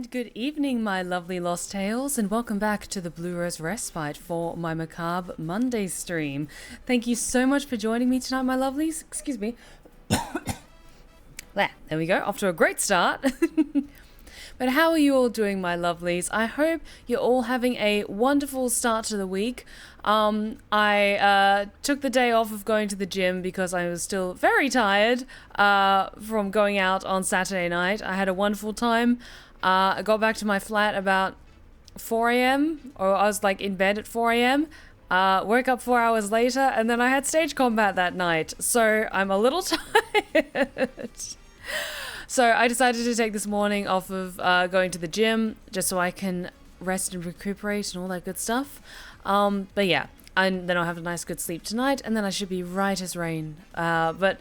And good evening, my lovely Lost Tales, and welcome back to the Blue Rose Respite for my Macabre Monday stream. Thank you so much for joining me tonight, my lovelies. Excuse me. There we go, off to a great start. But how are you all doing, my lovelies? I hope you're all having a wonderful start to the week. I took the day off of going to the gym because I was still very tired from going out on Saturday night. I had a wonderful time. I got back to my flat about 4 a.m. or I was like in bed at 4 a.m. Woke up 4 hours later, and then I had stage combat that night. So I'm a little tired. So I decided to take this morning off of going to the gym just so I can rest and recuperate and all that good stuff. But yeah, and then I'll have a nice good sleep tonight, and then I should be right as rain. But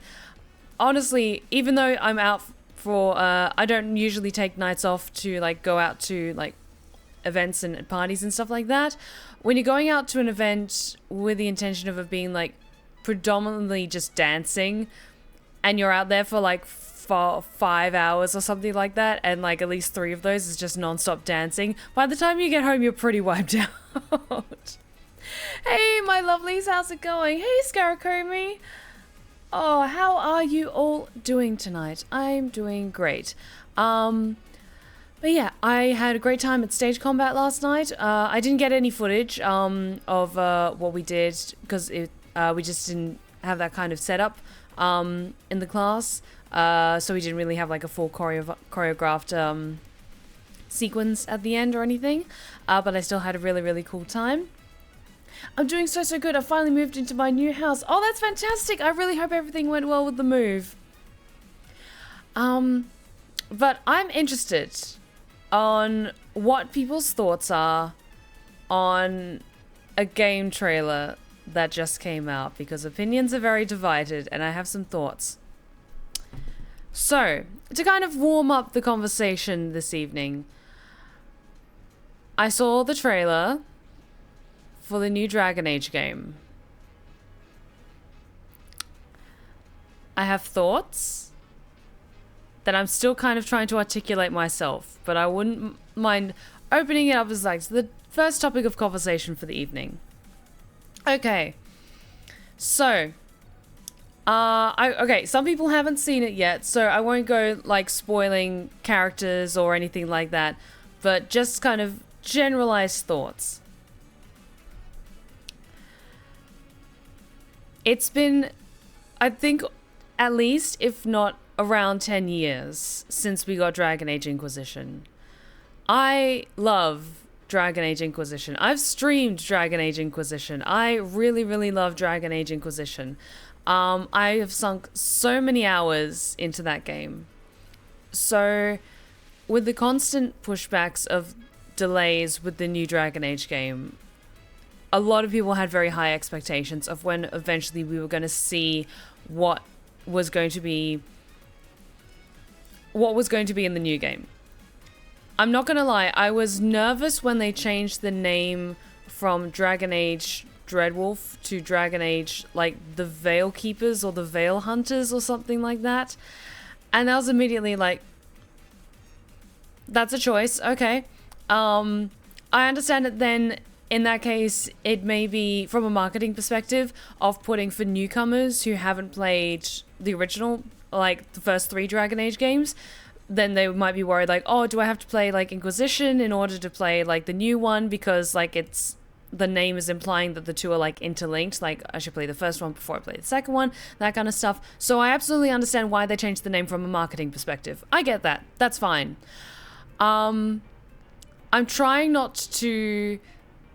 honestly, even though I'm out for, I don't usually take nights off to like go out to like events and parties and stuff like that. When you're going out to an event with the intention of it being like predominantly just dancing, and you're out there for like 5 hours or something like that, and like at least 3 of those is just non-stop dancing, by the time you get home you're pretty wiped out. Hey my lovelies, how's it going? Hey Scarakumi. Oh, how are you all doing tonight? I'm doing great. But yeah, I had a great time at stage combat last night. I didn't get any footage of what we did because we just didn't have that kind of setup in the class. So we didn't really have like a full choreographed sequence at the end or anything. But I still had a really, really cool time. I'm doing so good. I finally moved into my new house. Oh, that's fantastic. I really hope everything went well with the move. But I'm interested on what people's thoughts are on a game trailer that just came out, because opinions are very divided and I have some thoughts. So, to kind of warm up the conversation this evening, I saw the trailer for the new Dragon Age game. I have thoughts that I'm still kind of trying to articulate myself, but I wouldn't mind opening it up as like the first topic of conversation for the evening. Okay, so okay, some people haven't seen it yet, so I won't go like spoiling characters or anything like that, but just kind of generalized thoughts. It's been, I think, at least, if not around 10 years since we got Dragon Age Inquisition. I love Dragon Age Inquisition. I've streamed Dragon Age Inquisition. I really, really love Dragon Age Inquisition. I have sunk so many hours into that game. So, with the constant pushbacks of delays with the new Dragon Age game, a lot of people had very high expectations of when eventually we were going to see what was going to be in the new game. I'm not going to lie, I was nervous when they changed the name from Dragon Age Dreadwolf to Dragon Age, like, the Veil Keepers or the Veil Hunters or something like that. And I was immediately like, that's a choice, okay. I understand that then, in that case, it may be, from a marketing perspective, off-putting for newcomers who haven't played the original, like, the first 3 Dragon Age games. Then they might be worried, like, oh, do I have to play, like, Inquisition in order to play, like, the new one? Because, like, it's, the name is implying that the two are, like, interlinked. Like, I should play the first one before I play the second one, that kind of stuff. So I absolutely understand why they changed the name from a marketing perspective. I get that. That's fine. I'm trying not to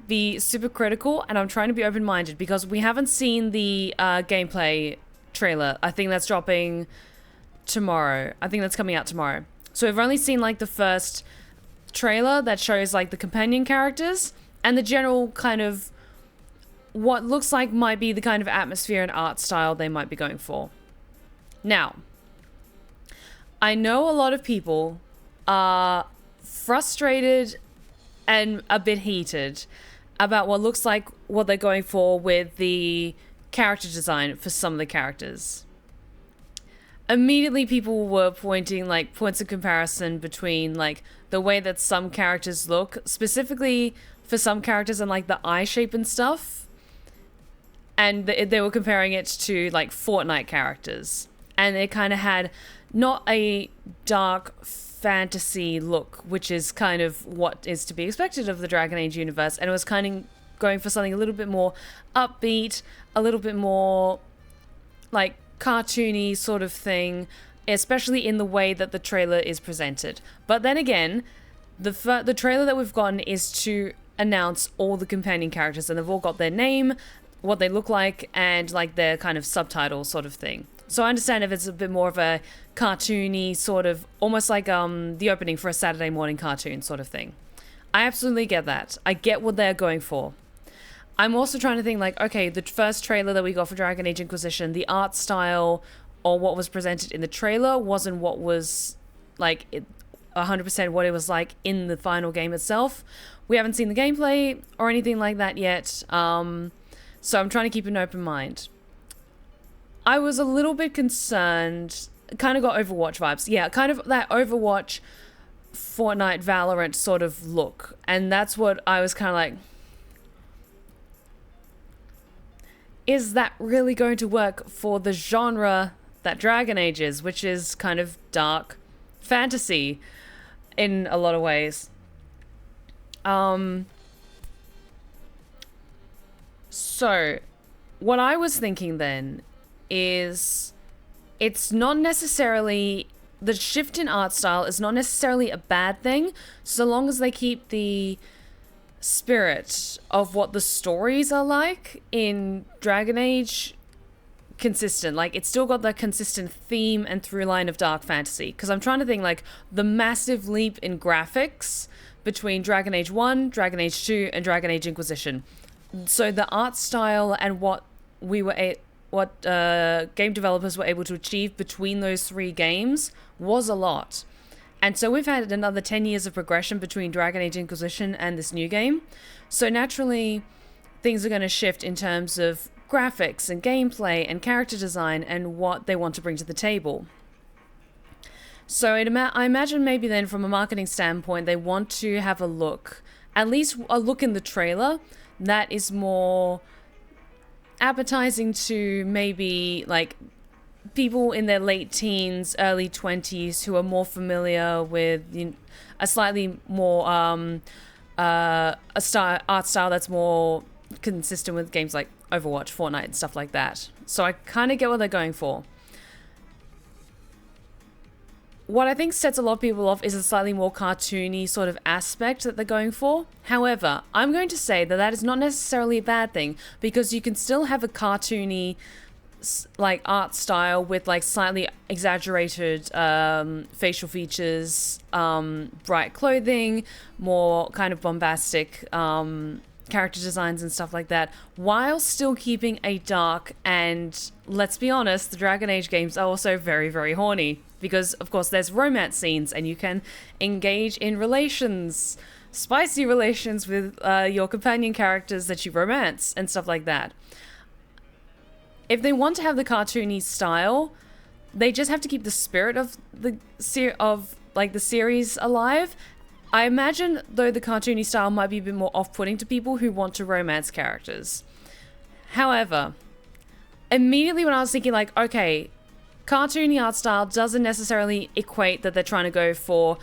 be super critical, and I'm trying to be open-minded, because we haven't seen the gameplay trailer. I think that's dropping tomorrow. I think that's coming out tomorrow. So we've only seen like the first trailer that shows like the companion characters and the general kind of what looks like might be the kind of atmosphere and art style they might be going for. Now, I know a lot of people are frustrated and a bit heated about what looks like what they're going for with the character design for some of the characters. immediately people were pointing like points of comparison between like the way that some characters look, specifically for some characters and like the eye shape and stuff. And they were comparing it to like Fortnite characters. And it kind of had not a dark fantasy look, which is kind of what is to be expected of the Dragon Age universe. And it was kind of going for something a little bit more upbeat, a little bit more like cartoony sort of thing, especially in the way that the trailer is presented. But then again, the trailer that we've gotten is to announce all the companion characters, and they've all got their name, what they look like, and like their kind of subtitle sort of thing. So I understand if it's a bit more of a cartoony sort of, almost like the opening for a Saturday morning cartoon sort of thing. I absolutely get that. I get what they're going for. I'm also trying to think like, okay, the first trailer that we got for Dragon Age Inquisition, the art style or what was presented in the trailer wasn't what was like 100% what it was like in the final game itself. We haven't seen the gameplay or anything like that yet. So I'm trying to keep an open mind. I was a little bit concerned, kind of got Overwatch vibes. Yeah, kind of that Overwatch, Fortnite, Valorant sort of look. And that's what I was kind of like, is that really going to work for the genre that Dragon Age is, which is kind of dark fantasy in a lot of ways? So, what I was thinking then is it's not necessarily, the shift in art style is not necessarily a bad thing, so long as they keep the spirit of what the stories are like in Dragon Age consistent. Like, it's still got that consistent theme and through line of dark fantasy. Because I'm trying to think, like, the massive leap in graphics between Dragon Age 1, Dragon Age 2, and Dragon Age Inquisition. So the art style and what game developers were able to achieve between those three games was a lot. And so we've had another 10 years of progression between Dragon Age Inquisition and this new game. So naturally, things are going to shift in terms of graphics and gameplay and character design and what they want to bring to the table. So I imagine maybe then from a marketing standpoint, they want to have a look, at least a look in the trailer, that is more appetizing to maybe like people in their late teens, early 20s who are more familiar with a slightly more art style that's more consistent with games like Overwatch, Fortnite, and stuff like that. So I kind of get what they're going for. What I think sets a lot of people off is a slightly more cartoony sort of aspect that they're going for. However, I'm going to say that that is not necessarily a bad thing, because you can still have a cartoony like art style with like slightly exaggerated facial features, bright clothing, more kind of bombastic character designs and stuff like that, while still keeping a dark and, let's be honest, the Dragon Age games are also very, very horny. Because, of course, there's romance scenes and you can engage in relations, spicy relations with your companion characters that you romance and stuff like that. If they want to have the cartoony style, they just have to keep the spirit of the series alive. I imagine, though, the cartoony style might be a bit more off-putting to people who want to romance characters. However, immediately when I was thinking, like, okay, cartoony art style doesn't necessarily equate that they're trying to go for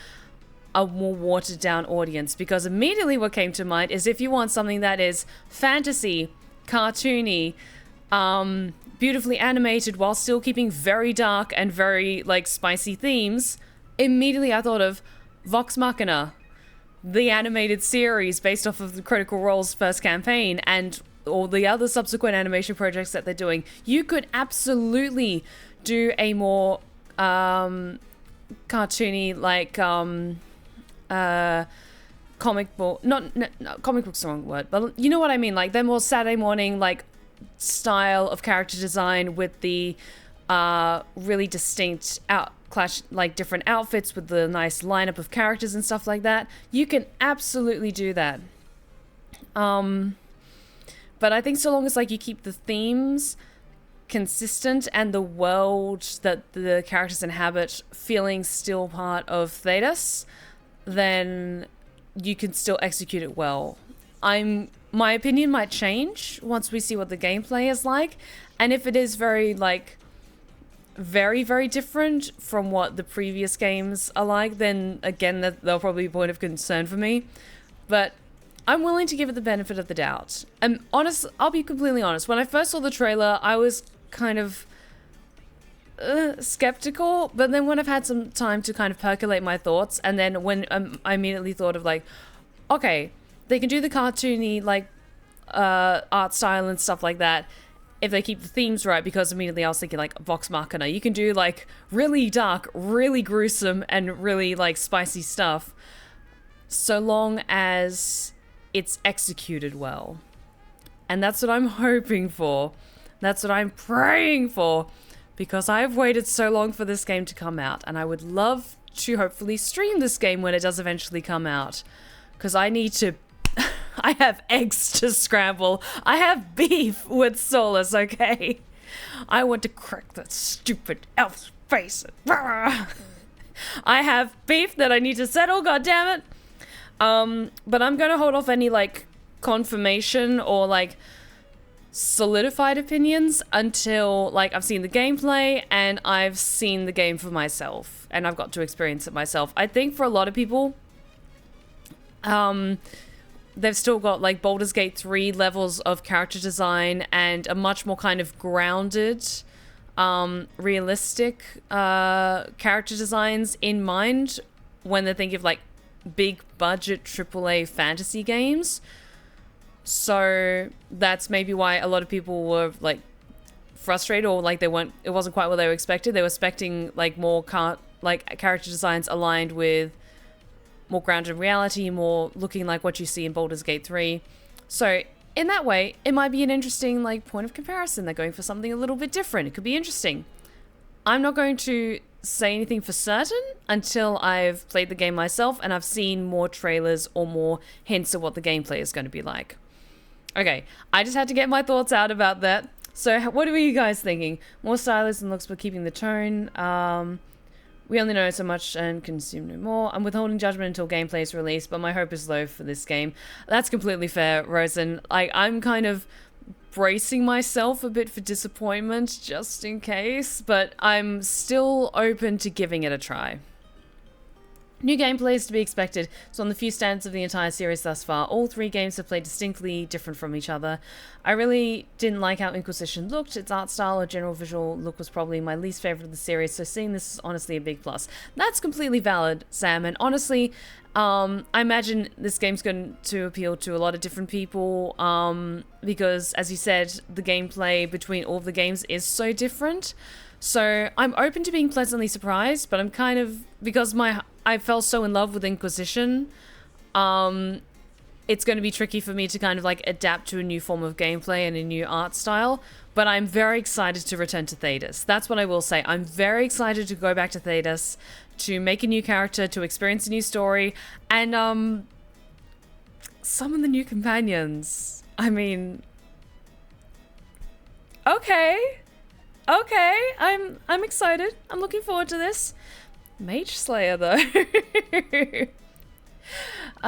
a more watered down audience, because immediately what came to mind is if you want something that is fantasy, cartoony, beautifully animated while still keeping very dark and very like spicy themes, immediately I thought of Vox Machina, the animated series based off of the Critical Role's first campaign and all the other subsequent animation projects that they're doing. You could absolutely do a more cartoony, like comic book, comic book's the wrong word, but you know what I mean, like they're more Saturday morning like style of character design with the really distinct different outfits with the nice lineup of characters and stuff like that. You can absolutely do that. But I think so long as like you keep the themes consistent and the world that the characters inhabit feeling still part of Theatis, then you can still execute it well. My opinion might change once we see what the gameplay is like, and if it is very, like, very, very different from what the previous games are like, then again, that'll probably be a point of concern for me. But I'm willing to give it the benefit of the doubt. And I'll be completely honest. When I first saw the trailer, I was kind of skeptical, but then when I've had some time to kind of percolate my thoughts, and then when I immediately thought of, like, okay, they can do the cartoony, like, art style and stuff like that if they keep the themes right, because immediately I was thinking, like, Vox Machina. You can do, like, really dark, really gruesome, and really, like, spicy stuff, so long as it's executed well. And that's what I'm hoping for. That's what I'm praying for, because I've waited so long for this game to come out, and I would love to hopefully stream this game when it does eventually come out, because I need to I have eggs to scramble. I have beef with Solus, okay? I want to crack that stupid elf's face. I have beef that I need to settle, goddammit. But I'm gonna hold off any, like, confirmation or, like, solidified opinions until, like, I've seen the gameplay and I've seen the game for myself and I've got to experience it myself. I think for a lot of people, they've still got, like, Baldur's Gate 3 levels of character design and a much more kind of grounded, realistic character designs in mind when they think of, like, big budget AAA fantasy games. So that's maybe why a lot of people were, like, frustrated, or, like, it wasn't quite what they were expected. They were expecting, like, more character designs aligned with more grounded reality, more looking like what you see in Baldur's Gate 3. So in that way, it might be an interesting, like, point of comparison. They're going for something a little bit different. It could be interesting. I'm not going to say anything for certain until I've played the game myself and I've seen more trailers or more hints of what the gameplay is going to be like. Okay, I just had to get my thoughts out about that. So what are you guys thinking? More stylish and looks, but keeping the tone. We only know so much and consume no more. I'm withholding judgment until gameplay is released, but my hope is low for this game. That's completely fair, Rosen. I'm kind of bracing myself a bit for disappointment just in case, but I'm still open to giving it a try. New gameplay is to be expected. So on the few standards of the entire series thus far, all three games have played distinctly different from each other. I really didn't like how Inquisition looked. Its art style or general visual look was probably my least favorite of the series, so seeing this is honestly a big plus. That's completely valid, Sam, and honestly, I imagine this game's going to appeal to a lot of different people, because, as you said, the gameplay between all of the games is so different. So I'm open to being pleasantly surprised, but I'm kind of, because I fell so in love with Inquisition, it's going to be tricky for me to kind of, like, adapt to a new form of gameplay and a new art style, but I'm very excited to return to Theatis. That's what I will say. I'm very excited to go back to Theatis, to make a new character, to experience a new story, and summon the new companions. I mean, okay, I'm excited. I'm looking forward to this. Mage Slayer, though.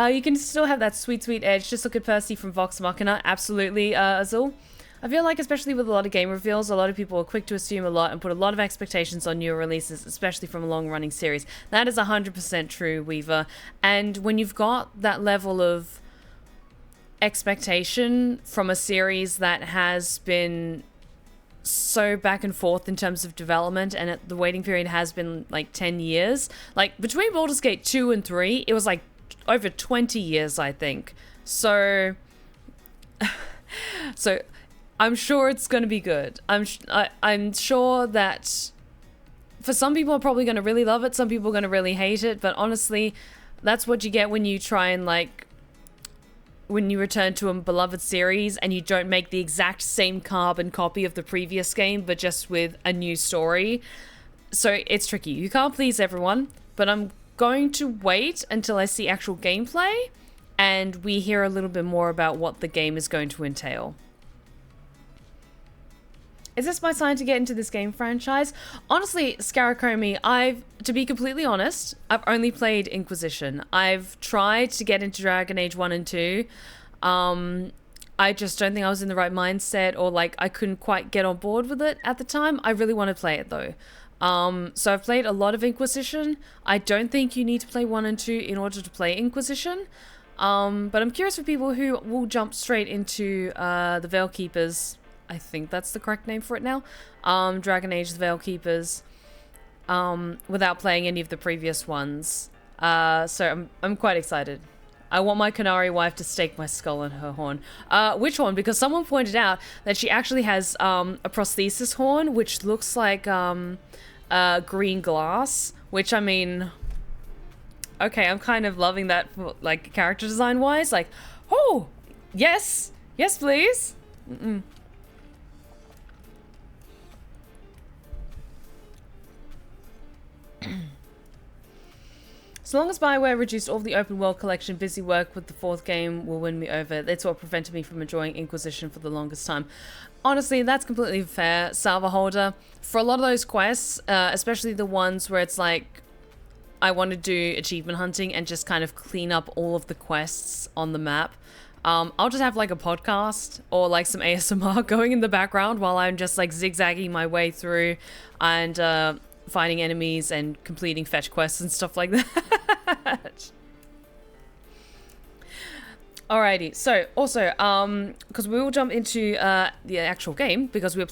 You can still have that sweet edge. Just look at Percy from Vox Machina. Absolutely, Azul. I feel like, especially with a lot of game reveals, a lot of people are quick to assume a lot and put a lot of expectations on newer releases, especially from a long-running series. That is 100% true, Weaver. And when you've got that level of expectation from a series that has been so back and forth in terms of development, and the waiting period has been like 10 years. Like, between Baldur's Gate 2 and 3, it was like over 20 years, I think. So I'm sure it's going to be good. I'm sure that for some people are probably going to really love it, some people are going to really hate it, but honestly, that's what you get when you try and, like, when you return to a beloved series and you don't make the exact same carbon copy of the previous game, but just with a new story. So it's tricky. You can't please everyone, but I'm going to wait until I see actual gameplay and we hear a little bit more about what the game is going to entail. Is this my sign to get into this game franchise? Honestly, Scaracomi, to be completely honest, I've only played Inquisition. I've tried to get into Dragon Age 1 and 2. I just don't think I was in the right mindset, or like I couldn't quite get on board with it at the time. I really want to play it though. So I've played a lot of Inquisition. I don't think you need to play 1 and 2 in order to play Inquisition. But I'm curious for people who will jump straight into the Veil Keepers. I think that's the correct name for it now. Dragon Age the Veil Keepers. Without playing any of the previous ones. So I'm quite excited. I want my Canary wife to stake my skull in her horn. Which horn? Because someone pointed out that she actually has a prosthesis horn, which looks like green glass. Which, I mean... Okay, I'm kind of loving that, like, character design-wise. Like, oh! Yes! Yes, please! Mm-mm. So long as Bioware reduced all the open world collection, busy work with the 4th game will win me over. That's what prevented me from enjoying Inquisition for the longest time. Honestly, that's completely fair, Salvaholder. For a lot of those quests, especially the ones where it's like, I want to do achievement hunting and just kind of clean up all of the quests on the map, I'll just have like a podcast or like some ASMR going in the background while I'm just like zigzagging my way through and fighting enemies and completing fetch quests and stuff like that. Alrighty, so also, because we will jump into the actual game, because we're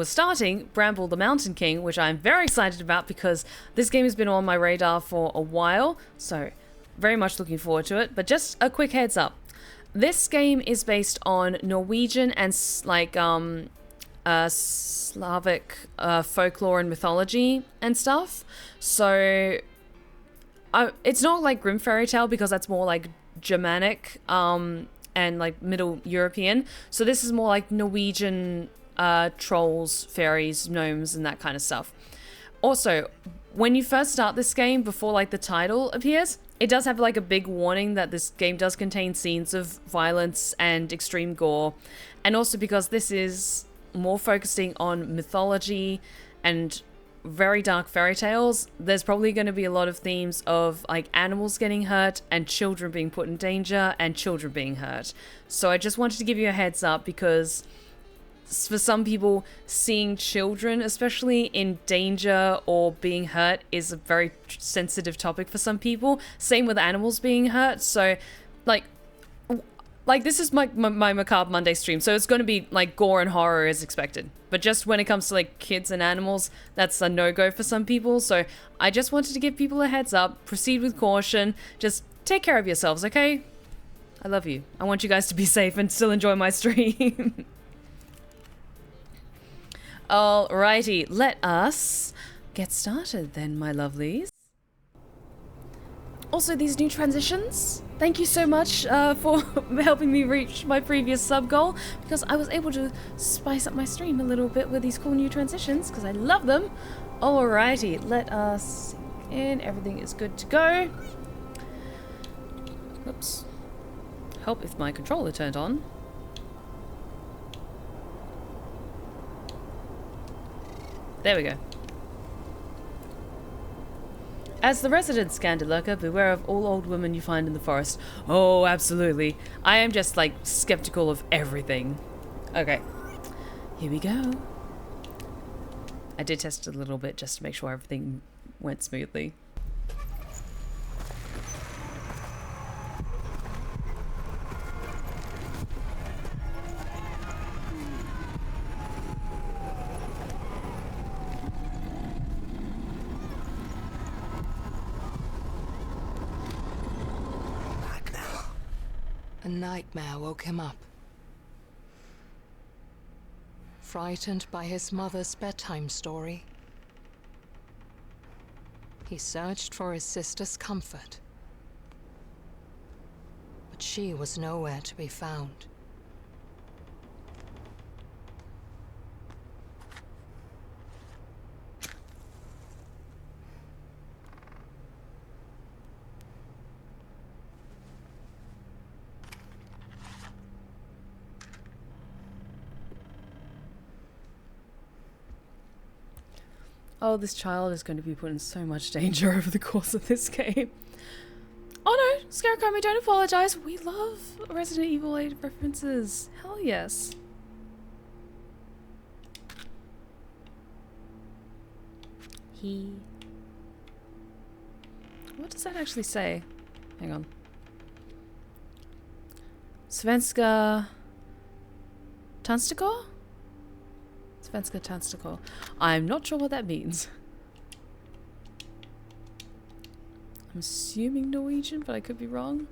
starting Bramble the Mountain King, which I'm very excited about because this game has been on my radar for a while, so very much looking forward to it. But just a quick heads up, this game is based on Norwegian and like Slavic folklore and mythology and stuff, so it's not like Grim Fairy Tale because that's more like Germanic and like Middle European. So this is more like Norwegian trolls, fairies, gnomes, and that kind of stuff. Also, when you first start this game, before like the title appears, it does have like a big warning that this game does contain scenes of violence and extreme gore. And also because this is more focusing on mythology and very dark fairy tales, there's probably going to be a lot of themes of like animals getting hurt and children being put in danger and children being hurt. So I just wanted to give you a heads up because for some people, seeing children especially in danger or being hurt is a very sensitive topic for some people. Same with animals being hurt. So like this is my Macabre Monday stream, so it's going to be like gore and horror as expected. But just when it comes to like kids and animals, that's a no-go for some people. So I just wanted to give people a heads up. Proceed with caution. Just take care of yourselves, okay? I love you. I want you guys to be safe and still enjoy my stream. Alrighty, let us get started then, my lovelies. Also, these new transitions, thank you so much for helping me reach my previous sub goal, because I was able to spice up my stream a little bit with these cool new transitions, because I love them. Alrighty, let us sink in. Everything is good to go. Oops. Help if my controller turned on. There we go. As the resident Scandalurker, beware of all old women you find in the forest. Oh, absolutely. I am just, like, skeptical of everything. Okay. Here we go. I did test it a little bit just to make sure everything went smoothly. A nightmare woke him up. Frightened by his mother's bedtime story, he searched for his sister's comfort. But she was nowhere to be found. Oh, this child is going to be put in so much danger over the course of this game. Oh no, Scarecrow, don't apologize. We love Resident Evil 8 references. Hell yes. What does that actually say? Hang on. Svenska Tanstiko? Svenska Tanstiko. I'm not sure what that means. I'm assuming Norwegian, but I could be wrong.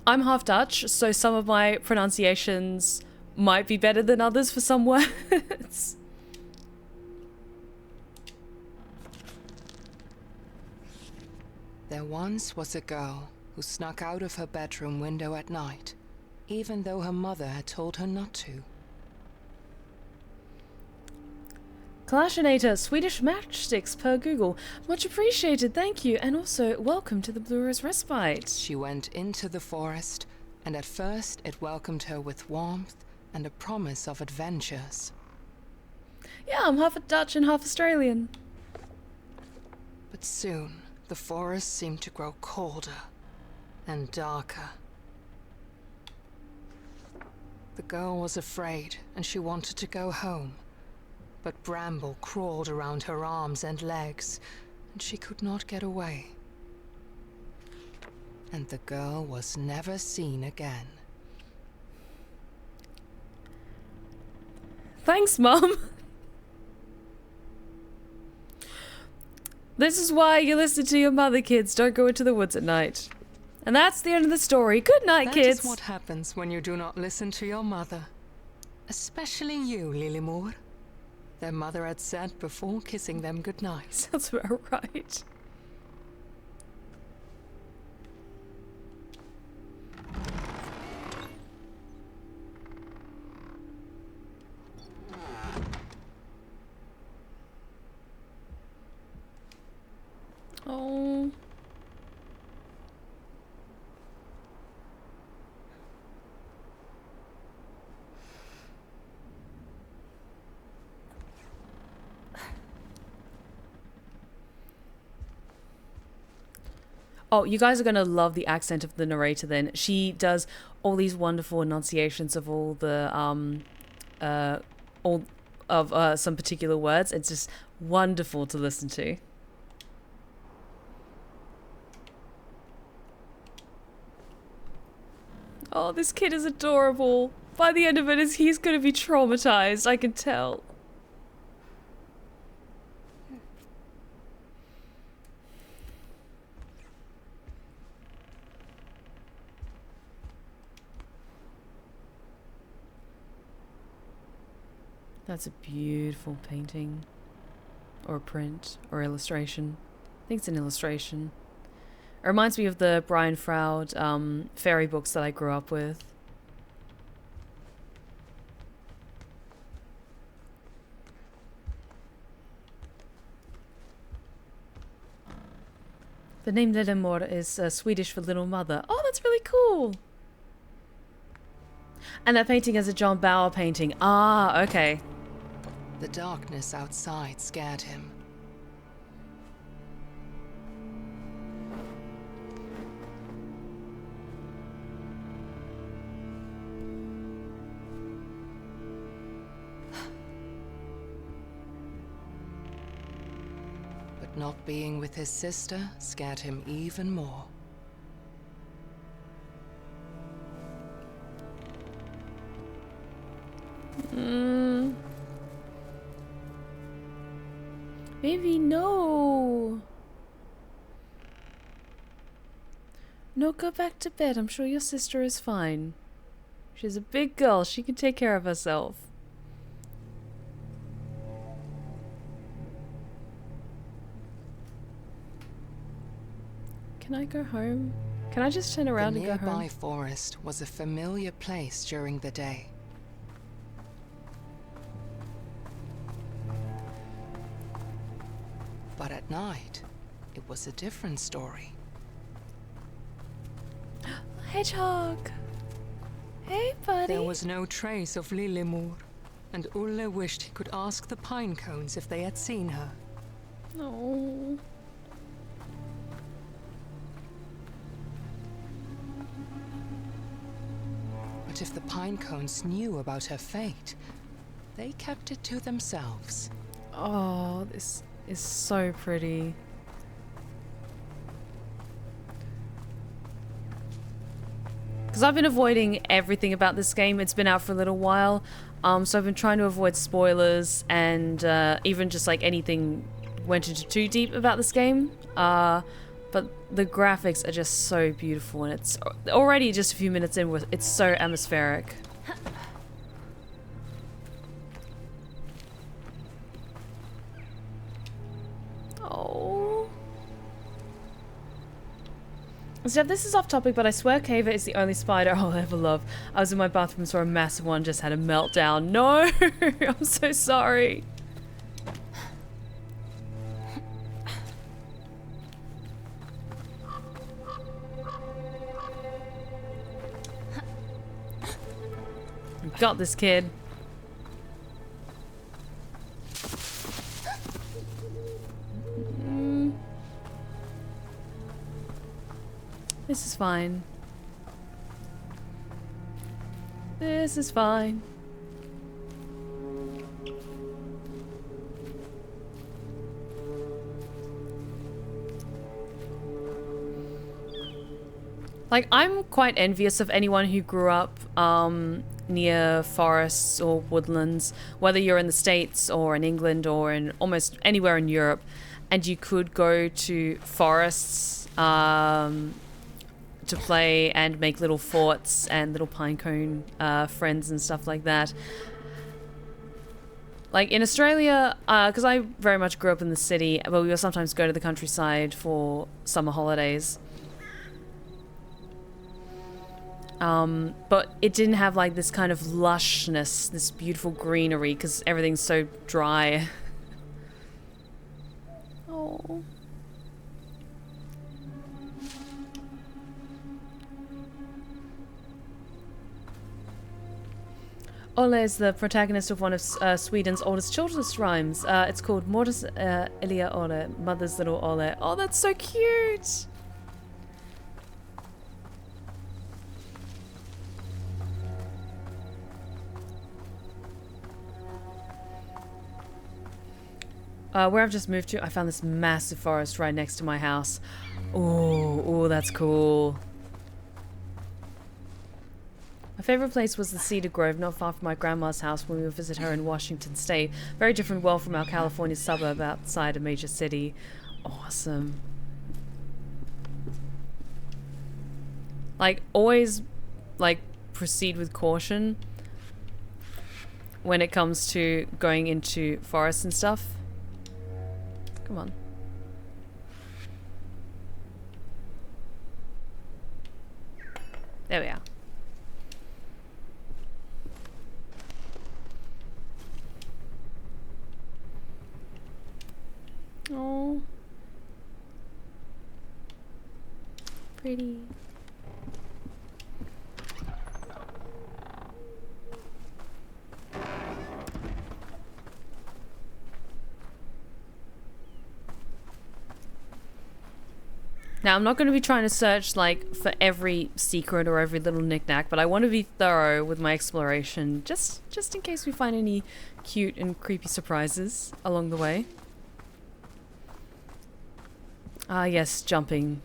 I'm half Dutch, so some of my pronunciations might be better than others for some words. There once was a girl who snuck out of her bedroom window at night, even though her mother had told her not to. Kalashinator, Swedish matchsticks per Google. Much appreciated, thank you. And also, welcome to the Blue Rose Respite. She went into the forest, and at first it welcomed her with warmth and a promise of adventures. Yeah, I'm half Dutch and half Australian. But soon, the forest seemed to grow colder and darker. The girl was afraid, and she wanted to go home. But Bramble crawled around her arms and legs, and she could not get away. And the girl was never seen again. Thanks, Mum. This is why you listen to your mother, kids. Don't go into the woods at night. And that's the end of the story. Good night, kids. That is what happens when you do not listen to your mother. Especially you, Lilymoor. Their mother had said before kissing them goodnight. Sounds about right. Oh. Oh, you guys are going to love the accent of the narrator then. She does all these wonderful enunciations of all the, some particular words. It's just wonderful to listen to. Oh, this kid is adorable. By the end of it, he's going to be traumatized, I can tell. That's a beautiful painting, or a print, or illustration. I think it's an illustration. It reminds me of the Brian Froud fairy books that I grew up with. The name Lillemor is Swedish for little mother. Oh, that's really cool. And that painting is a John Bauer painting. Ah, okay. The darkness outside scared him. But not being with his sister scared him even more. Baby, no. No, go back to bed. I'm sure your sister is fine. She's a big girl. She can take care of herself. Can I go home? Can I just turn around and go home? The nearby forest was a familiar place during the day. But at night, it was a different story. Hedgehog! Hey, buddy! There was no trace of Lilymoor, and Ulle wished he could ask the pine cones if they had seen her. No. But if the pine cones knew about her fate, they kept it to themselves. Oh, this is so pretty. Because I've been avoiding everything about this game. It's been out for a little while. So I've been trying to avoid spoilers and even just like anything went into too deep about this game. But the graphics are just so beautiful, and it's already just a few minutes in, it's so atmospheric. Oh. So this is off topic, but I swear Caver is the only spider I'll ever love. I was in my bathroom, saw a massive one, just had a meltdown. No! I'm so sorry. Got this, kid. This is fine. This is fine. Like, I'm quite envious of anyone who grew up near forests or woodlands, whether you're in the States or in England or in almost anywhere in Europe, and you could go to forests to play and make little forts and little pinecone friends and stuff like that. Like in Australia, because I very much grew up in the city, but we will sometimes go to the countryside for summer holidays. But it didn't have like this kind of lushness, this beautiful greenery, because everything's so dry. Oh. Ole is the protagonist of one of Sweden's oldest children's rhymes. It's called Mortis Ilia Ole, Mother's Little Ole. Oh, that's so cute! Where I've just moved to, I found this massive forest right next to my house. Oh, that's cool. My favorite place was the Cedar Grove, not far from my grandma's house when we would visit her in Washington State. Very different world from our California suburb outside a major city. Awesome. Like, always, like, proceed with caution when it comes to going into forests and stuff. Come on. There we are. Oh. Pretty. Now, I'm not going to be trying to search, like, for every secret or every little knick-knack, but I want to be thorough with my exploration, just in case we find any cute and creepy surprises along the way. Ah, yes, jumping.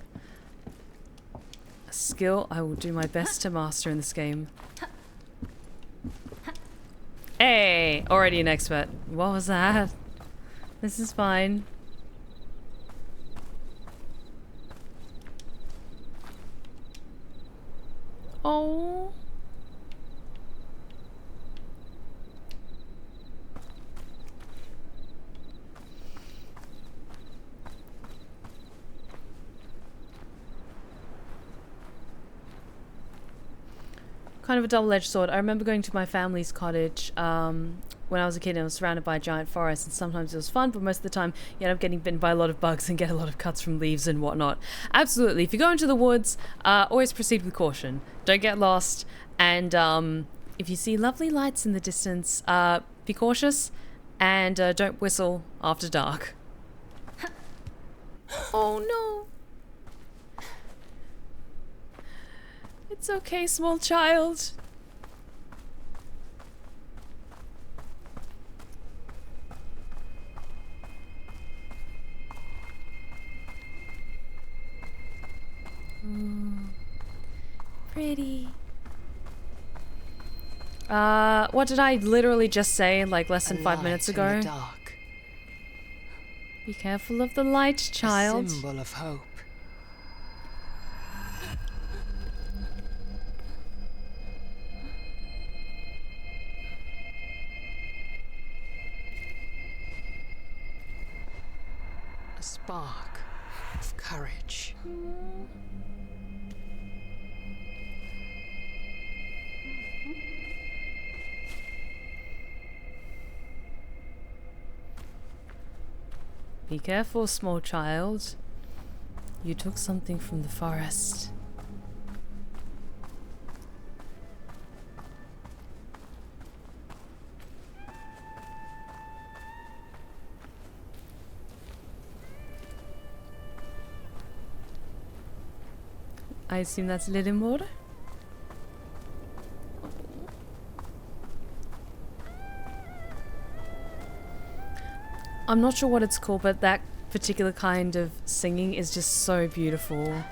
A skill I will do my best to master in this game. Hey! Already an expert. What was that? This is fine. Oh. Kind of a double-edged sword. I remember going to my family's cottage when I was a kid, and I was surrounded by a giant forest, and sometimes it was fun, but most of the time you end up getting bitten by a lot of bugs and get a lot of cuts from leaves and whatnot. Absolutely. If you go into the woods, always proceed with caution. Don't get lost, and if if you see lovely lights in the distance, be cautious and don't whistle after dark. Oh no. It's okay, small child. Ooh, pretty. What did I literally just say like less than 5 minutes ago? In the dark. Be careful of the light, child. A symbol of hope. A spark of courage. Be careful, small child. You took something from the forest. I assume that's little more. I'm not sure what it's called, but that particular kind of singing is just so beautiful.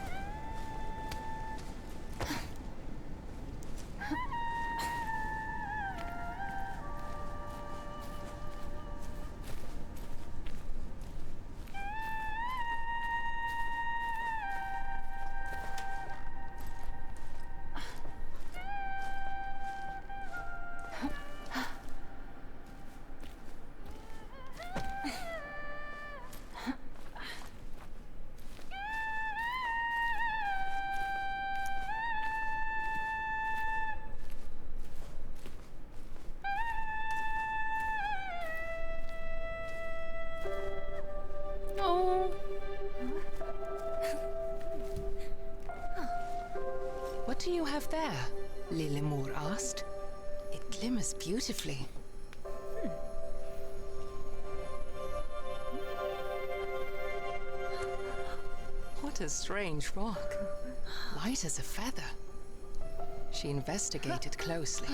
What do you have there? Lilimur asked. It glimmers beautifully. What a strange rock. Light as a feather. She investigated closely.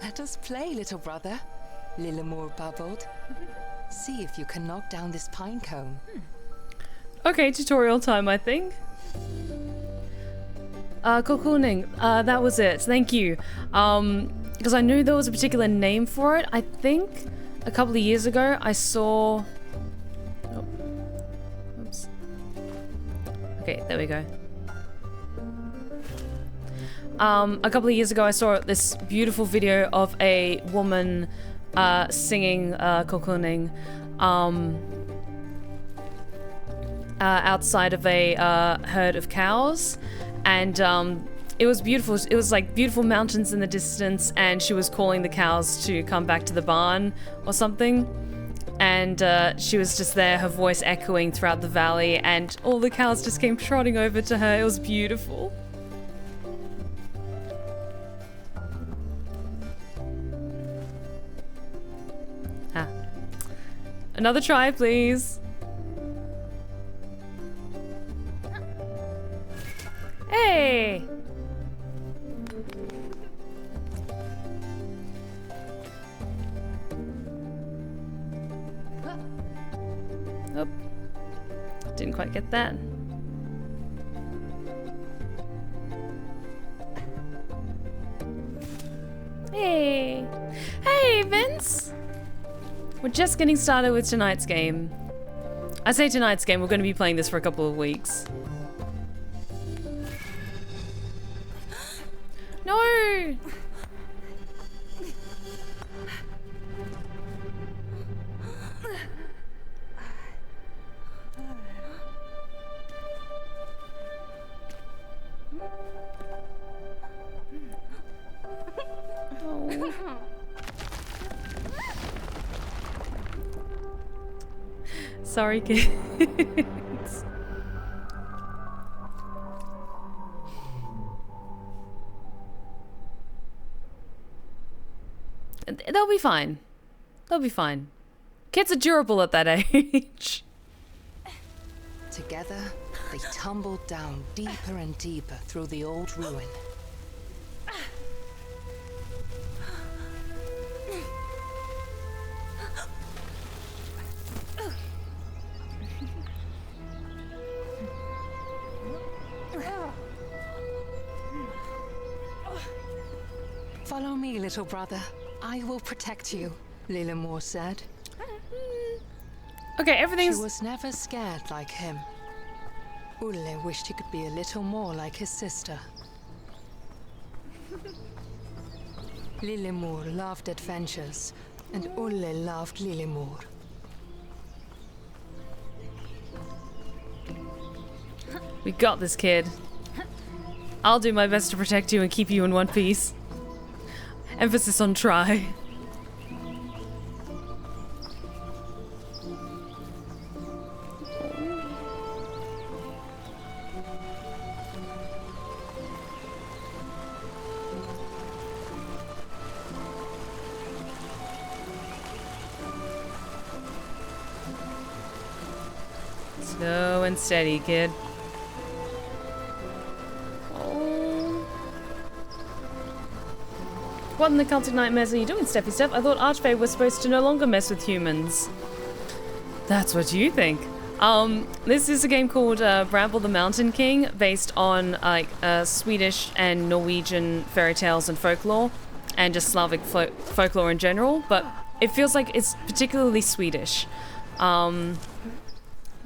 Let us play, little brother, Lilimur babbled. See if you can knock down this pine cone. Okay, tutorial time, I think. Cocooning, that was it. Thank you. Because I knew there was a particular name for it. I think a couple of years ago I saw... Oh. Oops. Okay, there we go. A couple of years ago I saw this beautiful video of a woman singing cocooning outside of a herd of cows, and it was beautiful. It was like beautiful mountains in the distance, and she was calling the cows to come back to the barn or something, and she was just there, her voice echoing throughout the valley, and all the cows just came trotting over to her. It was beautiful. Another try, please. Hey! Oh. Didn't quite get that. Hey! Hey, Vince! We're just getting started with tonight's game. I say tonight's game, we're going to be playing this for a couple of weeks. No! Sorry, kids. They'll be fine. They'll be fine. Kids are durable at that age. Together, they tumbled down deeper and deeper through the old ruin. Follow me, little brother. I will protect you, Lilimor said. Okay, everything's... She was never scared like him. Ulle wished he could be a little more like his sister. Lilimor loved adventures, and Ulle loved Lilimor. We got this, kid. I'll do my best to protect you and keep you in one piece. Emphasis on try. Slow and steady, kid. What in the Celtic nightmares are you doing, Steffi Steph? I thought Archfey was supposed to no longer mess with humans. That's what you think. This is a game called Bramble the Mountain King, based on Swedish and Norwegian fairy tales and folklore, and just Slavic folklore in general. But it feels like it's particularly Swedish.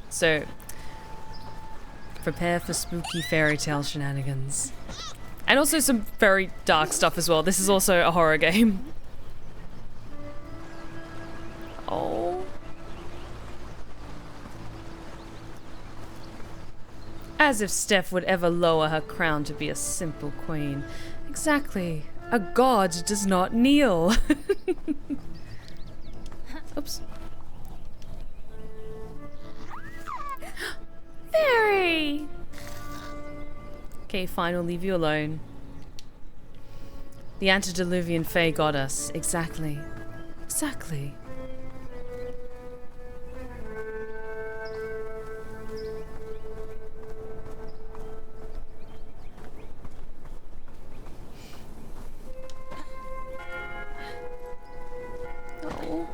So prepare for spooky fairy tale shenanigans. And also some very dark stuff as well. This is also a horror game. Oh. As if Steph would ever lower her crown to be a simple queen. Exactly. A god does not kneel. Oops. Fairy! Okay, fine, we'll leave you alone. The antediluvian fae goddess. Exactly. Exactly. Oh.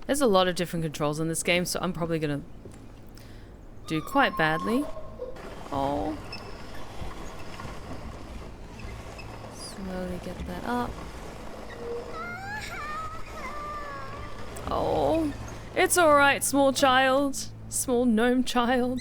There's a lot of different controls in this game, so I'm probably gonna do quite badly. Oh. Slowly get that up. Oh. It's alright, small child. Small gnome child.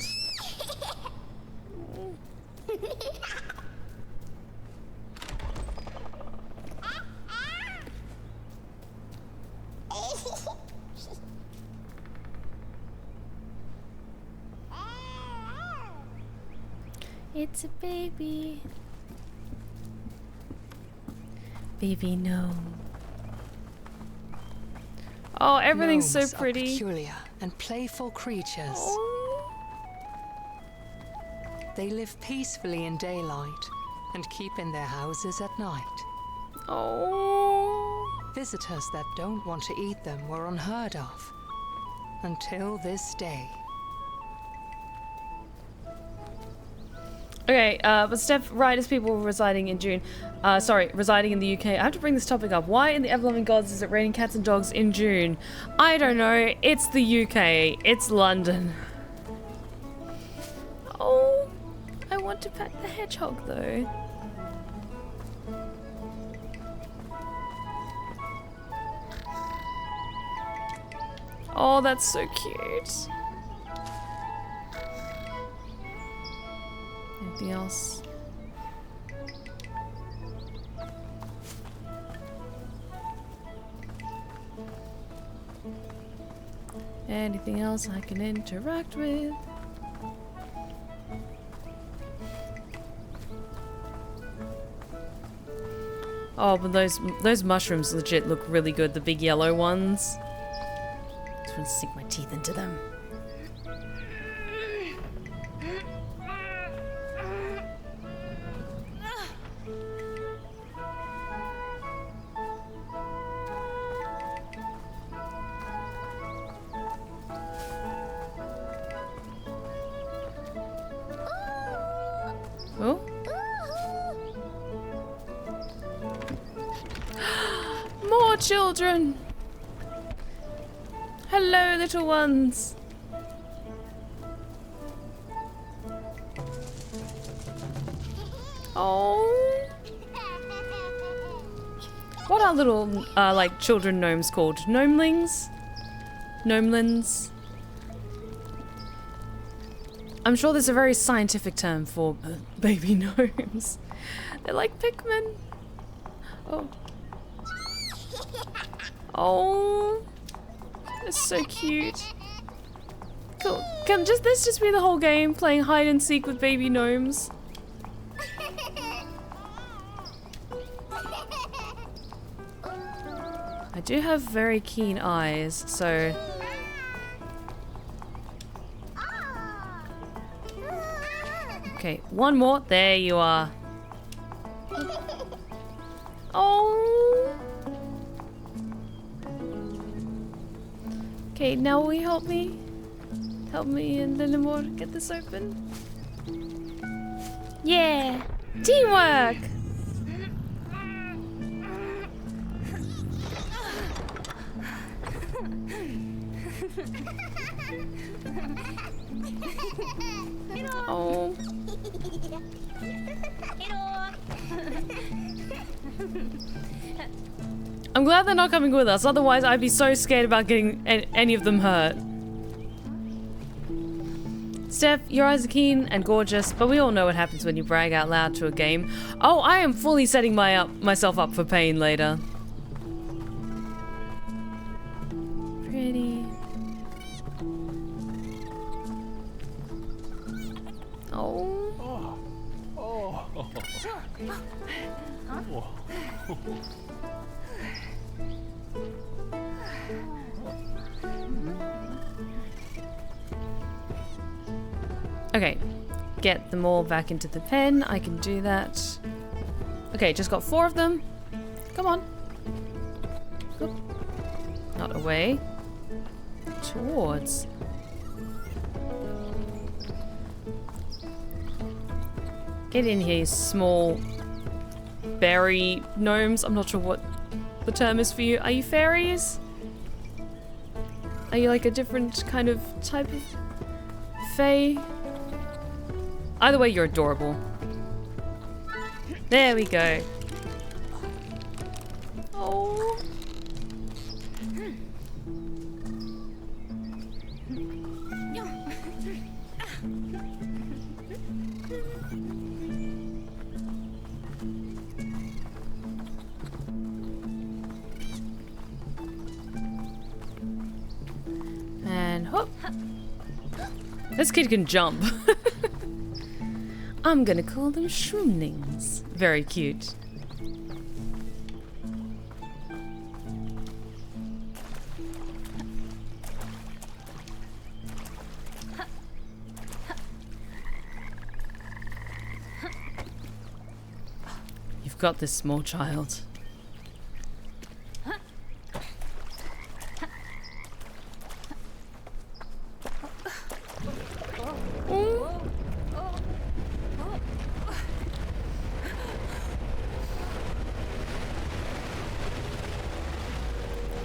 It's a baby. Baby gnome. Oh, everything's Gnomes so pretty. Are peculiar and playful creatures. Oh. They live peacefully in daylight and keep in their houses at night. Oh. Visitors that don't want to eat them were unheard of until this day. Okay, but Steph, right as people residing in June, residing in the UK, I have to bring this topic up. Why in the ever-loving gods is it raining cats and dogs in June? I don't know. It's the UK. It's London. Oh, I want to pet the hedgehog though. Oh, that's so cute. Anything else? Anything else I can interact with? Oh, but those mushrooms legit look really good, the big yellow ones. Just want to sink my teeth into them. Oh? More children! Hello, little ones! Oh! What are little, like, children gnomes called? Gnomelings? Gnomelins? I'm sure there's a very scientific term for baby gnomes. They're like Pikmin. Oh. Oh. They're so cute. Cool. Can this just be the whole game? Playing hide and seek with baby gnomes? I do have very keen eyes, so... Okay, one more. There you are. Oh. Okay, now will you help me? Help me and Linamore get this open? Yeah! Teamwork! Oh. I'm glad they're not coming with us, otherwise I'd be so scared about getting any of them hurt. Steph, your eyes are keen and gorgeous, but we all know what happens when you brag out loud to a game. Oh, I am fully setting myself up for pain later. Pretty. Oh. Okay, get them all back into the pen. I can do that. Okay, just got 4 of them. Come on. Oop. Not away. Towards. Get in here, you small berry gnomes. I'm not sure what the term is for you. Are you fairies? Are you like a different kind of type of fae? Either way, you're adorable. There we go. Oh. And hop. This kid can jump. I'm gonna call them shroomlings. Very cute. You've got this, small child.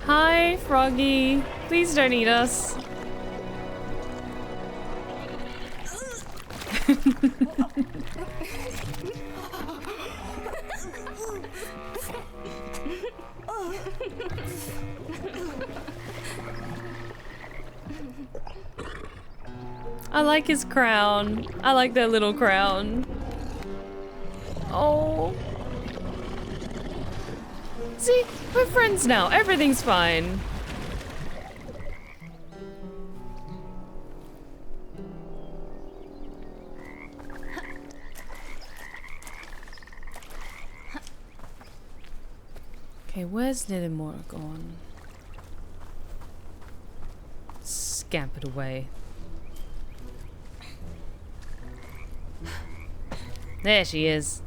Hi, Froggy. Please don't eat us. I like his crown. I like their little crown. Oh. See, we're friends now. Everything's fine. Okay, where's Lillimore gone? Scampered away. There she is.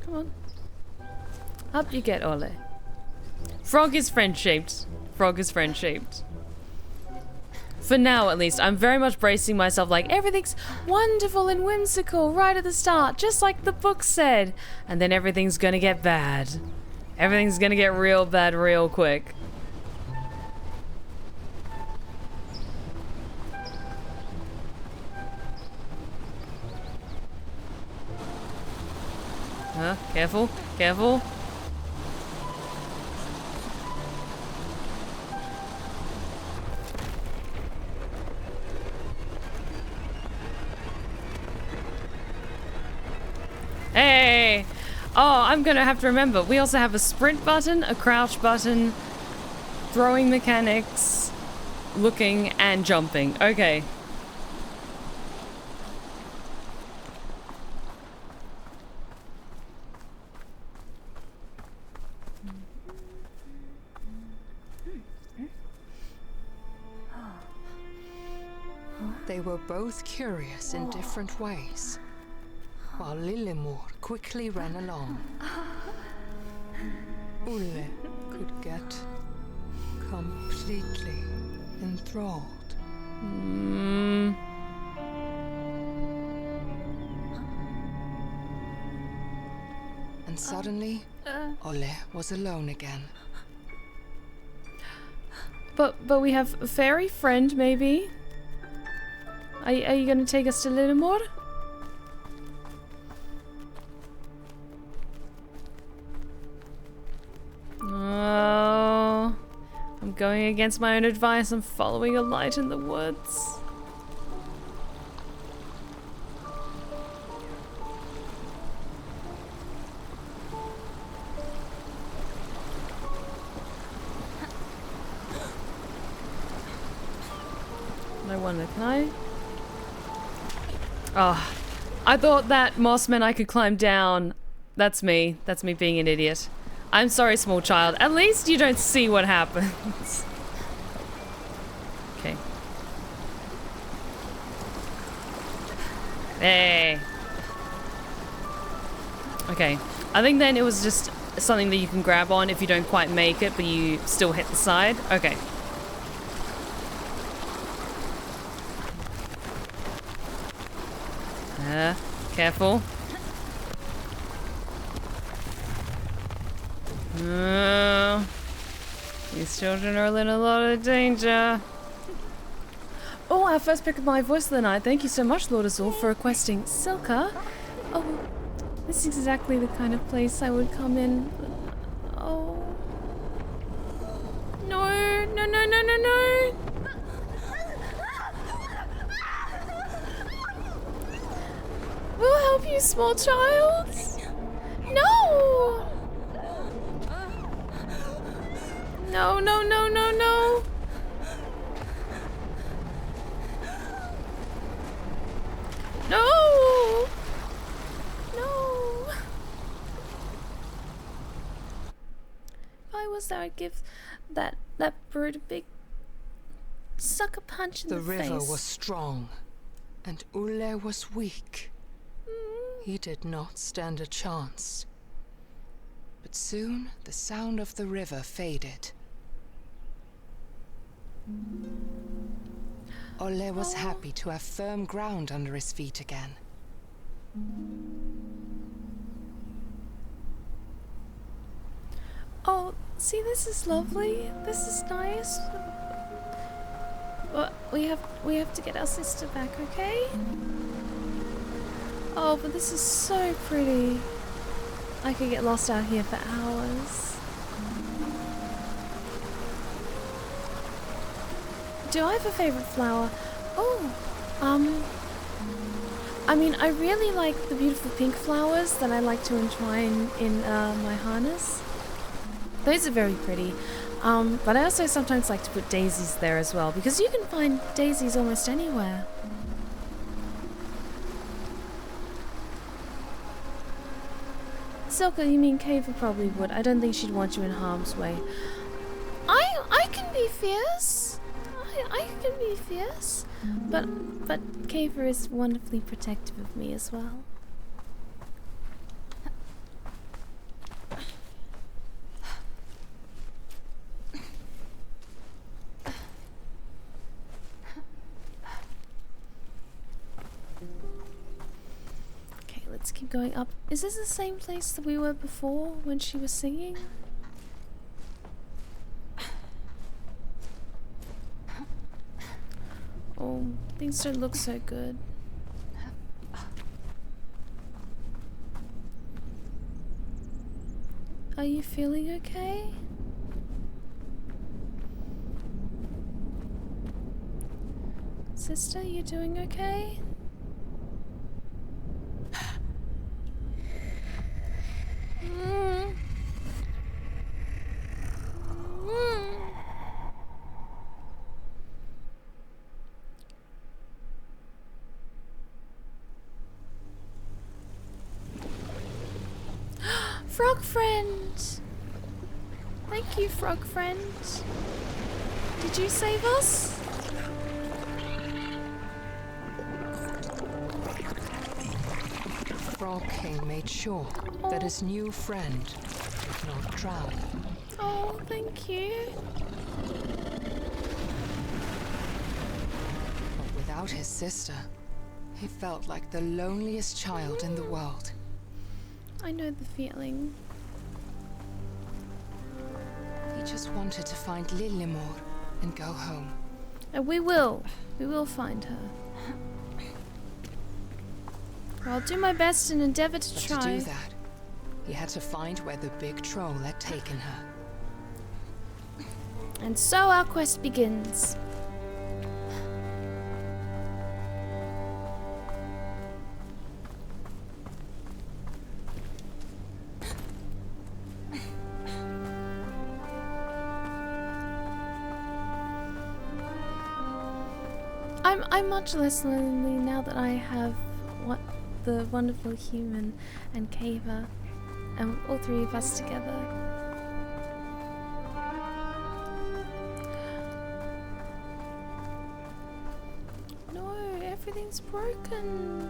Come on. Up you get, Ole. Frog is friend-shaped. Frog is friend-shaped. For now, at least, I'm very much bracing myself like, everything's wonderful and whimsical right at the start, just like the book said. And then everything's gonna get bad. Everything's gonna get real bad real quick. Careful, careful. Hey! Oh, I'm gonna have to remember. We also have a sprint button, a crouch button, throwing mechanics, looking, and jumping. Okay. They were both curious in different ways, while Lillimore quickly ran along. Ulle could get completely enthralled. And suddenly, Ole was alone again. But we have a fairy friend, maybe? Are you gonna take us to Lillimore? Oh, I'm going against my own advice. I'm following a light in the woods. No wonder, can I? Oh, I thought that moss meant I could climb down. That's me. That's me being an idiot. I'm sorry, small child. At least you don't see what happens. Okay. Hey. Okay. I think then it was just something that you can grab on if you don't quite make it, but you still hit the side. Okay. Careful. These children are in a lot of danger. Oh, our first pick of my voice of the night. Thank you so much, Lord Azul, for requesting Silka. Oh, this is exactly the kind of place I would come in. Oh. No, no, no, no, no, no. We'll help you, small child. No! No, no, no, no, no. No! No! If I was there, I'd give that bird a big sucker punch in the face. The river was strong, and Ulle was weak. He did not stand a chance. But soon the sound of the river faded. Ole was happy to have firm ground under his feet again. Oh, see, this is lovely. This is nice. But we have to get our sister back, okay? Oh, but this is so pretty. I could get lost out here for hours. Do I have a favorite flower? Oh, I mean, I really like the beautiful pink flowers that I like to entwine in my harness. Those are very pretty. But I also sometimes like to put daisies there as well, because you can find daisies almost anywhere. Silka, you mean Kaver probably would. I don't think she'd want you in harm's way. I can be fierce. I can be fierce. But Kaver is wonderfully protective of me as well. Let's keep going up. Is this the same place that we were before when she was singing? Oh, things don't look so good. Are you feeling okay? Sister, you doing okay? Frog friend! Thank you, frog friend. Did you save us? Frog King made sure that his new friend would not drown. Oh, thank you. But without his sister, he felt like the loneliest child in the world. I know the feeling. He just wanted to find Lillemor and go home. And we will. We will find her. I'll do my best and endeavor to try. To do that, he had to find where the big troll had taken her. And so our quest begins. I'm much less lonely now that I have the wonderful human and Kaver, and all three of us together. No, everything's broken.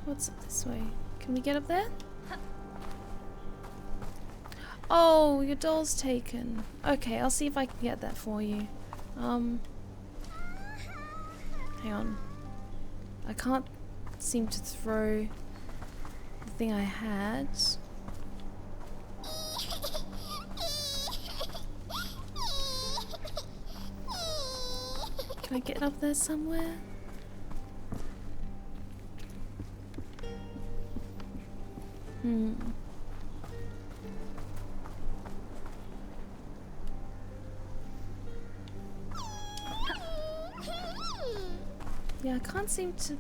What's up this way? Can we get up there? Oh, your doll's taken. Okay, I'll see if I can get that for you. Hang on. I can't seem to throw the thing I had. Can I get up there somewhere? Yeah, I can't seem to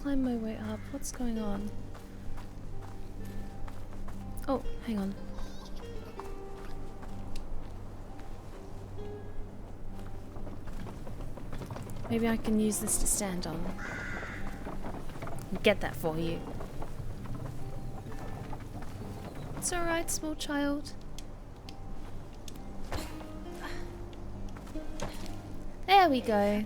climb my way up. What's going on? Oh, hang on. Maybe I can use this to stand on. Get that for you. It's alright, small child. There we go.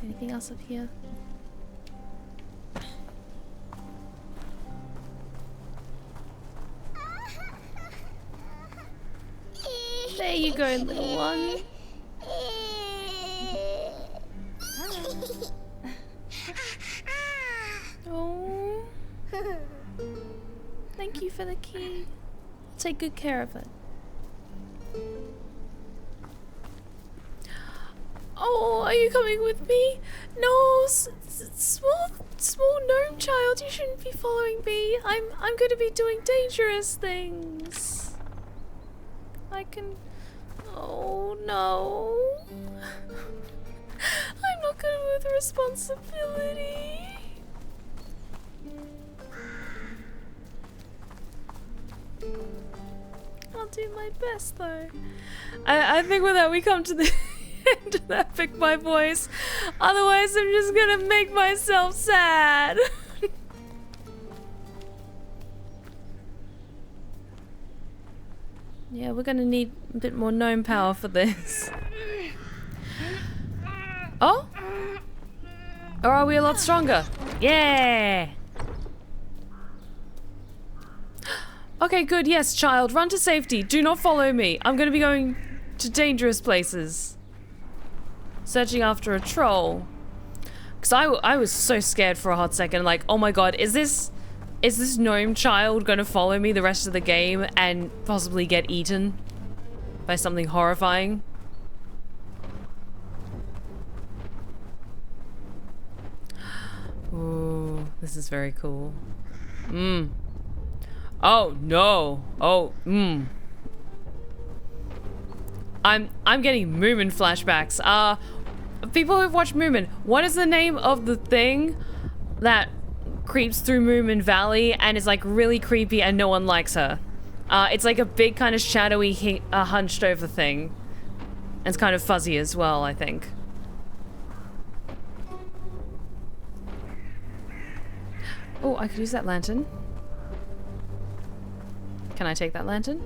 Anything else up here? There you go, little one. you for the key. I'll take good care of it. Oh, are you coming with me? No, small gnome child, you shouldn't be following me. I'm going to be doing dangerous things. I can... Oh, no. I'm not good with responsibility. I'll do my best, though. I think with that we come to the end of that Pick My Voice. Otherwise, I'm just gonna make myself sad. Yeah, we're gonna need a bit more gnome power for this. Oh? Or are we a lot stronger? Yeah! Okay, good. Yes, child. Run to safety. Do not follow me. I'm going to be going to dangerous places. Searching after a troll. Because I was so scared for a hot second. Like, oh my god, is this gnome child going to follow me the rest of the game and possibly get eaten by something horrifying? Ooh, this is very cool. Oh no. Oh, I'm getting Moomin flashbacks. People who've watched Moomin, what is the name of the thing that creeps through Moomin Valley and is like really creepy and no one likes her? It's like a big kind of shadowy hunched over thing. And it's kind of fuzzy as well, I think. Oh, I could use that lantern. Can I take that lantern?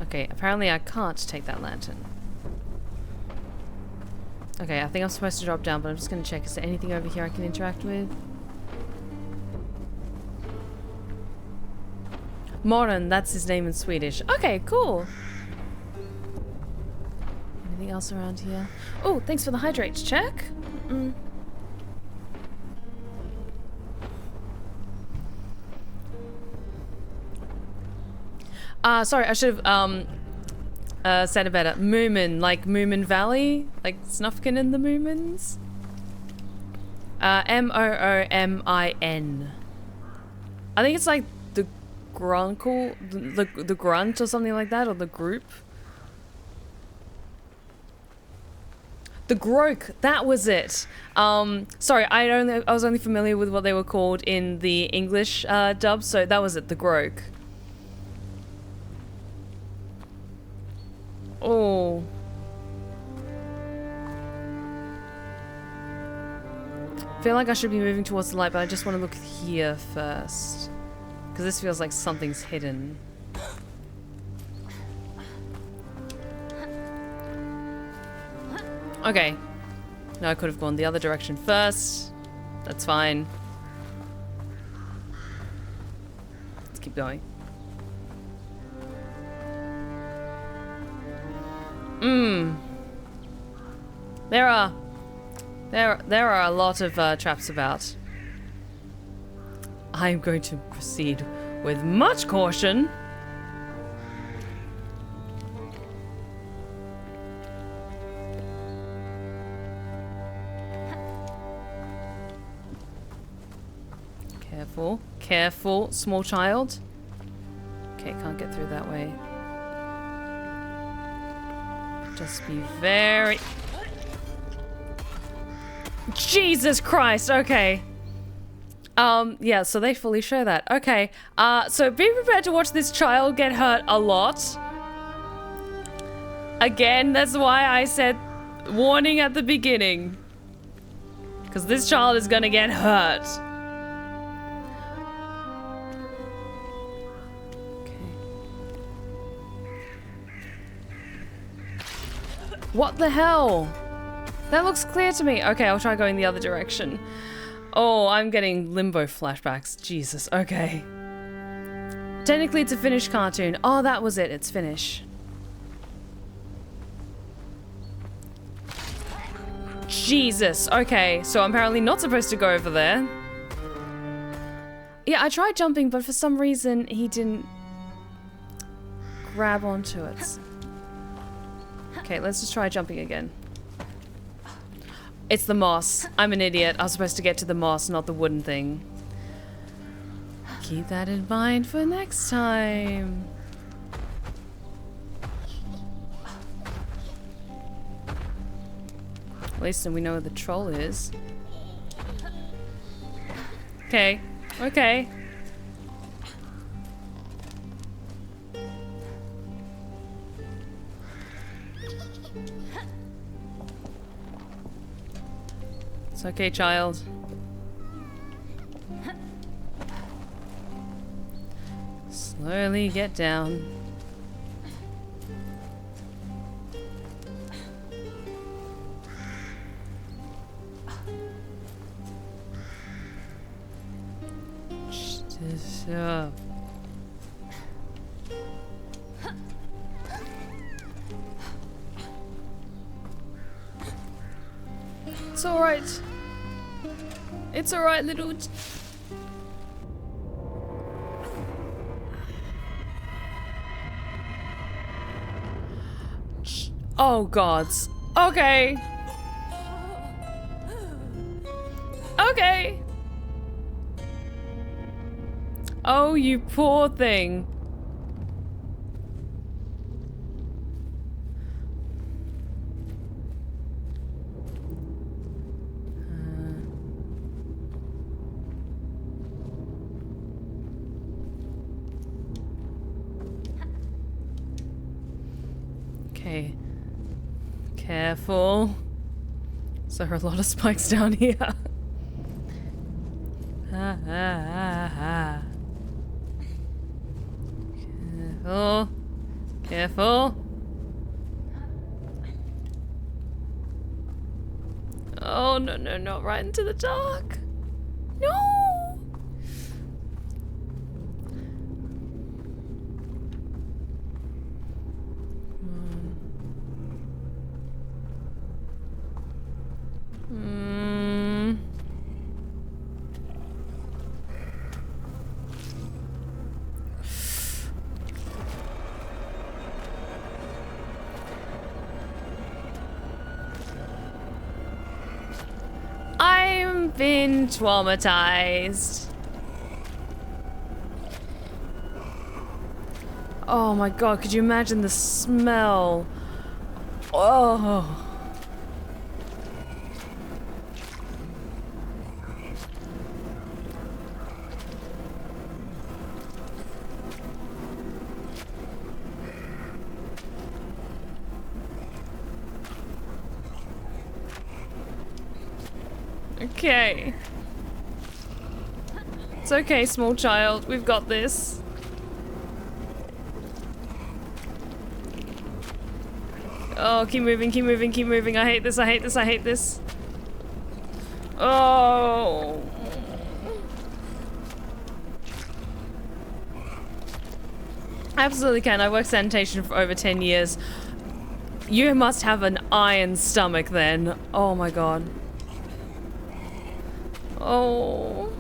Okay, apparently I can't take that lantern. Okay, I think I'm supposed to drop down, but I'm just gonna check. Is there anything over here I can interact with? Moran, that's his name in Swedish. Okay, cool. Anything else around here? Oh, thanks for the hydrates check. Sorry, I should have said it better. Moomin, like Moomin Valley, like Snufkin and the Moomins. M-O-O-M-I-N. I think it's like the Grunkle, the Grunt or something like that, or the group. The Groke, that was it. Sorry, I was only familiar with what they were called in the English dub, so that was it, the Groke. Oh. I feel like I should be moving towards the light, but I just want to look here first. Because this feels like something's hidden. Okay. No, I could have gone the other direction first. That's fine. Let's keep going. There are a lot of traps about. I am going to proceed with much caution. Careful, careful, small child. Okay, can't get through that way. Just be very... Jesus Christ, okay. Yeah, so they fully show that. Okay, so be prepared to watch this child get hurt a lot. Again, that's why I said warning at the beginning. Because this child is gonna get hurt. What the hell? That looks clear to me. Okay, I'll try going the other direction. Oh, I'm getting limbo flashbacks. Jesus, okay. Technically, it's a finished cartoon. Oh, that was it. It's finished. Jesus, okay. So I'm apparently not supposed to go over there. Yeah, I tried jumping, but for some reason he didn't grab onto it. Okay, let's just try jumping again. It's the moss. I'm an idiot. I was supposed to get to the moss, not the wooden thing. Keep that in mind for next time. At least then we know where the troll is. Okay. Okay. It's okay, child. Slowly get down. It's alright. It's alright, little... Oh, gods. Okay. Okay. Oh, you poor thing. Okay. Careful. So there are a lot of spikes down here. Careful. Careful. Oh, no, no, not right into the dark. No! I've been traumatized. Oh my god, could you imagine the smell? Oh. Okay. It's okay, small child. We've got this. Oh, keep moving, keep moving, keep moving. I hate this, I hate this, I hate this. Oh. Absolutely can. I worked sanitation for over 10 years. You must have an iron stomach then. Oh my god. Oh.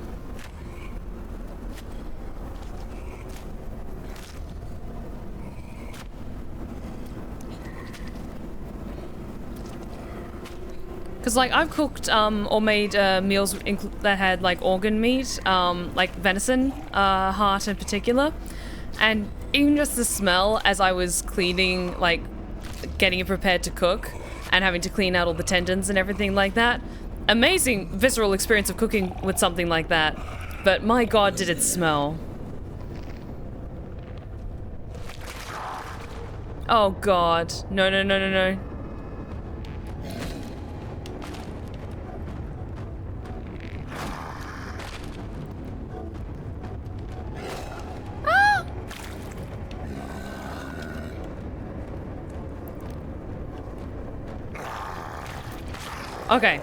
Because, like, I've cooked or made meals that had, like, organ meat, like venison, heart in particular. And even just the smell as I was cleaning, like, getting it prepared to cook and having to clean out all the tendons and everything like that. Amazing visceral experience of cooking with something like that. But my god, did it smell. Oh god. No, no, no, no, no. Okay.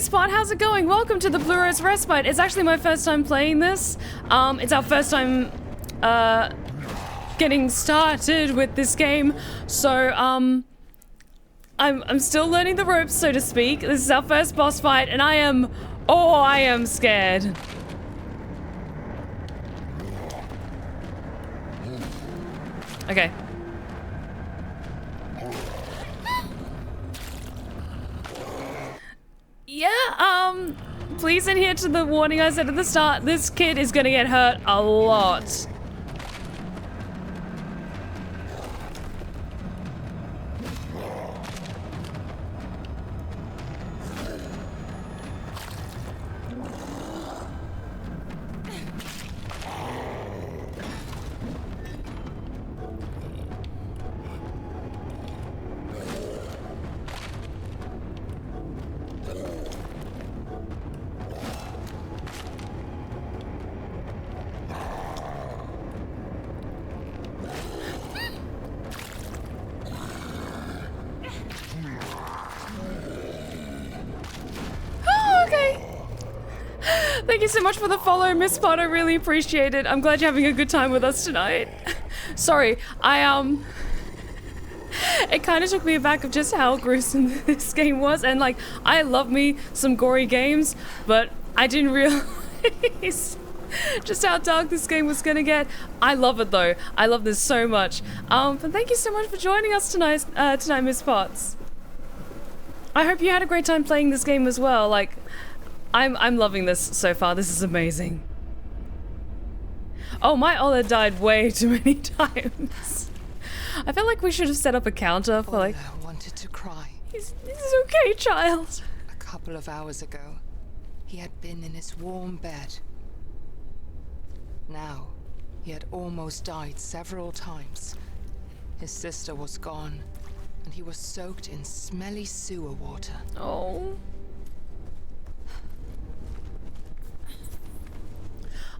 Miss Pot, how's it going? Welcome to the Blue Rose Respite. It's actually my first time playing this. It's our first time getting started with this game. So I'm still learning the ropes, so to speak. This is our first boss fight, and I am scared. Okay. Yeah, please adhere to the warning I said at the start. This kid is gonna get hurt a lot. Thank you so much for the follow, Miss Pot. I really appreciate it. I'm glad you're having a good time with us tonight. Sorry, it kind of took me aback of just how gruesome this game was, and like, I love me some gory games, but I didn't realize just how dark this game was gonna get. I love it though. I love this so much. But thank you so much for joining us tonight, Miss Potts. I hope you had a great time playing this game as well. Like, I'm loving this so far. This is amazing. Oh, my Ola died way too many times. I feel like we should have set up a counter for like... Ola wanted to cry. He's okay, child. A couple of hours ago, he had been in his warm bed. Now, he had almost died several times. His sister was gone, and he was soaked in smelly sewer water. Oh.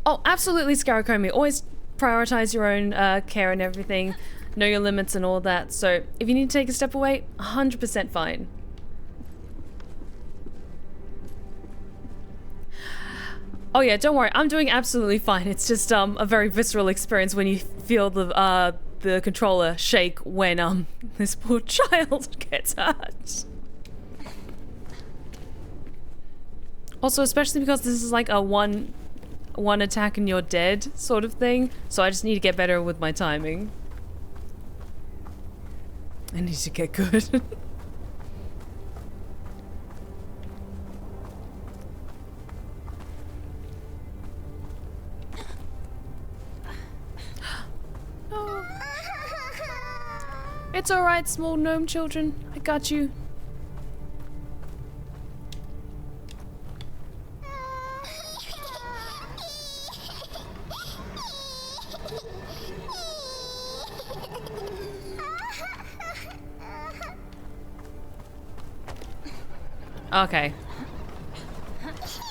Oh, absolutely, Scarecrow. Always prioritize your own care and everything. Know your limits and all that. So if you need to take a step away, 100% fine. Oh yeah, don't worry. I'm doing absolutely fine. It's just a very visceral experience when you feel the controller shake when this poor child gets hurt. Also, especially because this is like a one attack and you're dead sort of thing, so I just need to get better with my timing. I need to get good. Oh. It's alright, small gnome children. I got you. Okay.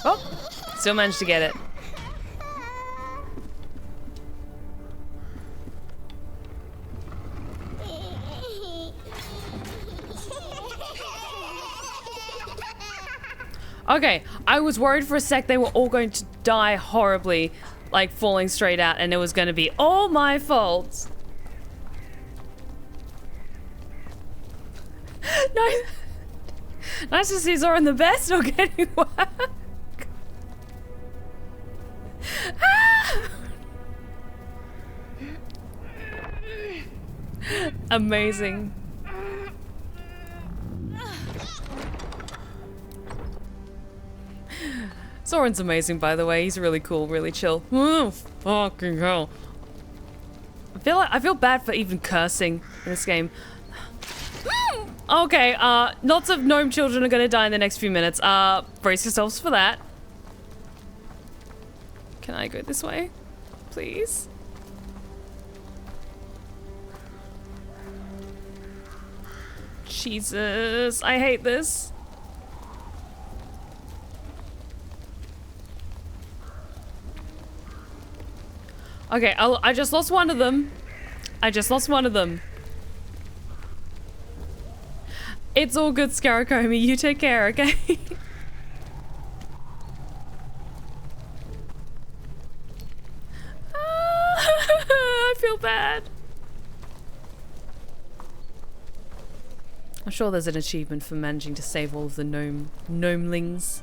Oh, still managed to get it. Okay, I was worried for a sec they were all going to die horribly, like falling straight out, and it was going to be all my fault. No. Nice to see Zoran the best or getting work. Ah! Amazing. Zoran's amazing, by the way. He's really cool, really chill. Oh, fucking hell. I feel bad for even cursing in this game. Okay, lots of gnome children are gonna die in the next few minutes. Brace yourselves for that. Can I go this way? Please? Jesus, I hate this. Okay, I just lost one of them. It's all good, Scarecrow. You take care, okay? I'm sure there's an achievement for managing to save all of the gnomelings.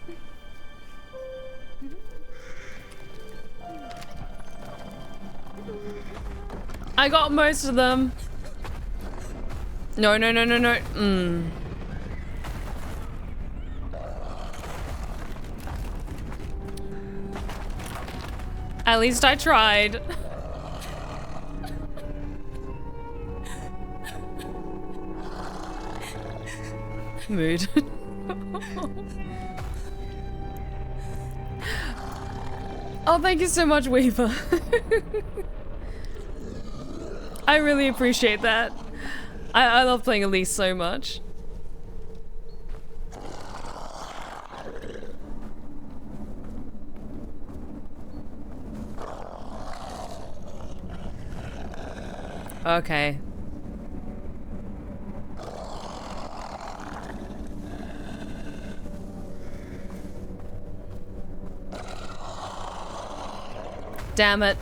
I got most of them. No. At least I tried. Mood. Oh, thank you so much, Weaver. I really appreciate that. I love playing Elise so much. Okay. Damn it.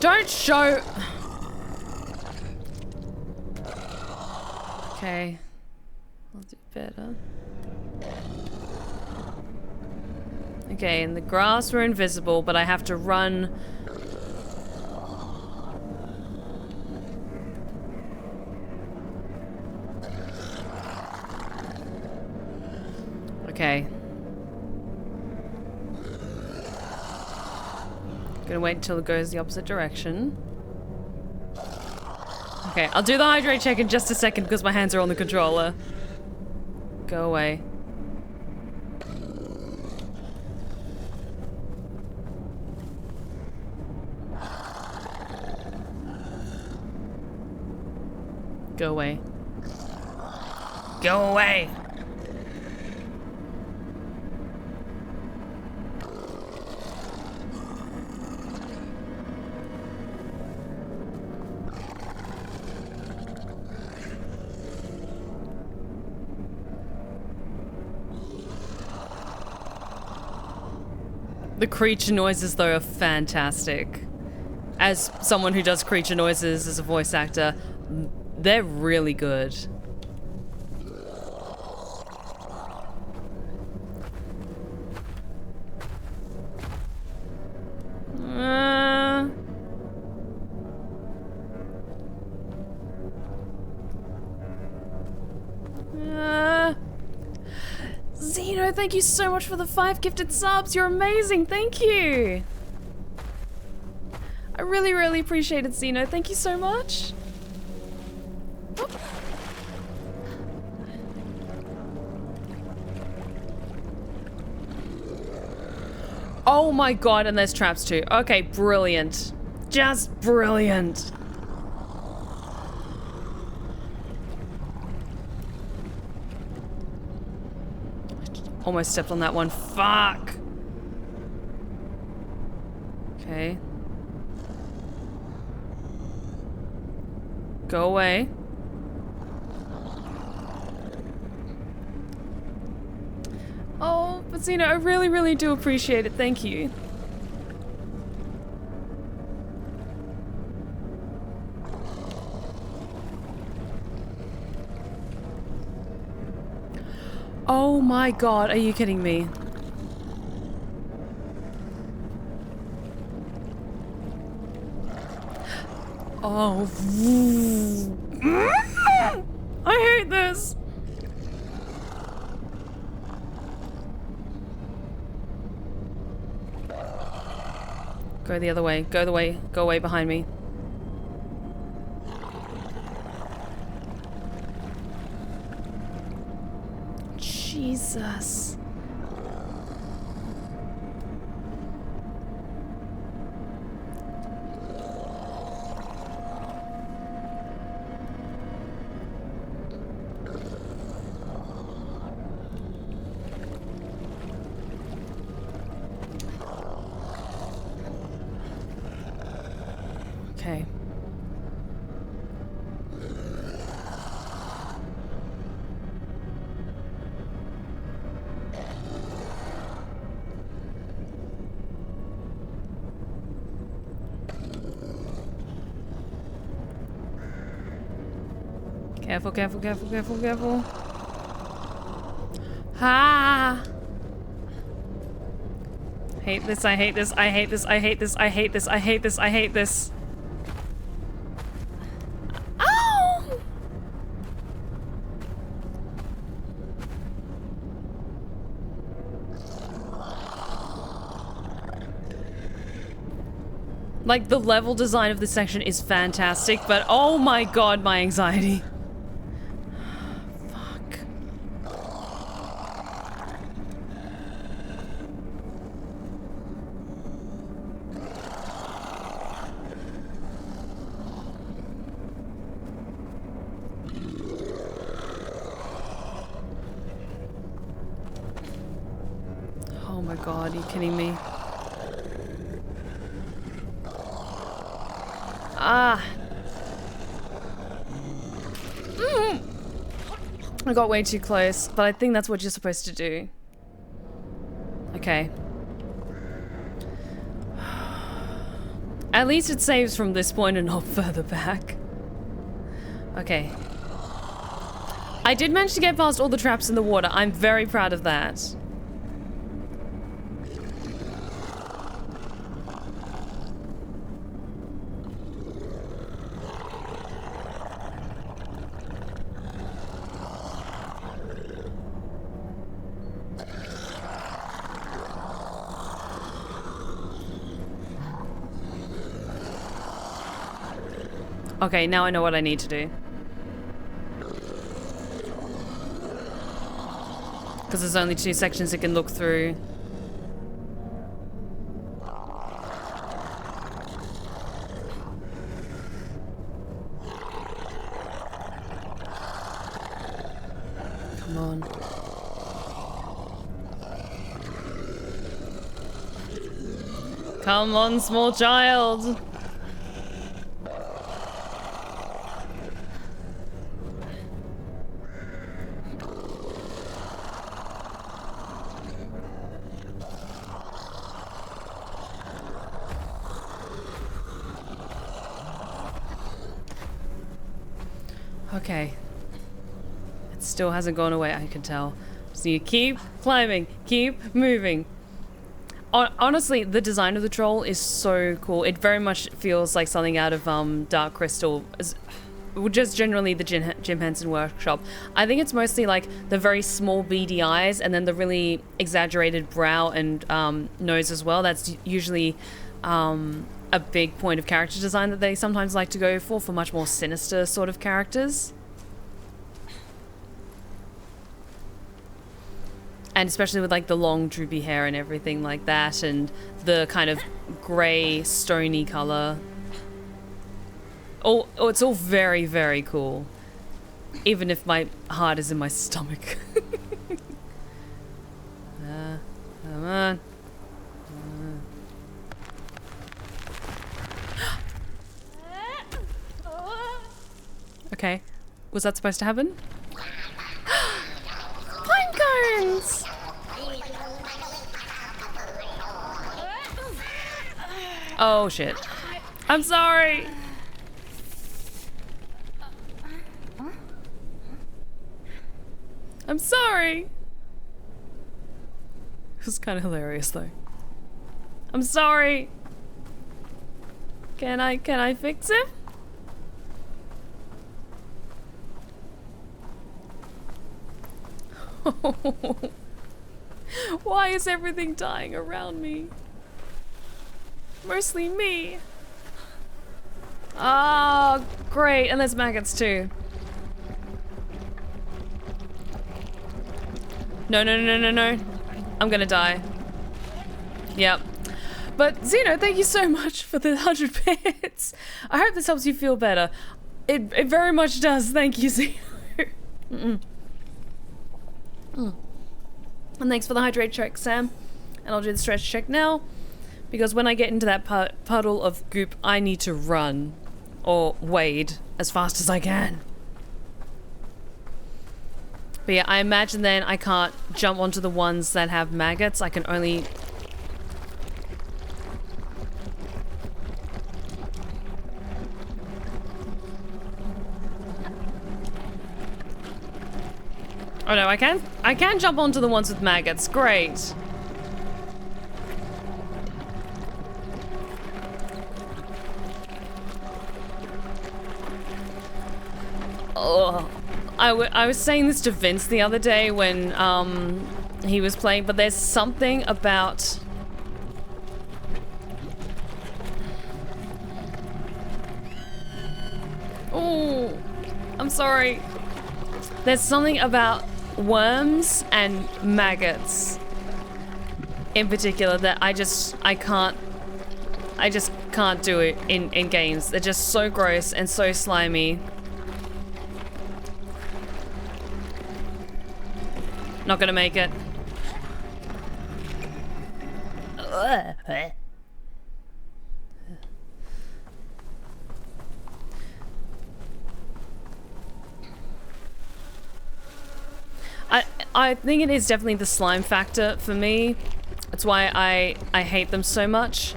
Don't show. Okay. I'll do better. Okay, in the grass we're invisible, but I have to run. Okay. Gonna wait until it goes the opposite direction. Okay, I'll do the hydrate check in just a second because my hands are on the controller. Go away. Go away. Go away! The creature noises, though, are fantastic. As someone who does creature noises as a voice actor, they're really good. Zeno, thank you so much for the 5 gifted subs. You're amazing. Thank you. I really, really appreciate it, Zeno. Thank you so much. Oh my god, and there's traps too. Okay, brilliant. Just brilliant. Almost stepped on that one. Fuck. Okay. Go away. Oh, but Zeno, I really, really do appreciate it. Thank you. Oh my god, are you kidding me? Oh. I hate this. Go the other way. Go the way. Go away behind me. Jesus. Okay. Careful, careful, careful, careful, careful. Ha! Hate this, I hate this, I hate this, I hate this, I hate this, I hate this, I hate this. Ow! Like, the level design of this section is fantastic, but oh my god, my anxiety. Fuck. Oh my god, are you kidding me? Ah. I got way too close, but I think that's what you're supposed to do. Okay. At least it saves from this point and not further back. Okay. I did manage to get past all the traps in the water. I'm very proud of that. Okay, now I know what I need to do. Because there's only 2 sections it can look through. Come on. Come on, small child. Okay. It still hasn't gone away, I can tell. So you keep climbing, keep moving. Honestly, the design of the troll is so cool. It very much feels like something out of Dark Crystal, just generally the Jim Henson workshop. I think it's mostly like the very small beady eyes and then the really exaggerated brow and nose as well. That's usually a big point of character design that they sometimes like to go for much more sinister sort of characters. And especially with like the long droopy hair and everything like that, and the kind of grey stony colour. Oh, it's all very, very cool. Even if my heart is in my stomach. Come on. Okay. Was that supposed to happen? Pine cones! Oh shit. I'm sorry! I'm sorry! It was kind of hilarious though. I'm sorry! Can I fix him? Why is everything dying around me? Mostly me. Ah, great. And there's maggots too. No, no, no, no, no. I'm gonna die. Yep. But Xeno, thank you so much for the 100 bits. I hope this helps you feel better. It very much does. Thank you, Xeno. And thanks for the hydrate check, Sam. And I'll do the stretch check now, because when I get into that puddle of goop, I need to run or wade as fast as I can. But yeah, I imagine then I can't jump onto the ones that have maggots. I can only... Oh no, I can jump onto the ones with maggots. Great. Oh, I was saying this to Vince the other day when he was playing, but there's something about oh, I'm sorry. There's something about worms and maggots in particular that I just can't do it in games. They're just so gross and so slimy. Not gonna make it. I think it is definitely the slime factor for me. That's why I hate them so much.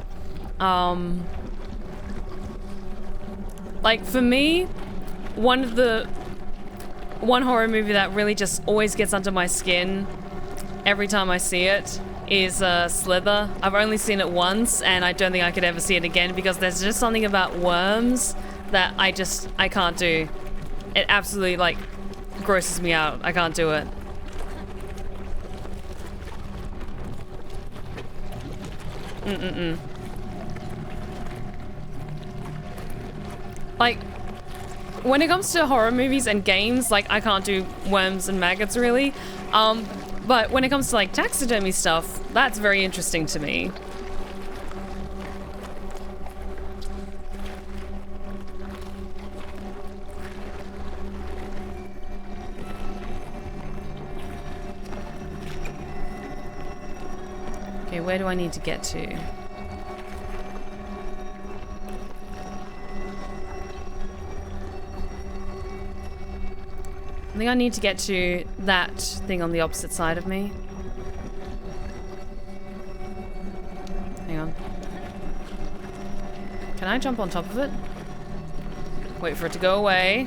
Like for me, one horror movie that really just always gets under my skin every time I see it is Slither. I've only seen it once and I don't think I could ever see it again because there's just something about worms that I can't do. It absolutely like grosses me out. I can't do it. Like, when it comes to horror movies and games, like, I can't do worms and maggots, really. But when it comes to, like, taxidermy stuff, that's very interesting to me. Okay, where do I need to get to? I think I need to get to that thing on the opposite side of me. Hang on. Can I jump on top of it? Wait for it to go away.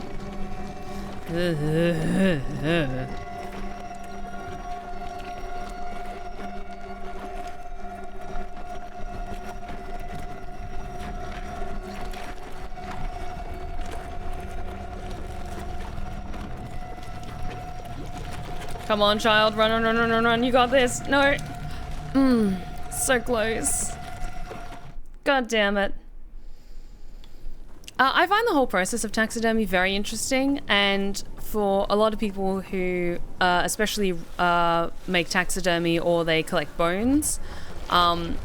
Come on, child. Run, run, run, run, run, run. You got this. No. So close. God damn it. I find the whole process of taxidermy very interesting, and for a lot of people who especially make taxidermy or they collect bones, and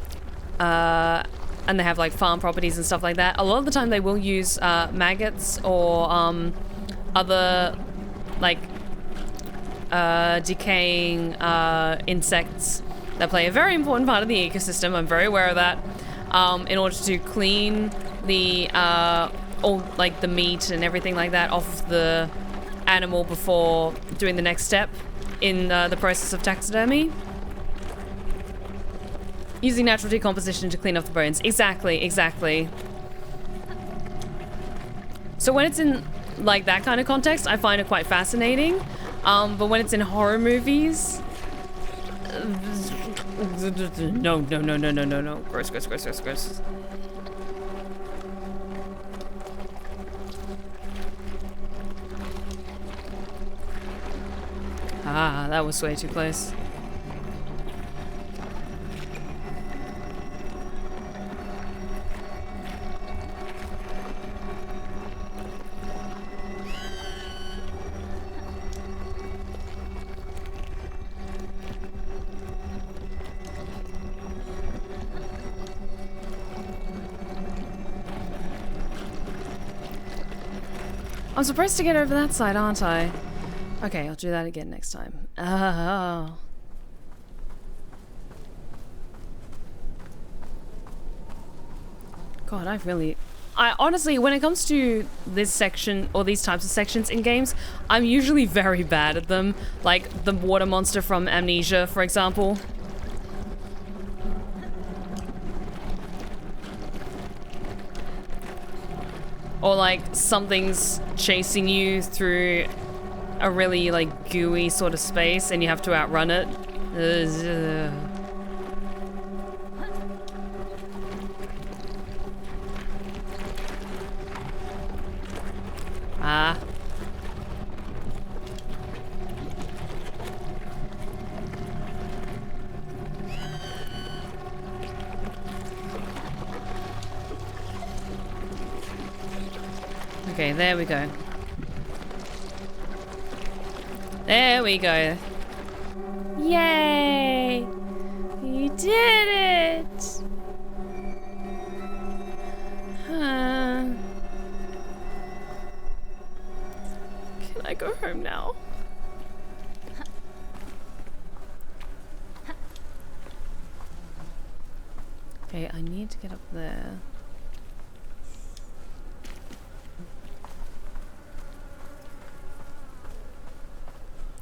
they have like farm properties and stuff like that, a lot of the time they will use maggots or other like decaying insects that play a very important part of the ecosystem. I'm very aware of that. In order to clean the all like the meat and everything like that off the animal before doing the next step in the process of taxidermy. Using natural decomposition to clean off the bones. Exactly. So when it's in like that kind of context, I find it quite fascinating. But when it's in horror movies, no. Gross. Ah, that was way too close. I'm supposed to get over that side, aren't I? Okay, I'll do that again next time. Oh. God, I honestly, when it comes to this section or these types of sections in games, I'm usually very bad at them. Like the water monster from Amnesia, for example. Or like something's chasing you through a really like gooey sort of space and you have to outrun it. Ah. Okay, there we go. There we go. Yay! You did it! Can I go home now? Okay, I need to get up there.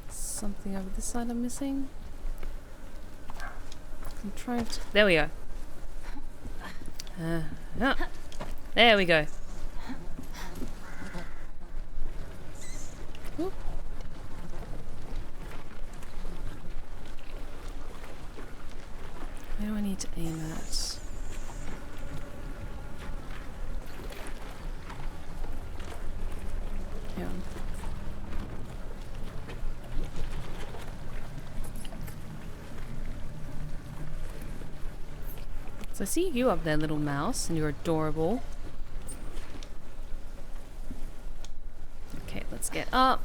Something over this side I'm missing. I'm trying to... There we go. Yeah. There we go. Ooh. Where do I need to aim at? Yeah. So I see you up there, little mouse, and you're adorable. Okay, let's get up.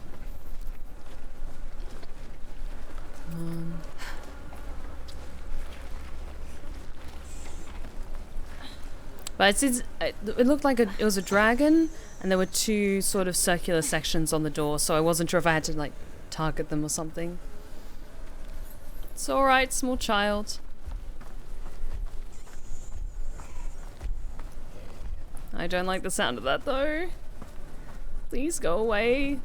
But it looked like it was a dragon, and there were two sort of circular sections on the door, so I wasn't sure if I had to like target them or something. It's alright, small child. I don't like the sound of that though. Please go away.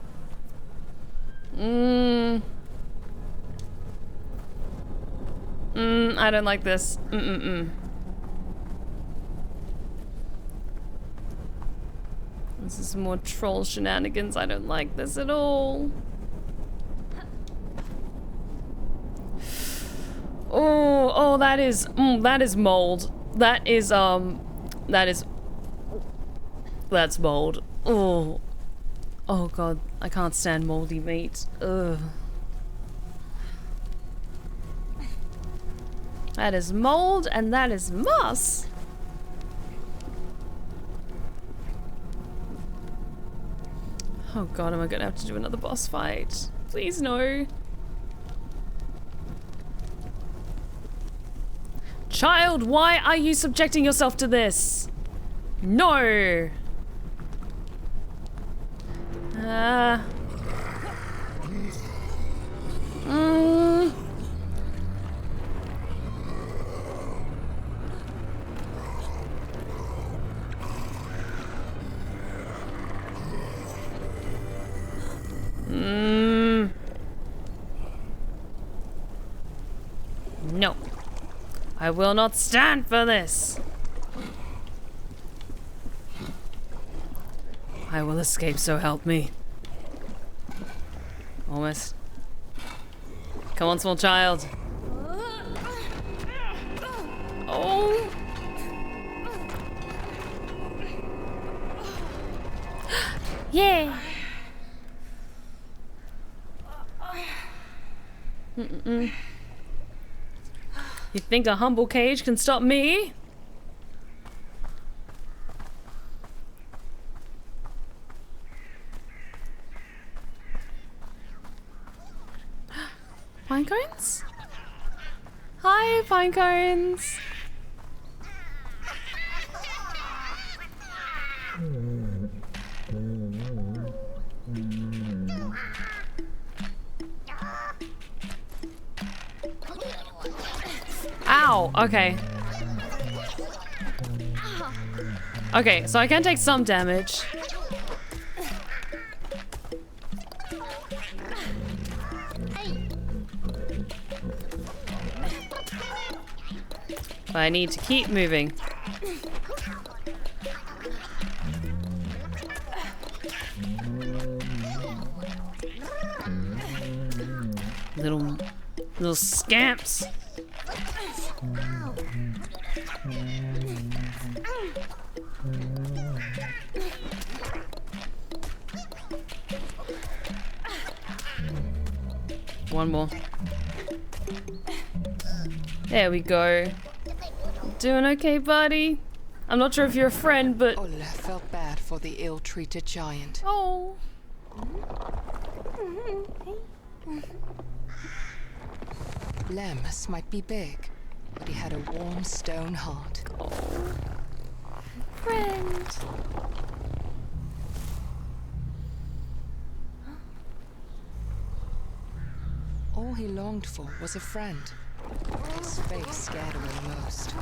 I don't like this. This is more troll shenanigans. I don't like this at all. Oh, that is mold. That's mold. Oh god, I can't stand moldy meat. Ugh. That is mold and that is moss. Oh god, am I gonna have to do another boss fight? Please no. Child, why are you subjecting yourself to this? No! No. I will not stand for this. I will escape, so help me. Almost. Come on, small child. Oh. Yeah. You think a humble cage can stop me? Pinecones? Hi, Pinecones. Ow, okay. Okay, so I can take some damage. But I need to keep moving. Little scamps. One more. There we go. Doing okay, buddy? I'm not sure if you're a friend, but... Olle felt bad for the ill-treated giant. Oh. Lemmus might be big, but he had a warm stone heart. Oh. Friend. All he longed for was a friend. His face scared away most.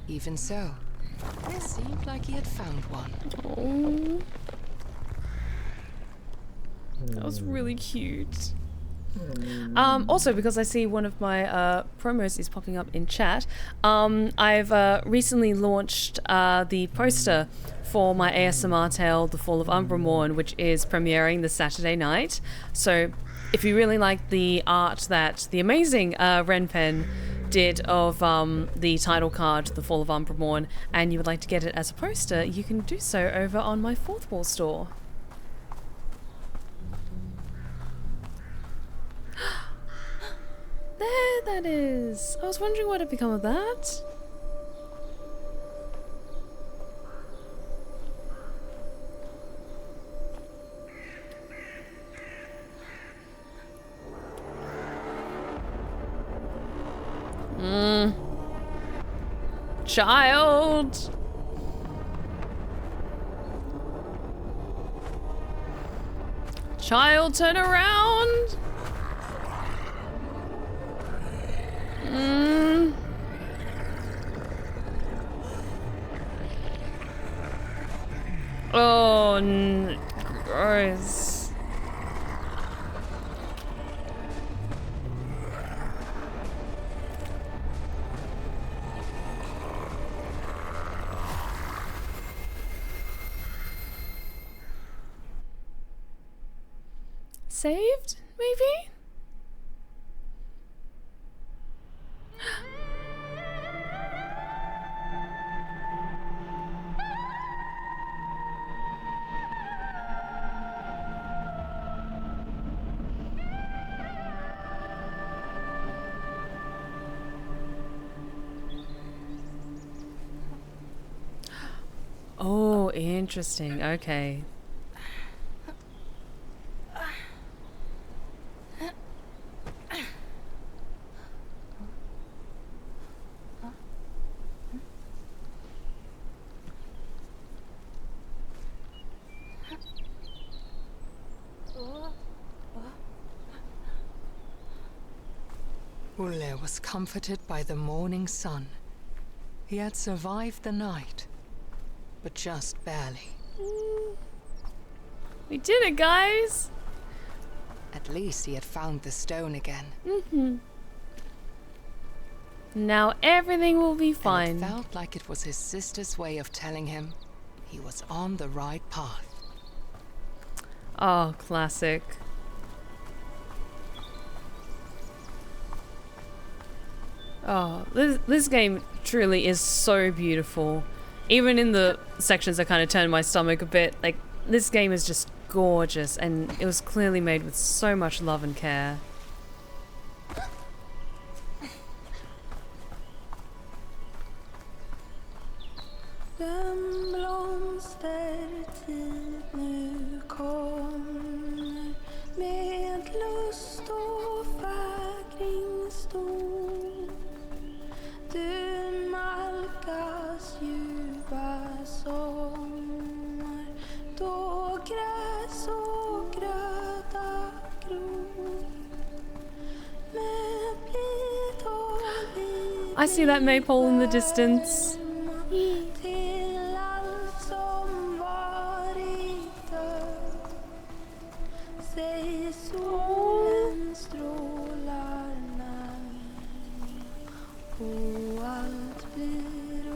Even so, it seemed like he had found one. Oh. That was really cute. Also, because I see one of my promos is popping up in chat, I've recently launched the poster for my ASMR tale, The Fall of Umbramorn, which is premiering this Saturday night. So if you really like the art that the amazing Renpen did of the title card, The Fall of Umbramorn, and you would like to get it as a poster, you can do so over on my Fourth Wall store. There that is. I was wondering what had become of that. Child. Child, turn around. Oh, gross. Saved, maybe? Oh, interesting. Okay. Ulle was comforted by the morning sun. He had survived the night, but just barely. We did it, guys! At least he had found the stone again. Now everything will be And fine. it felt like it was his sister's way of telling him he was on the right path. Oh, classic. Oh, this game truly is so beautiful. Even in the sections that kind of turned my stomach a bit, like, this game is just gorgeous, and it was clearly made with so much love and care. Den blomstertid nu kommer med lust och fägring stor. Du nalkas ljuva sommar då gräs och gröda gror. Med blid och liv I see that maypole in the distance. till allt som varit dött. Säg solen strålar när och allt blir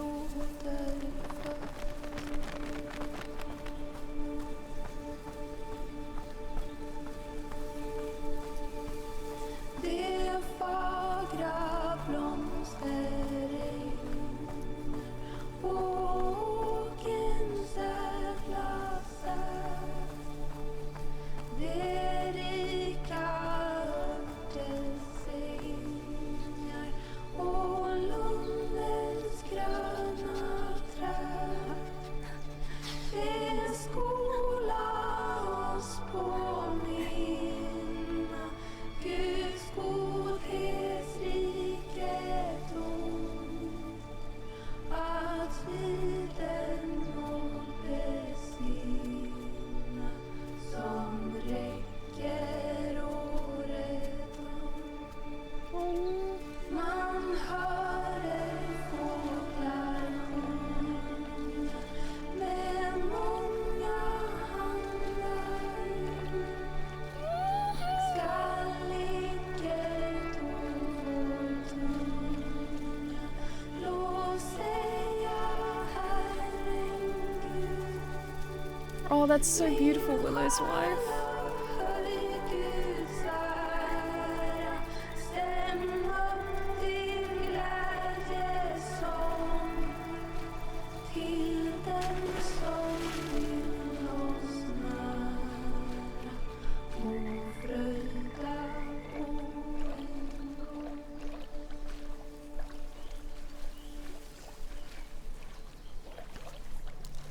Oh, that's so beautiful, Willow's wife.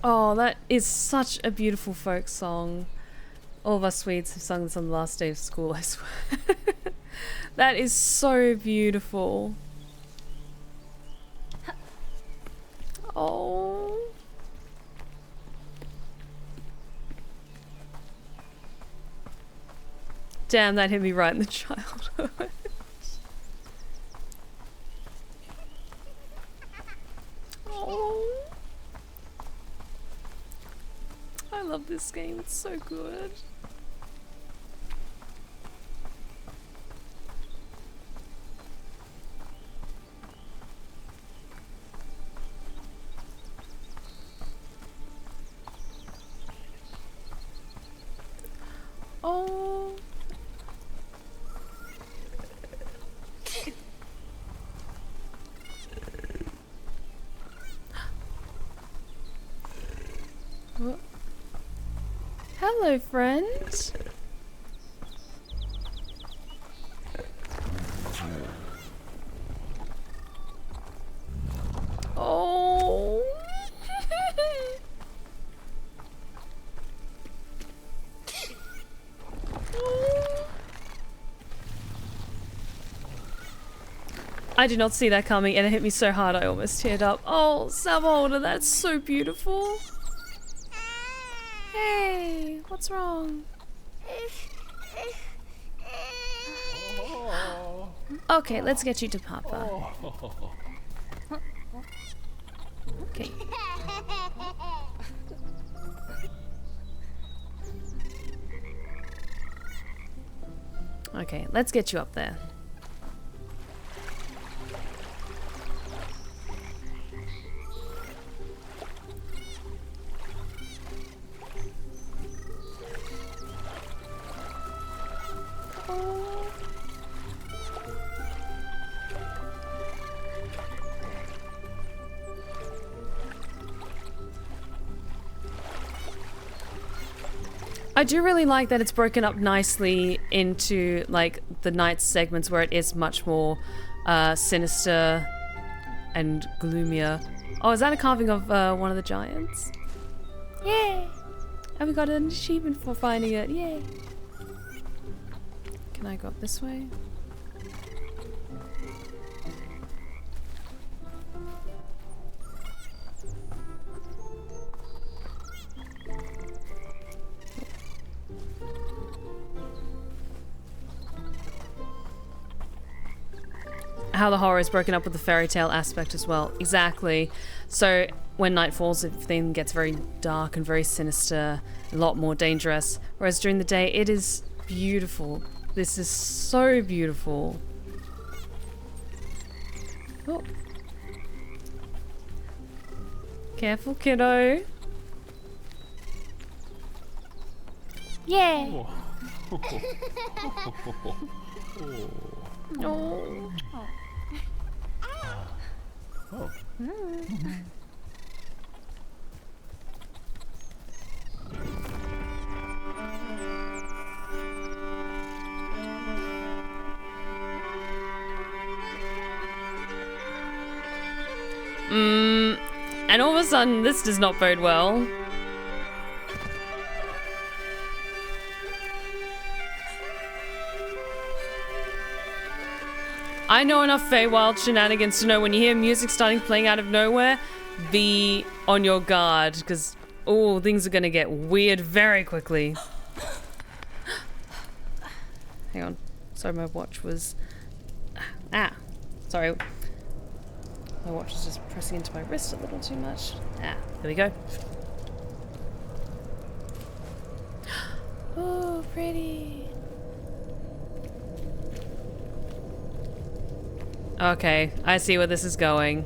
Oh, that is such a beautiful folk song. All of us Swedes have sung this on the last day of school, I swear. That is so beautiful. Oh. Damn, that hit me right in the childhood. Oh. I love this game, it's so good. Oh. What? Hello, friend. Oh. I did not see that coming, and it hit me so hard I almost teared up. Oh, Salmon, that's so beautiful. Hey, what's wrong? Okay, let's get you to Papa. Okay. Okay, let's get you up there. I do really like that it's broken up nicely into like the night segments where it is much more sinister and gloomier. Oh, is that a carving of one of the giants? Yay! And we got an achievement for finding it. Yay! Can I go up this way? How the horror is broken up with the fairy tale aspect as well. Exactly. So when night falls, everything gets very dark and very sinister, a lot more dangerous. Whereas during the day, it is beautiful. This is so beautiful. Oh. Careful, kiddo. Yeah. Oh. And all of a sudden, this does not bode well. I know enough Feywild shenanigans to know when you hear music starting playing out of nowhere, be on your guard, because, oh, things are gonna get weird very quickly. Hang on. Sorry, my watch was... Sorry. My watch is just pressing into my wrist a little too much. There we go. Oh, pretty. Okay, I see where this is going.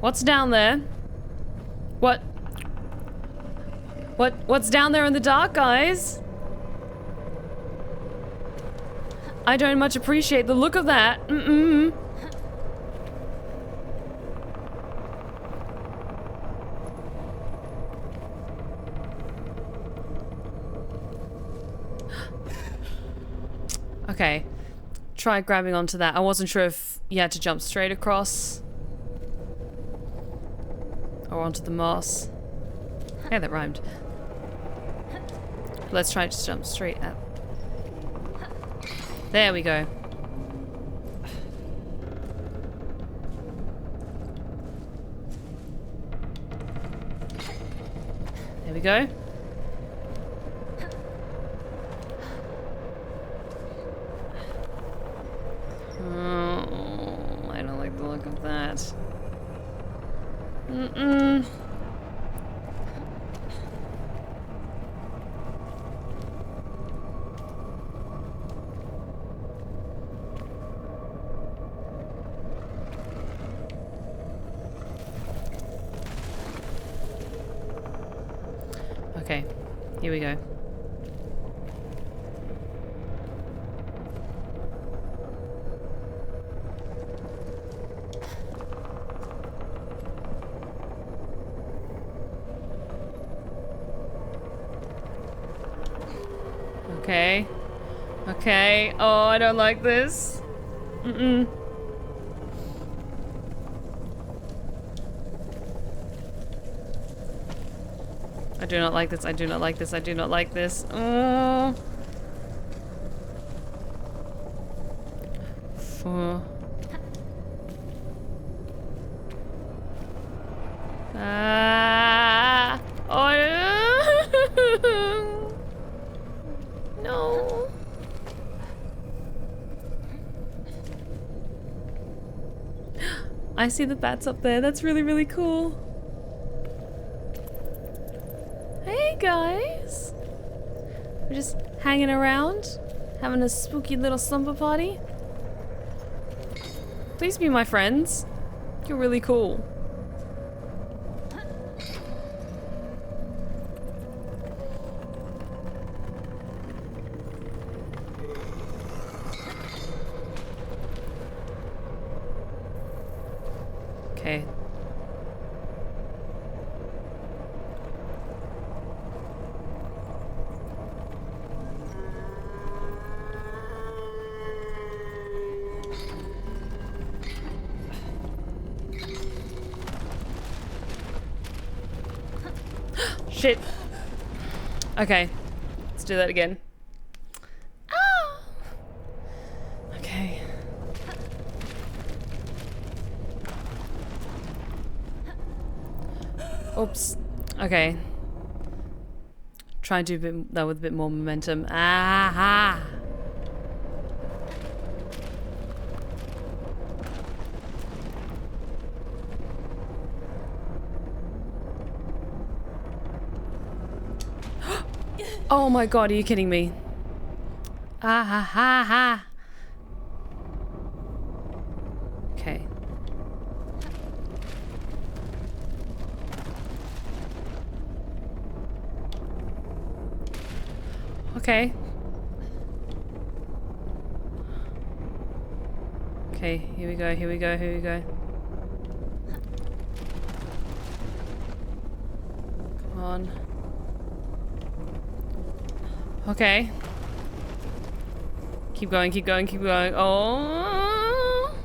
What's down there? What's down there in the dark, guys? I don't much appreciate the look of that. Okay. Try grabbing onto that. I wasn't sure if you had to jump straight across. Or onto the moss. Yeah, that rhymed. Let's try to jump straight up. There we go. There we go. Oh, I don't like the look of that. Okay, here we go. Okay. Okay. Oh, I don't like this. I do not like this. I do not like this. I do not like this. Oh. No. I see the bats up there. That's really, really cool. Hey guys. We're just hanging around, having a spooky little slumber party. Please be my friends. You're really cool. Okay. Shit. Okay. Let's do that again. Ah! Okay. Oops. Okay. Try and do that with a bit more momentum. Aha! Oh my god, are you kidding me? Ah ha ha ha. Okay. Okay. Okay, here we go, here we go, here we go. Come on. Okay. Keep going, keep going, keep going. Oh.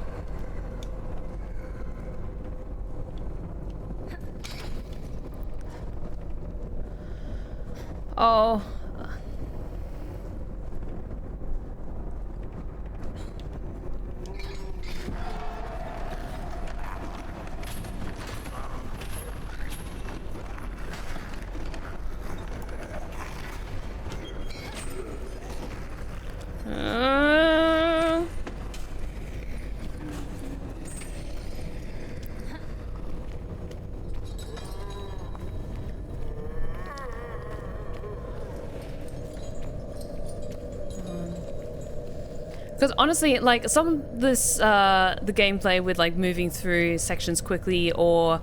Oh. Because honestly, like, some of this, the gameplay with, like, moving through sections quickly or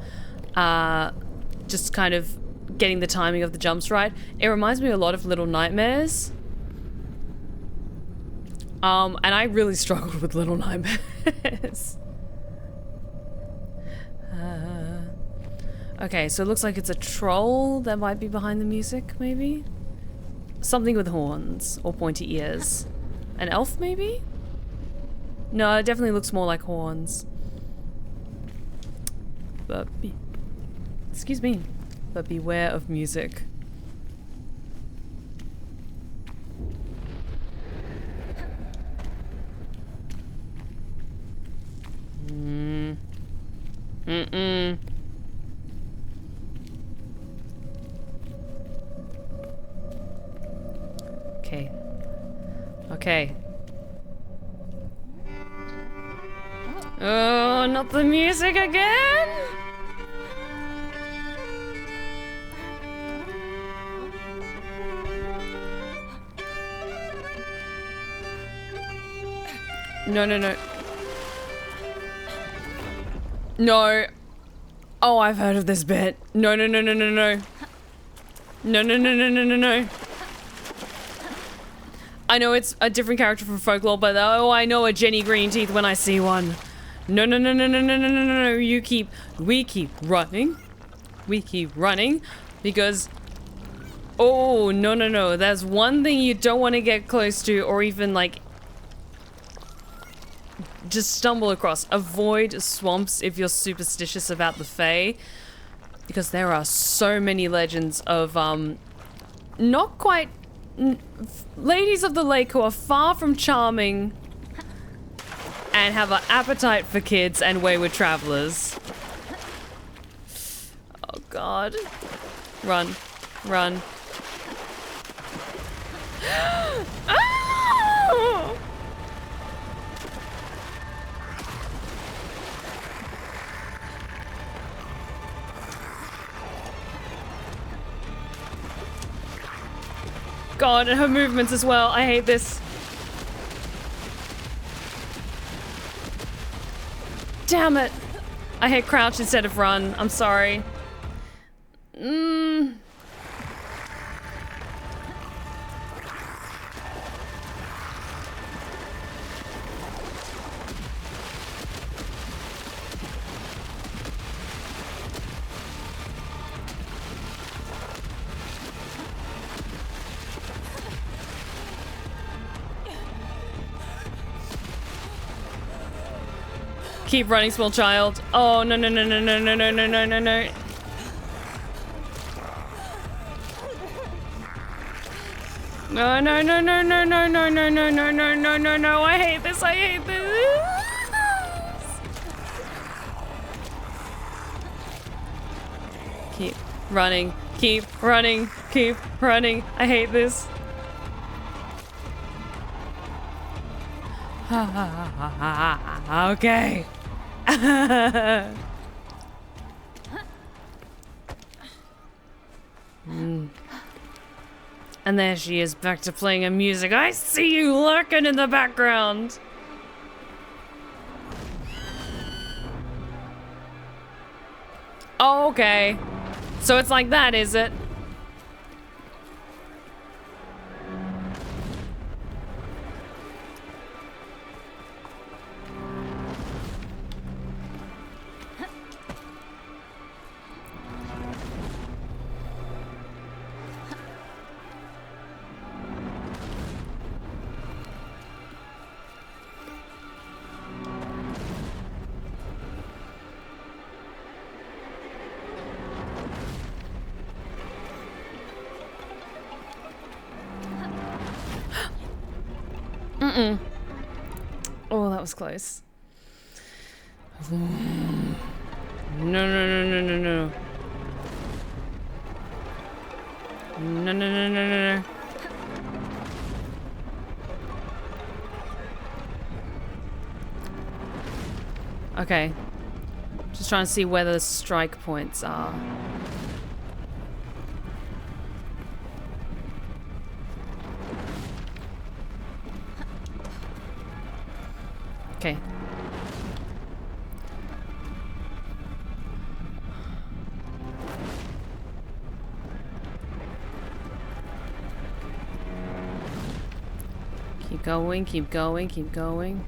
just kind of getting the timing of the jumps right, it reminds me a lot of Little Nightmares. And I really struggled with Little Nightmares. Okay, so it looks like it's a troll that might be behind the music, maybe? Something with horns or pointy ears. An elf, maybe? No, it definitely looks more like horns. But excuse me. But beware of music. Okay. Okay. Oh, not the music again! No, no, no. No. Oh, I've heard of this bit. No, no, no, no, no, no. No, no, no, no, no, no, no. I know it's a different character from folklore, but oh, I know a Jenny Greenteeth when I see one. No, no, no, no, no, no, no, no, no, no. We keep running. We keep running because, oh, no, no, no. There's one thing you don't want to get close to or even like just stumble across. Avoid swamps if you're superstitious about the Fae, because there are so many legends of not quite ladies of the lake who are far from charming and have an appetite for kids and wayward travelers. Oh god. Run. Run. Oh! God, and her movements as well. I hate this. Damn it. I hit crouch instead of run. I'm sorry. Keep running, small child. Oh, no, no, no, no, no, no, no, no, no, no, no. No, no, no, no, no, no, no, no, no, no, no, no, no, no. I hate this. I hate this. Keep running. Keep running. Keep running. I hate this. Okay. And there she is, back to playing her music. I see you lurking in the background. Oh, okay. So it's like that, is it? Oh, that was close. No, no, no, no, no, no. No, no, no, no, no, no. Okay. Just trying to see where the strike points are. Okay. Keep going, keep going, keep going.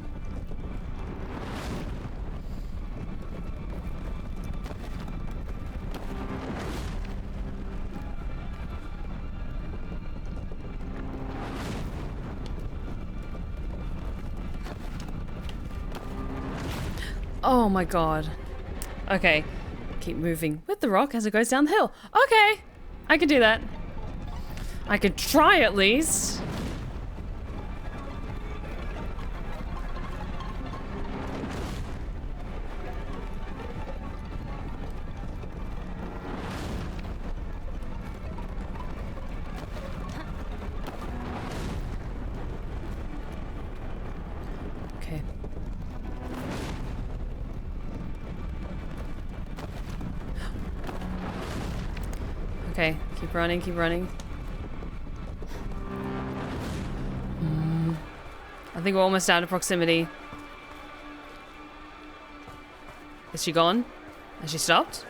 Oh my god. Okay. Keep moving with the rock as it goes down the hill. Okay. I can do that. I could try at least. Okay. Okay, keep running, keep running. I think we're almost out of proximity. Is she gone? Has she stopped?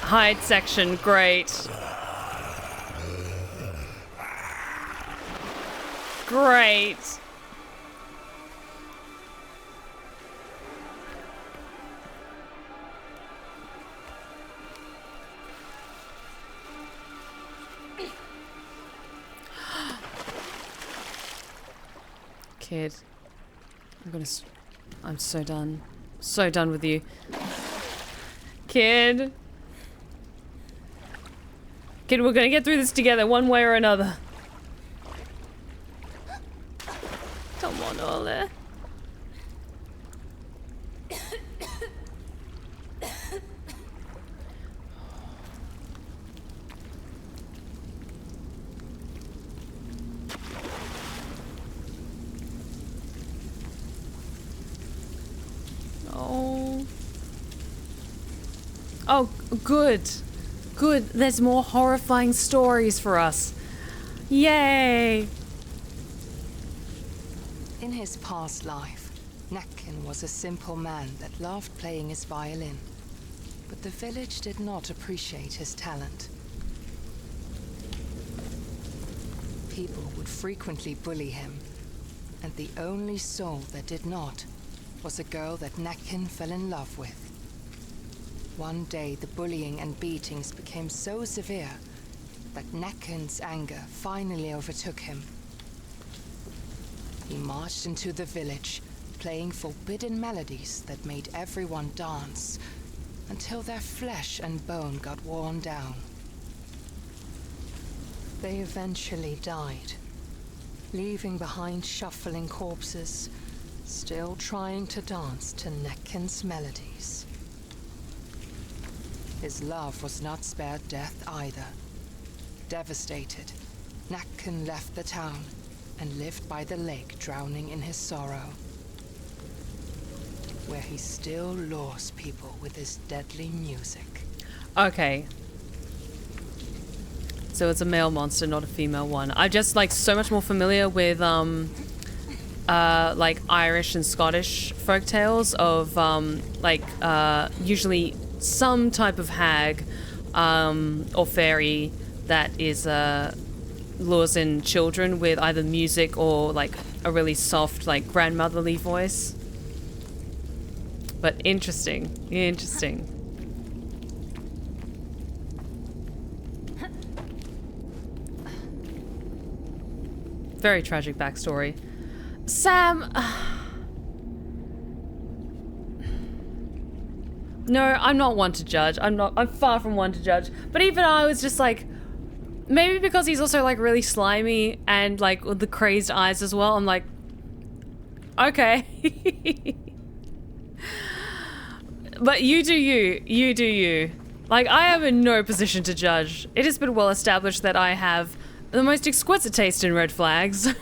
Hide section, great. Great. Kid, I'm so done. So done with you. Kid. Kid, we're gonna get through this together one way or another. Come on, Ole. Oh, good. Good. There's more horrifying stories for us. Yay! In his past life, Nakken was a simple man that loved playing his violin. But the village did not appreciate his talent. People would frequently bully him, and the only soul that did not was a girl that Nakken fell in love with. One day, the bullying and beatings became so severe that Nakken's anger finally overtook him. He marched into the village, playing forbidden melodies that made everyone dance, until their flesh and bone got worn down. They eventually died, leaving behind shuffling corpses, still trying to dance to Nakken's melodies. His love was not spared death either. Devastated, Nakken left the town and lived by the lake, drowning in his sorrow, where he still lures people with his deadly music. Okay. So it's a male monster, not a female one. I'm just like so much more familiar with like Irish and Scottish folk tales of usually some type of hag or fairy that is lures in children with either music or like a really soft like grandmotherly voice. But interesting. Very tragic backstory. Sam. No, I'm not one to judge. I'm far from one to judge. But even I was just like, Maybe because he's also like really slimy and like with the crazed eyes as well. I'm like, okay. But you do you. You do you. Like, I am in no position to judge. It has been well established that I have the most exquisite taste in red flags.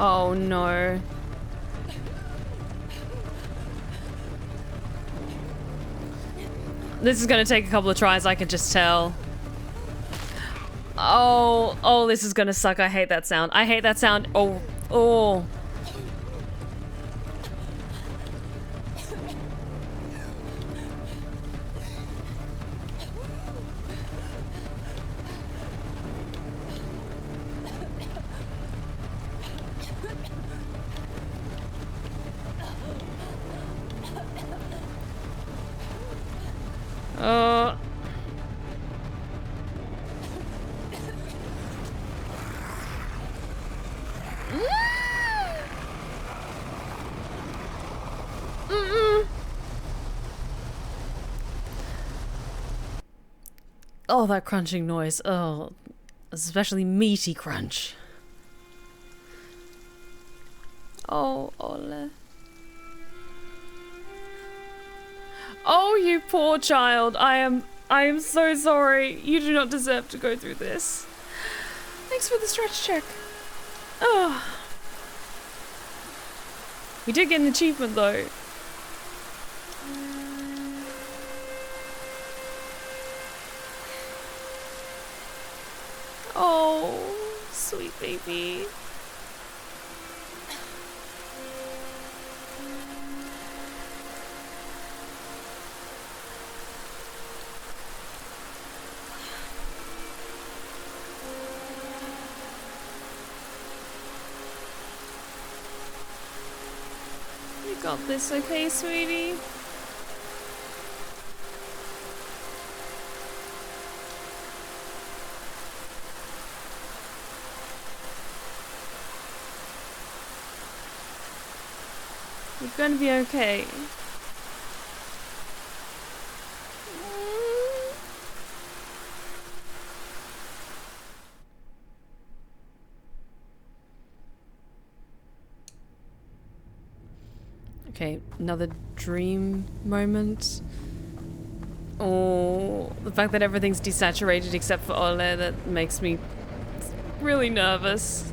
Oh no. This is gonna take a couple of tries, I can just tell. Oh, this is gonna suck. I hate that sound. I hate that sound. Oh. Oh, that crunching noise. Oh, especially meaty crunch. Oh, Ole. Oh, you poor child. I am so sorry. You do not deserve to go through this. Thanks for the stretch check. Oh. We did get an achievement though. Oh, sweet baby. You got this, okay, sweetie? You're gonna be okay. Okay, another dream moment. Oh, the fact that everything's desaturated except for Ole, that makes me really nervous.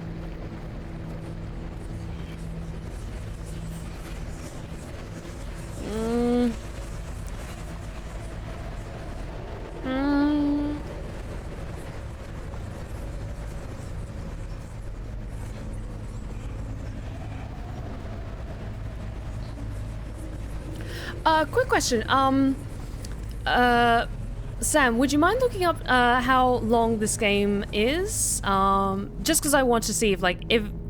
Quick question. Sam, would you mind looking up how long this game is? Just because I want to see if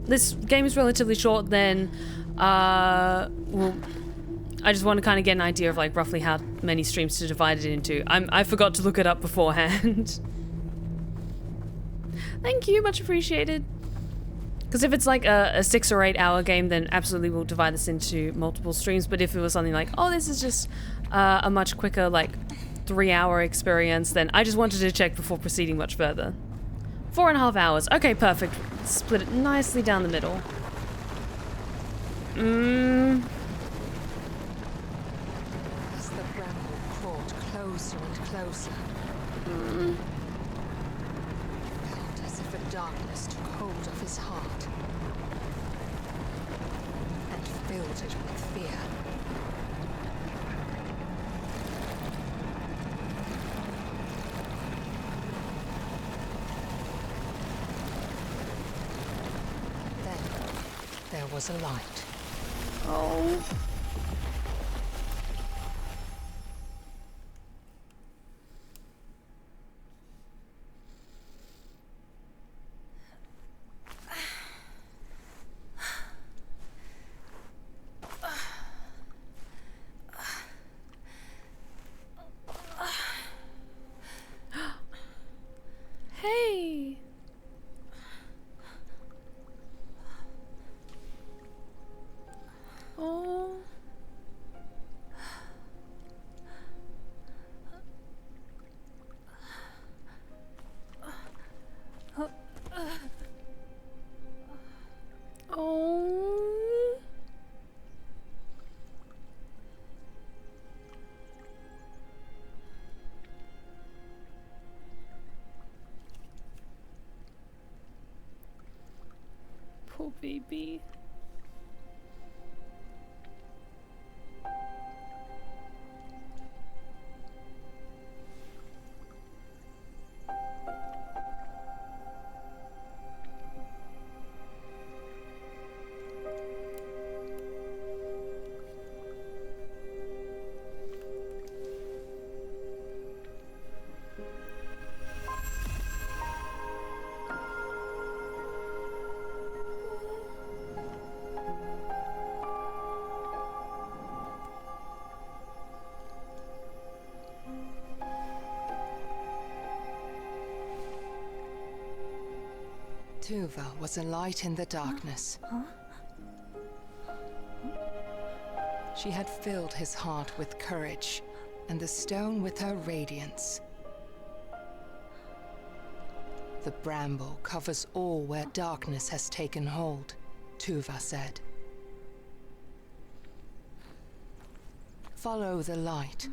this game is relatively short, then well, I just want to kind of get an idea of roughly how many streams to divide it into. I forgot to look it up beforehand. Thank you, much appreciated. Because if it's like a 6 or 8 hour game, then absolutely we'll divide this into multiple streams. But if it was something like, oh, this is just a much quicker 3-hour experience, then I just wanted to check before proceeding much further. 4.5 hours. Okay, perfect. Split it nicely down the middle. As the bramble crawled closer and closer, he felt as if a darkness took hold of his heart and filled it with fear. Then there was a light. Oh. Poor baby. Tuva was a light in the darkness. She had filled his heart with courage, and the stone with her radiance. The bramble covers all where darkness has taken hold, Tuva said. Follow the light.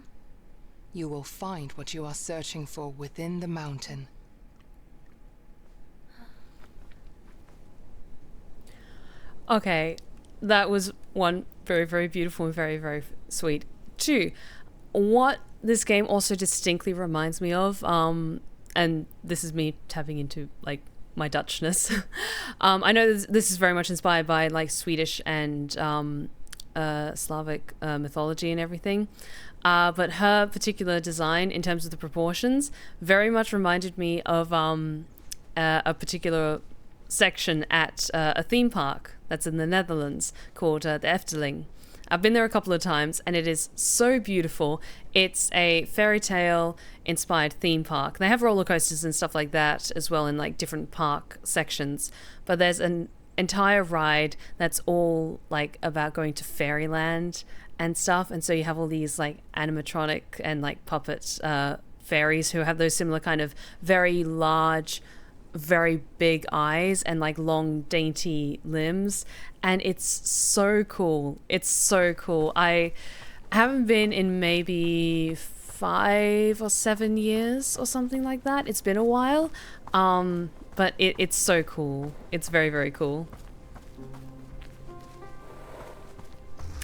You will find what you are searching for within the mountain. Okay, that was one, very, very beautiful and very, very sweet. Two, what this game also distinctly reminds me of, and this is me tapping into like my Dutchness. I know this is very much inspired by like Swedish and Slavic mythology and everything, but her particular design in terms of the proportions very much reminded me of a particular section at a theme park that's in the Netherlands called the Efteling. I've been there a couple of times and it is so beautiful. It's a fairy tale inspired theme park. They have roller coasters and stuff like that as well in like different park sections, but there's an entire ride that's all like about going to fairyland and stuff, and so you have all these like animatronic and like puppet fairies who have those similar kind of very large, very big eyes and like long dainty limbs, and it's so cool. It's so cool. I haven't been in maybe 5 or 7 years or something like that. It's been a while, but it's so cool. It's very, very cool.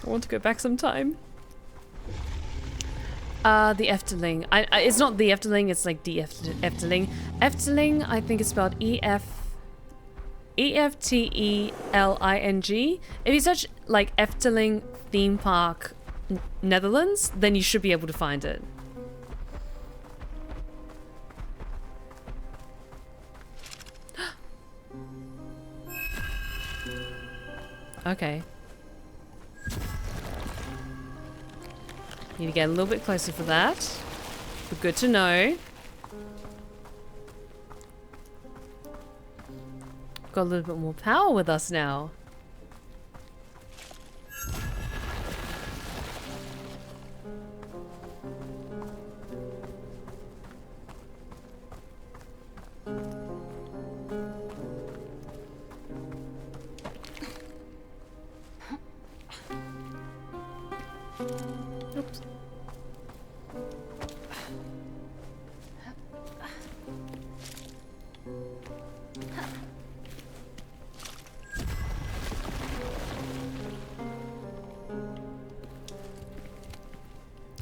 I want to go back sometime. The Efteling. It's not the Efteling, it's like the Efteling. Efteling, I think it's spelled E-F-T-E-L-I-N-G. If you search like Efteling theme park Netherlands, then you should be able to find it. Okay. Need to get a little bit closer for that. But good to know. Got a little bit more power with us now. Oops.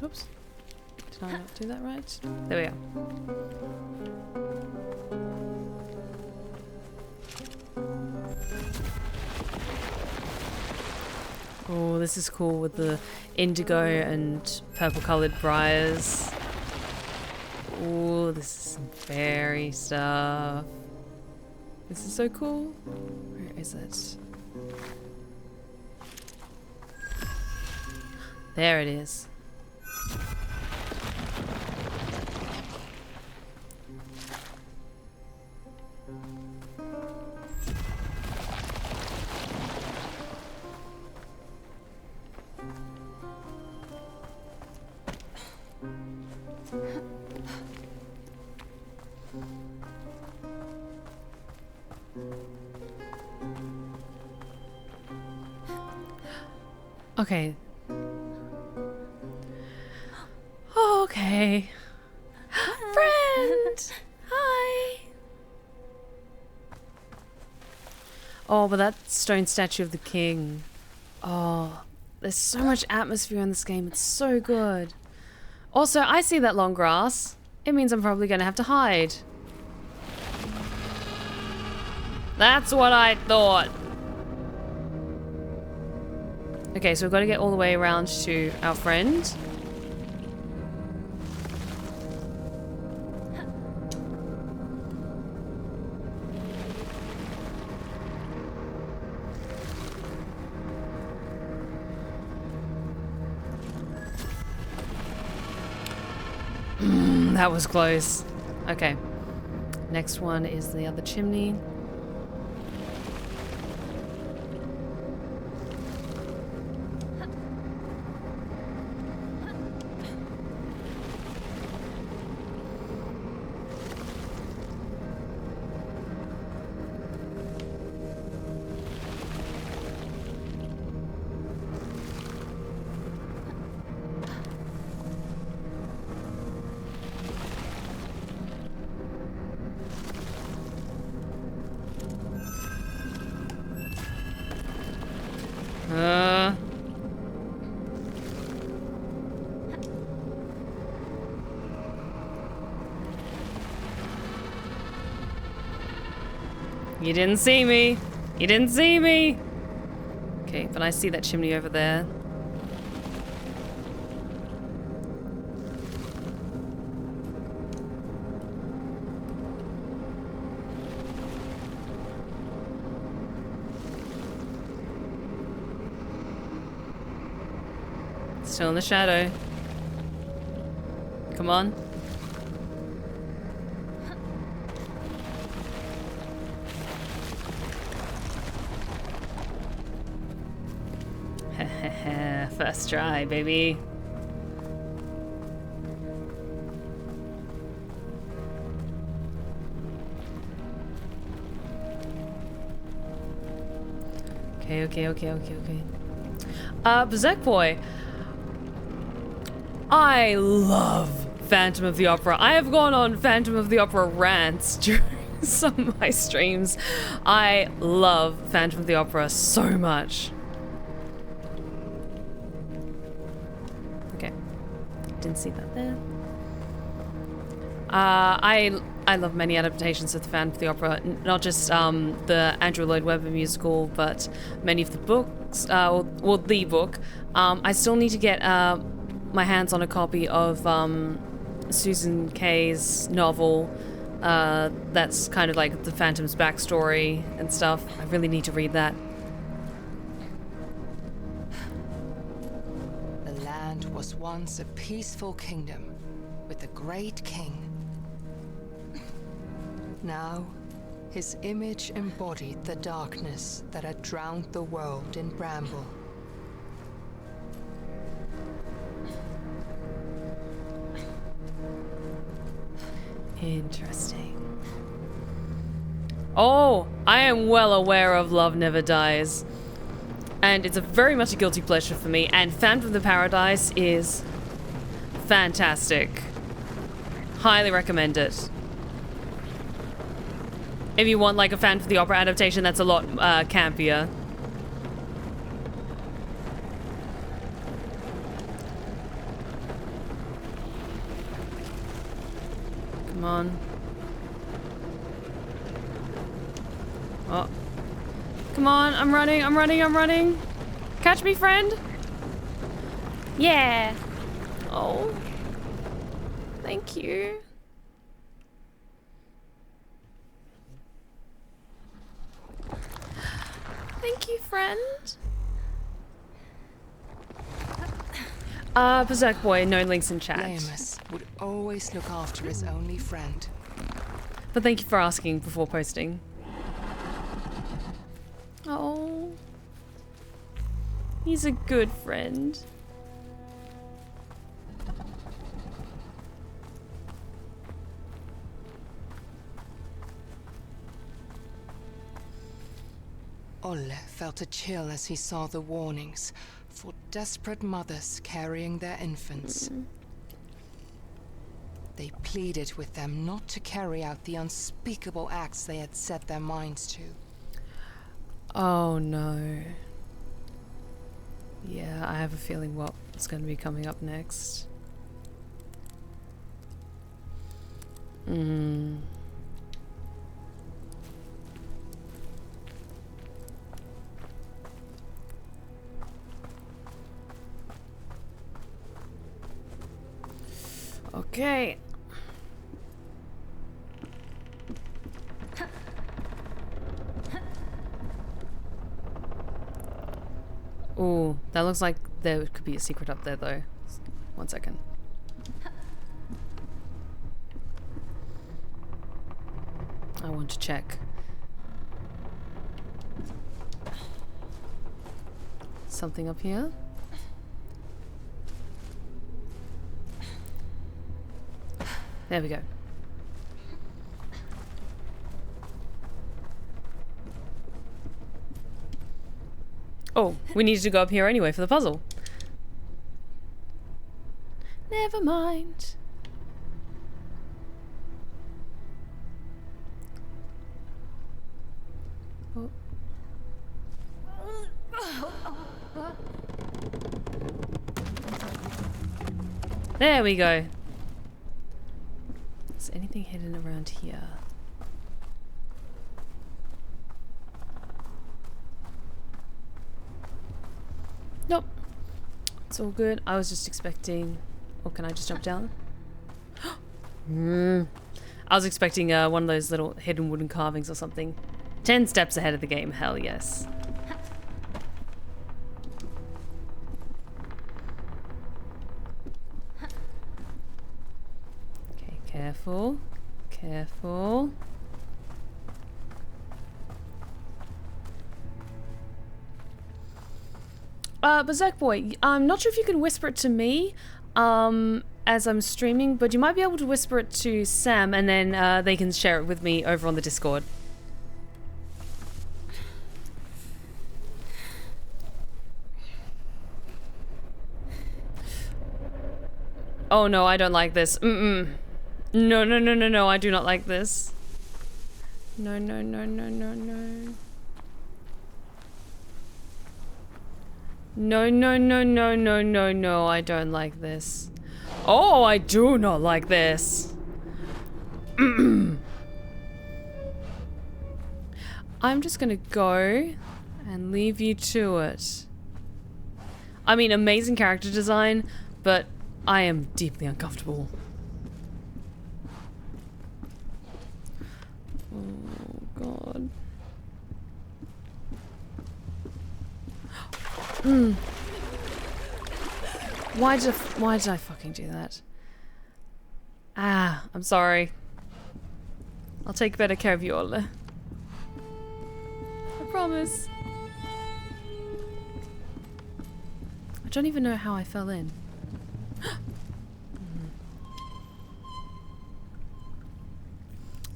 Oops. Did I not do that right? There we go. Oh, this is cool with the indigo and purple coloured briars. Oh, this is some fairy stuff. This is so cool. Where is it? There it is. Okay. Okay. Friend! Hi! Oh, but that stone statue of the king. Oh, there's so much atmosphere in this game. It's so good. Also, I see that long grass. It means I'm probably going to have to hide. That's what I thought. Okay, so we've got to get all the way around to our friend. That was close. Okay. Next one is the other chimney. You didn't see me. You didn't see me. Okay, but I see that chimney over there. Still in the shadow. Come on. First try, baby. Okay. Berserk Boy. I love Phantom of the Opera. I have gone on Phantom of the Opera rants during some of my streams. I love Phantom of the Opera so much. Okay. Didn't see that there. I love many adaptations of the Phantom of the Opera, not just the Andrew Lloyd Webber musical, but many of the books, or the book. I still need to get my hands on a copy of Susan Kay's novel. That's kind of like the Phantom's backstory and stuff. I really need to read that. The land was once a peaceful kingdom with a great king. Now, his image embodied the darkness that had drowned the world in Bramble. Interesting. Oh, I am well aware of Love Never Dies. And it's very much a guilty pleasure for me. And Phantom of the Paradise is fantastic. Highly recommend it. If you want like a Phantom of the Opera adaptation that's a lot campier. Come on. Oh. Come on, I'm running. Catch me, friend. Yeah. Oh. Thank you. Thank you, friend. Berserk Boy, no links in chat. Lamus would always look after his only friend. But thank you for asking before posting. Oh. He's a good friend. Olle felt a chill as he saw the warnings for desperate mothers carrying their infants. They pleaded with them not to carry out the unspeakable acts they had set their minds to. Oh no. Yeah, I have a feeling what's going to be coming up next. Okay. Ooh, that looks like there could be a secret up there though. 1 second. I want to check. Something up here? There we go. Oh, we needed to go up here anyway for the puzzle. Never mind. Oh. There we go. Is anything hidden around here? Nope. It's all good. I was just expecting... Oh, can I just jump down? I was expecting one of those little hidden wooden carvings or something. 10 steps ahead of the game. Hell yes. Okay, careful. Careful. Berserk Boy, I'm not sure if you can whisper it to me as I'm streaming, but you might be able to whisper it to Sam and then they can share it with me over on the Discord. Oh no, I don't like this. No, no, no, no, no, I do not like this. No, no, no, no, no, no. No, no, no, no, no, no, no, I don't like this. Oh, I do not like this. I'm just gonna go and leave you to it. I mean, amazing character design, but I am deeply uncomfortable. Oh, God. Why did I fucking do that? Ah, I'm sorry. I'll take better care of you, Ole. I promise. I don't even know how I fell in.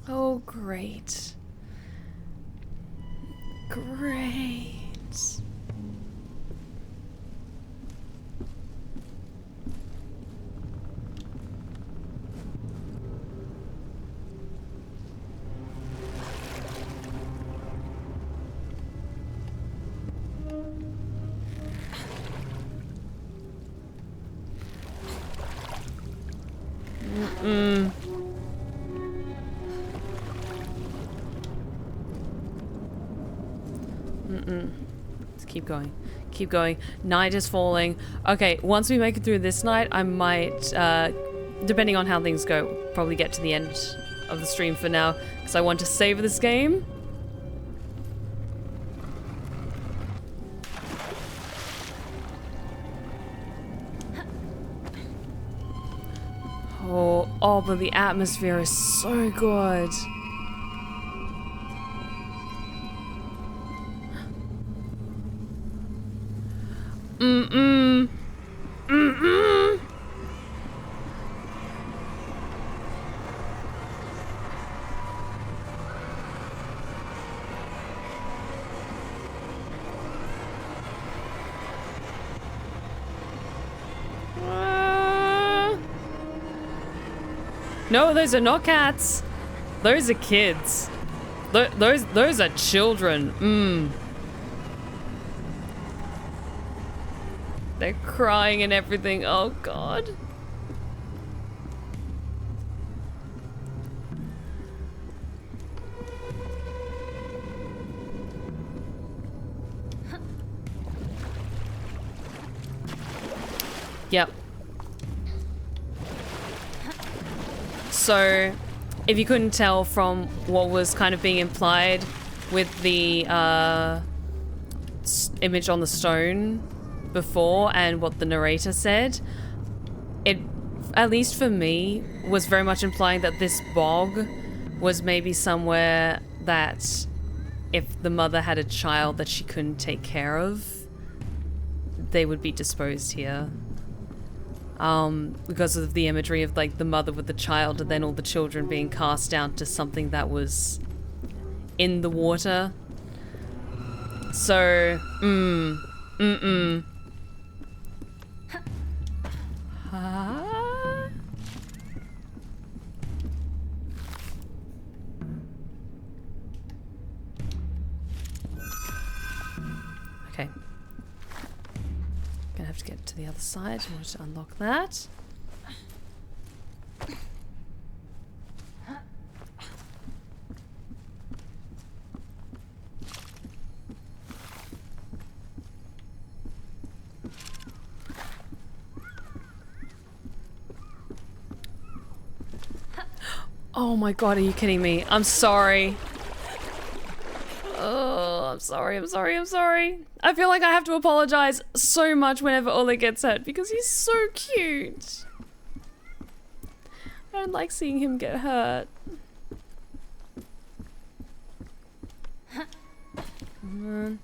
Oh, great. Great. Let's keep going. Keep going. Night is falling. Okay, once we make it through this night, I might, depending on how things go, probably get to the end of the stream for now, because I want to savor this game. Oh, but the atmosphere is so good. No, those are not cats. Those are kids. Those are children. They're crying and everything. Oh god. Yep. So, if you couldn't tell from what was kind of being implied with the image on the stone before and what the narrator said, it, at least for me, was very much implying that this bog was maybe somewhere that if the mother had a child that she couldn't take care of, they would be disposed here. Because of the imagery of like the mother with the child and then all the children being cast down to something that was in the water. So, Okay. Gonna have to get to the other side in order to unlock that. Oh my god, are you kidding me? I'm sorry. Oh, I'm sorry, I'm sorry, I'm sorry. I feel like I have to apologize so much whenever Oleg gets hurt because he's so cute. I don't like seeing him get hurt. Come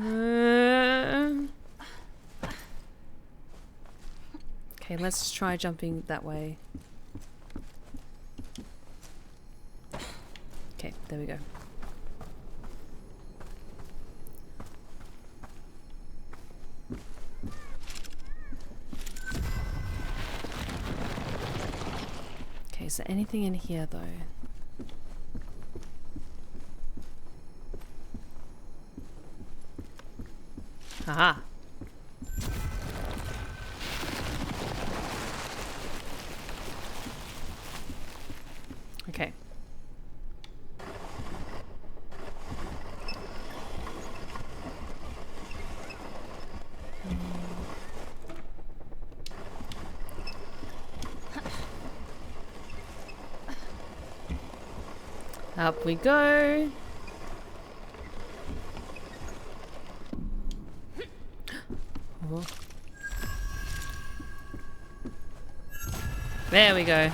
on. Okay, let's just try jumping that way. Okay, there we go. Okay, is there anything in here though? Aha! Okay. Up we go. Oh. There we go.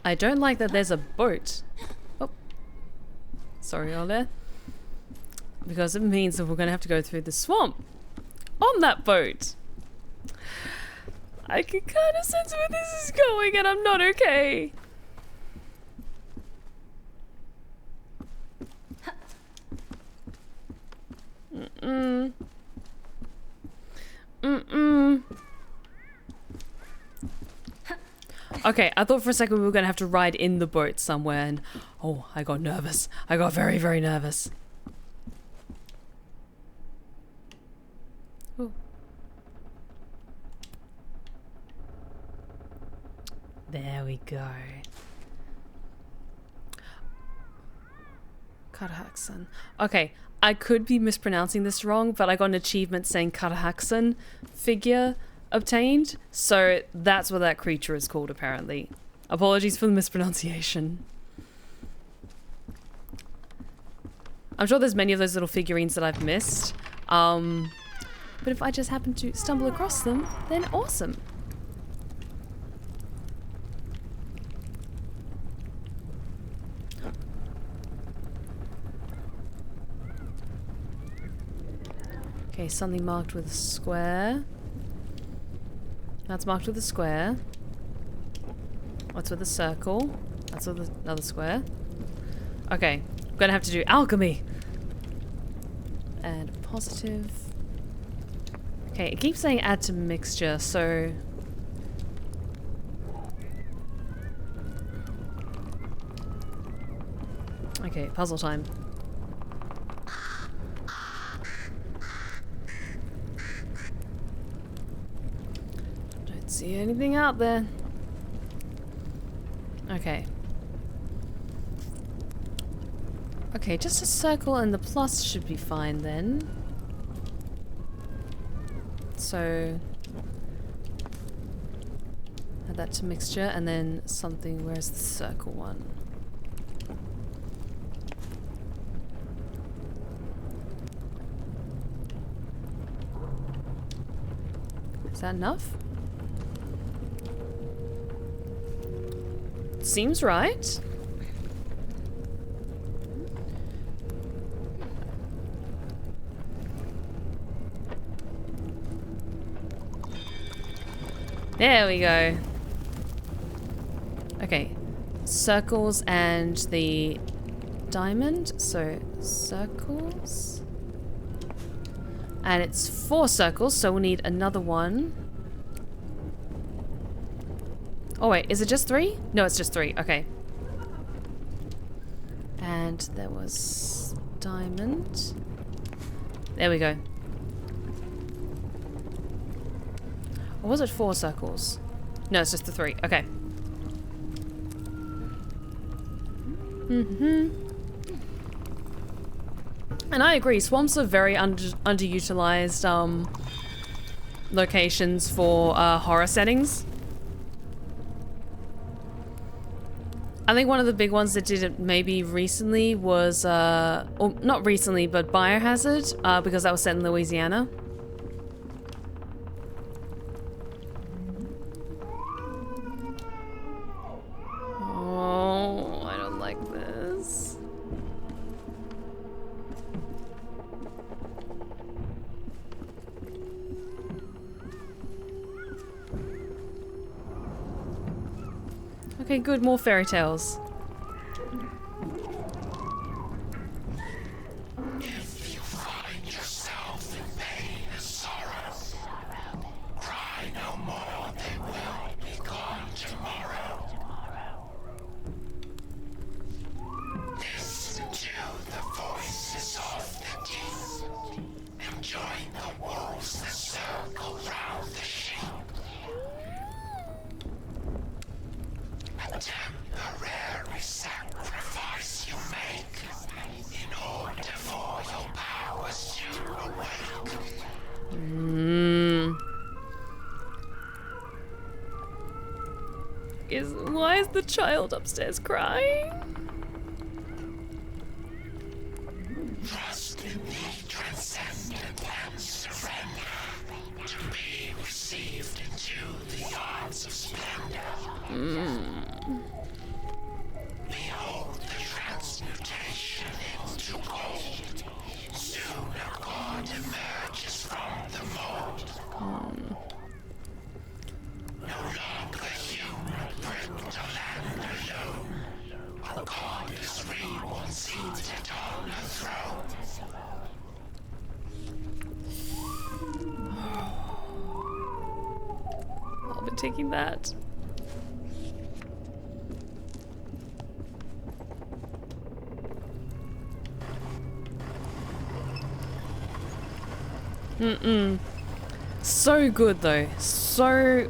I don't like that there's a boat. Oh. Sorry, Ole. Because it means that we're going to have to go through the swamp on that boat. I can kind of sense where this is going and I'm not okay. Mm-mm. Mm-mm. Okay, I thought for a second we were going to have to ride in the boat somewhere and... Oh, I got nervous. I got very, very nervous. Ooh. There we go. Karahaxan. Okay, I could be mispronouncing this wrong, but I got an achievement saying Karahaxan figure obtained, so that's what that creature is called apparently. Apologies for the mispronunciation. I'm sure there's many of those little figurines that I've missed, but if I just happen to stumble across them, then awesome. Okay, something marked with a square. That's marked with a square. What's with a circle? That's with another square. Okay, I'm gonna have to do alchemy. And positive. Okay, it keeps saying add to mixture, so... Okay, puzzle time. Don't see anything out there. Okay. Okay, just a circle and the plus should be fine then. So add that to mixture and then something. Where's the circle one? Is that enough? Seems right. There we go. Okay. Circles and the diamond. So, circles. And it's 4 circles, so we'll need another one. Oh wait, is it just 3? No, it's just 3. Okay. And there was diamond. There we go. Or was it 4 circles? No, it's just the 3. Okay. And I agree, swamps are very underutilized locations for horror settings. I think one of the big ones that did it maybe recently was, or not recently, but Biohazard, because that was set in Louisiana. Oh, I don't like this. Okay, good, more fairy tales. If you find yourself in pain and sorrow, cry no more, they will be gone tomorrow. Listen to the voices of the deep, and join the wolves that circle round the sheep. A temporary sacrifice you make in order for your powers to awake. Why is the child upstairs crying? Trust in the transcendent and surrender to be received into the arts of splendor. Behold the transmutation into gold. Soon a god emerges from the mold. No longer human brick to land alone. A goddess reborn seated on her throne. I'll be taking that. So good though. So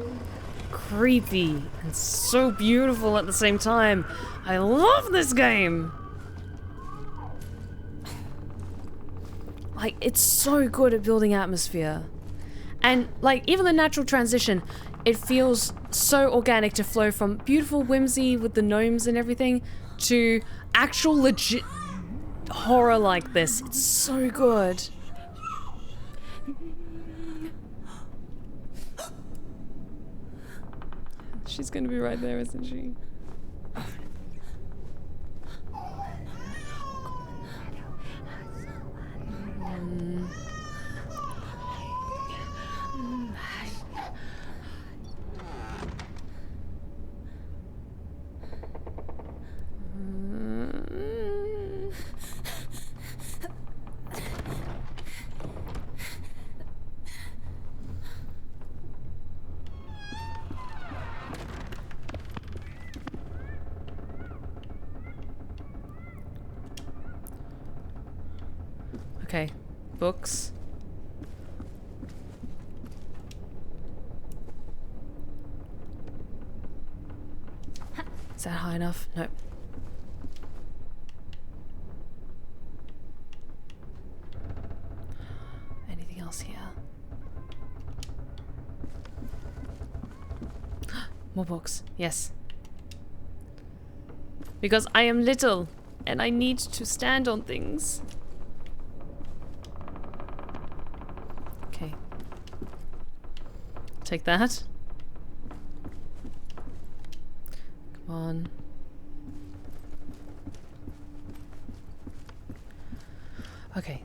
creepy and so beautiful at the same time. I love this game. Like, it's so good at building atmosphere. And like, even the natural transition, it feels so organic to flow from beautiful whimsy with the gnomes and everything to actual legit horror like this. It's so good. She's gonna be right there, isn't she? Okay. Books. Is that high enough? No. Anything else here? More books. Yes. Because I am little and I need to stand on things. Okay. Take that. Come on. Okay.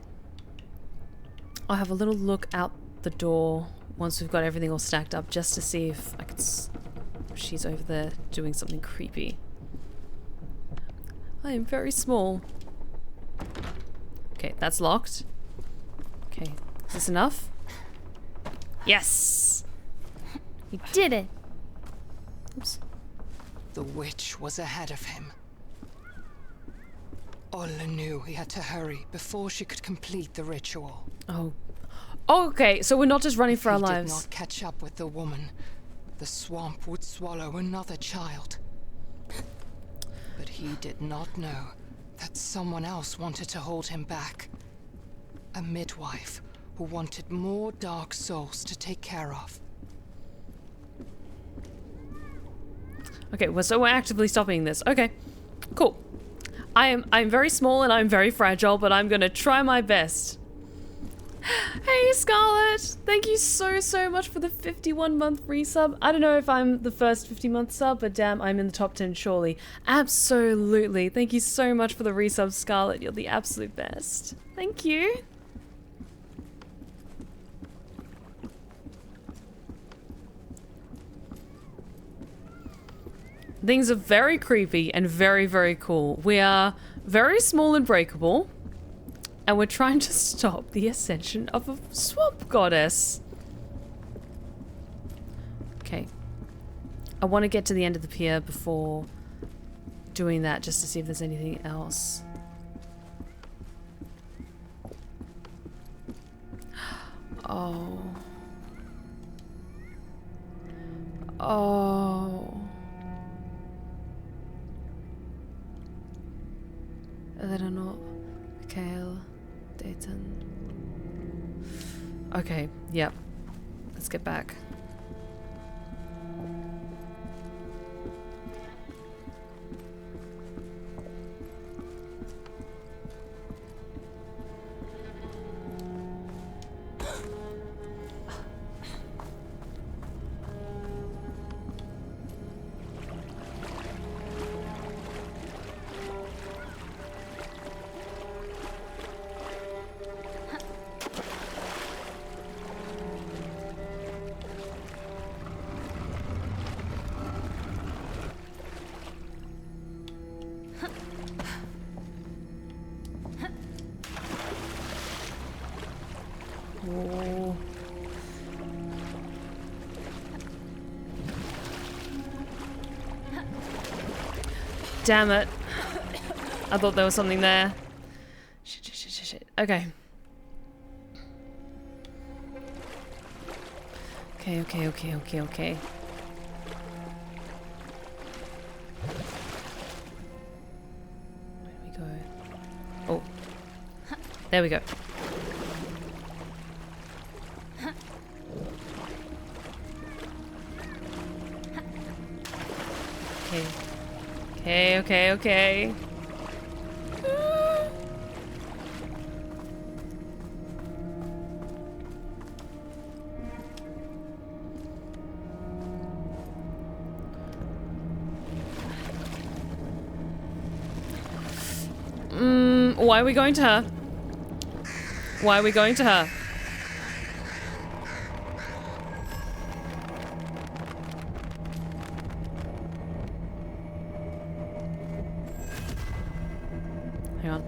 I'll have a little look out the door once we've got everything all stacked up just to see if I could she's over there doing something creepy. I am very small. Okay, that's locked. Okay, is this enough? Yes! We did it! Oops. The witch was ahead of him. Olle knew he had to hurry before she could complete the ritual. Oh. Okay, so we're not just running for our If he lives. did not catch up with the woman, the swamp would swallow another child. But he did not know that someone else wanted to hold him back. A midwife who wanted more dark souls to take care of. Okay, well, so we're actively stopping this. Okay, cool. I'm very small and I'm very fragile, but I'm gonna try my best. Hey, Scarlett! Thank you so much for the 51-month resub. I don't know if I'm the first 50-month sub, but damn, I'm in the top 10 surely. Absolutely. Thank you so much for the resub, Scarlett. You're the absolute best. Thank you. Things are very creepy and very cool. We are very small and breakable. And we're trying to stop the ascension of a swamp goddess. Okay. I want to get to the end of the pier before doing that, just to see if there's anything else. Oh. Oh. I don't know. Kale. Dayton. Okay, yep. Let's get back. Oh. Damn it. I thought there was something there. Shit. Okay. Okay. Where do we go? Oh. There we go. Okay. Why are we going to her? Why are we going to her? Hang on.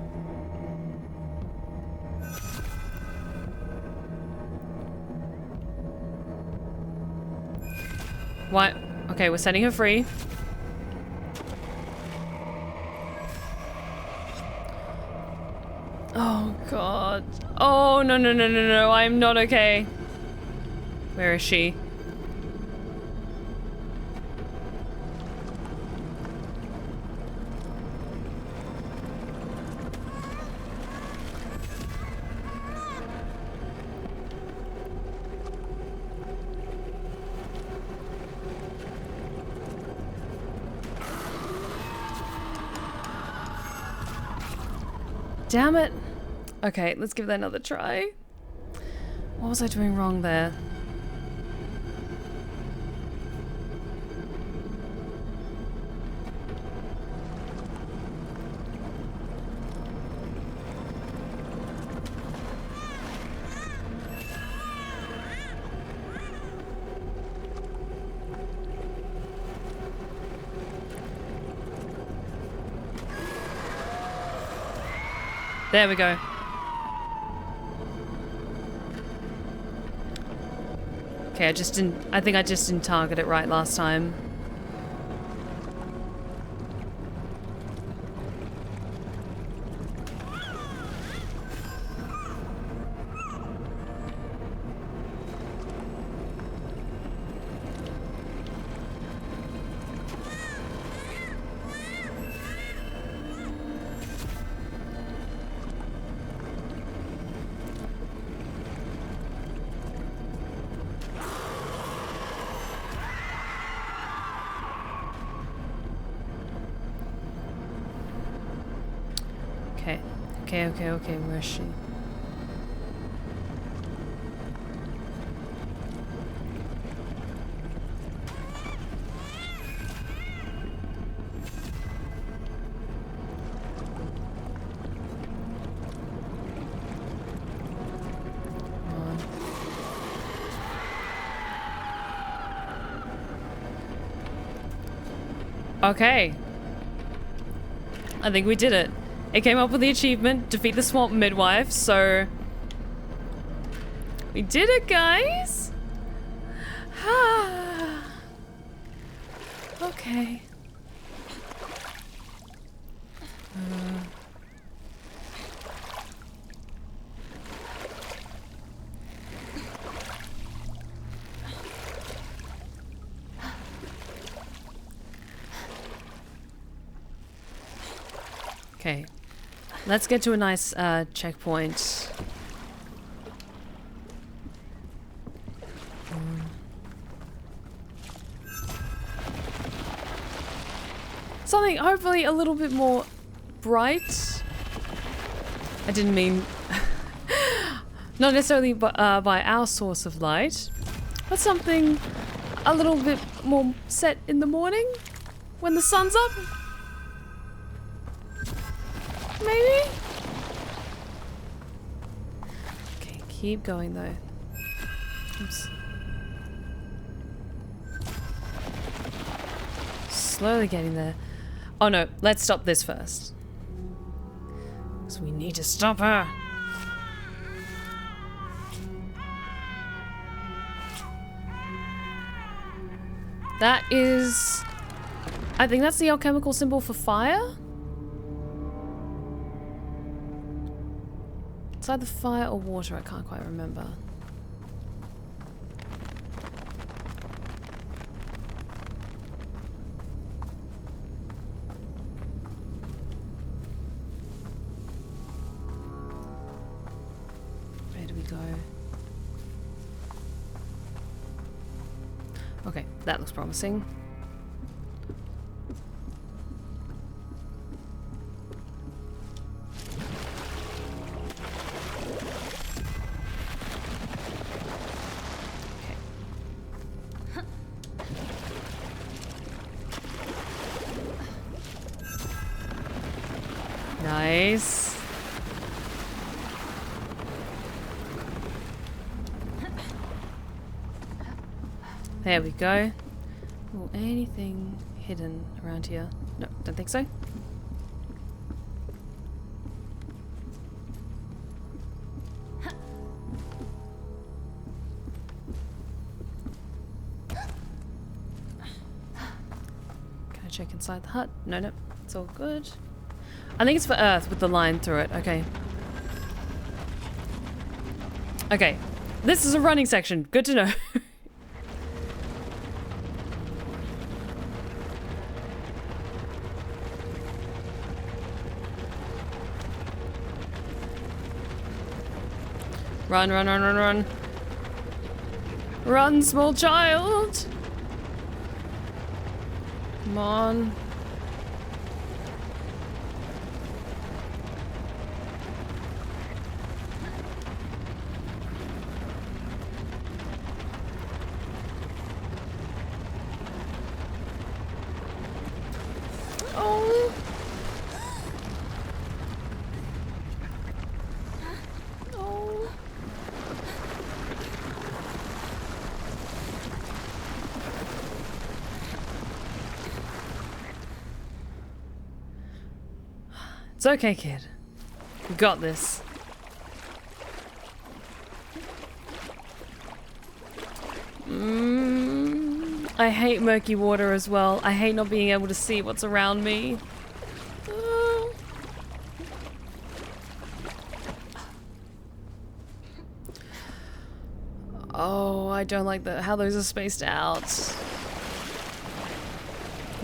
What? Okay, we're setting her free. Oh god. Oh no no no no no, I'm not okay. Where is she? Damn it. Okay, let's give that another try. What was I doing wrong there? There we go. Okay, I think I just didn't target it right last time. Okay, where is she? Okay. I think we did it. It came up with the achievement, defeat the swamp midwife, so... We did it, guys! Okay. Okay. Let's get to a nice checkpoint. Something hopefully a little bit more bright. I didn't mean... not necessarily by our source of light, but something a little bit more set in the morning when the sun's up. Maybe? Okay, keep going though. Oops. Slowly getting there. Oh no, let's stop this first. Because we need to stop her. That is... I think that's the alchemical symbol for fire? It's either fire or water, I can't quite remember. Where do we go? Okay, that looks promising. Nice. There we go. Oh, anything hidden around here? No, don't think so. Can I check inside the hut? No, no, it's all good. I think it's for Earth with the line through it. Okay. Okay. This is a running section. Good to know. Run, run, run, run, run. Run, small child. Come on. Oh. Oh. It's okay, kid. You got this. I hate murky water as well. I hate not being able to see what's around me. Oh, I don't like how those are spaced out.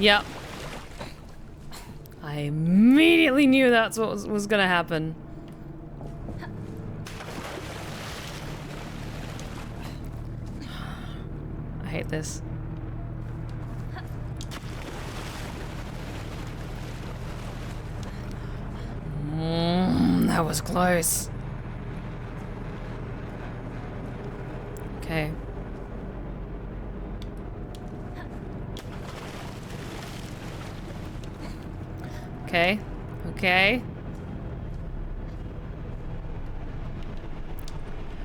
Yep. I immediately knew that's what was gonna happen. I hate this. That was close. Okay. Okay. Okay.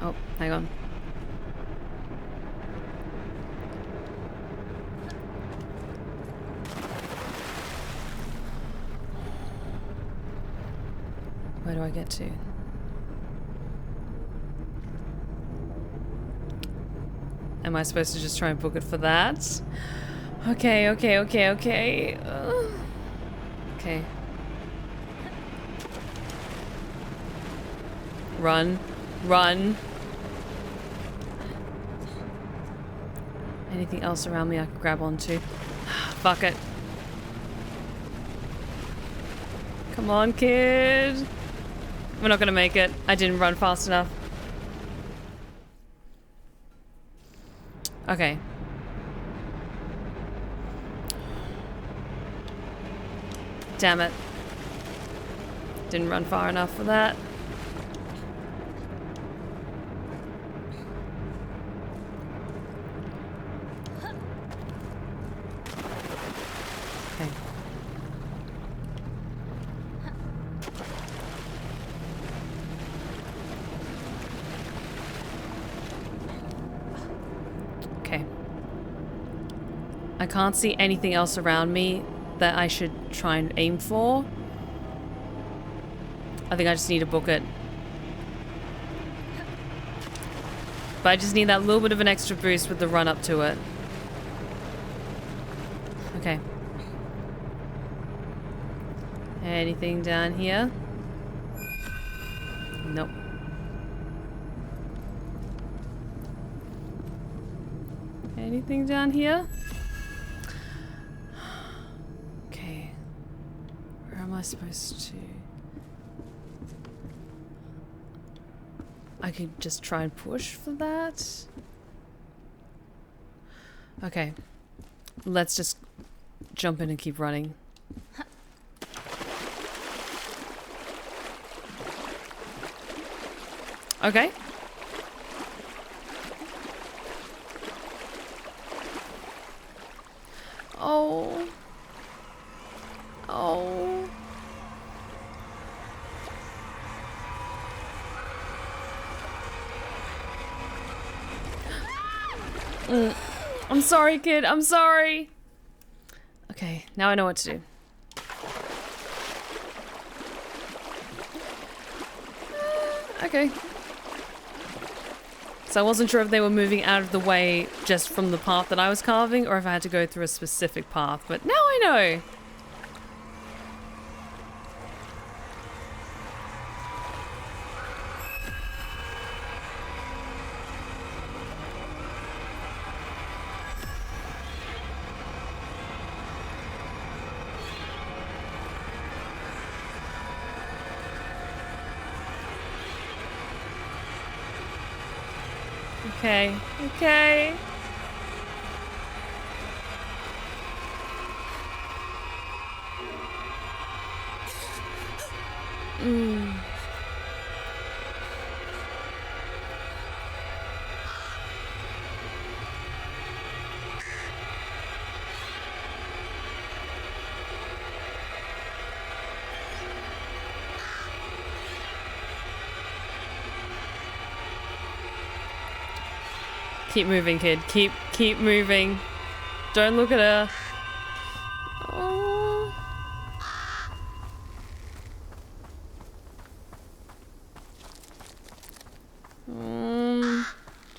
Oh, hang on. Where do I get to? Am I supposed to just try and book it for that? Okay, okay, okay, okay. Okay. Run. Run. Anything else around me I can grab onto? Fuck it. Come on, kid. We're not gonna make it. I didn't run fast enough. Okay. Damn it. Didn't run far enough for that. Okay. Okay. I can't see anything else around me that I should try and aim for. I think I just need to book it. But I just need that little bit of an extra boost with the run up to it. Okay. Anything down here? Nope. Anything down here? Okay. Where am I supposed to? I could just try and push for that. Okay. Let's just jump in and keep running. Okay. Oh. Oh. I'm sorry, kid. I'm sorry. Okay, now I know what to do. Okay. So I wasn't sure if they were moving out of the way just from the path that I was carving, or if I had to go through a specific path, but now I know. Okay. Okay. Keep moving, kid. Keep moving. Don't look at her. Oh.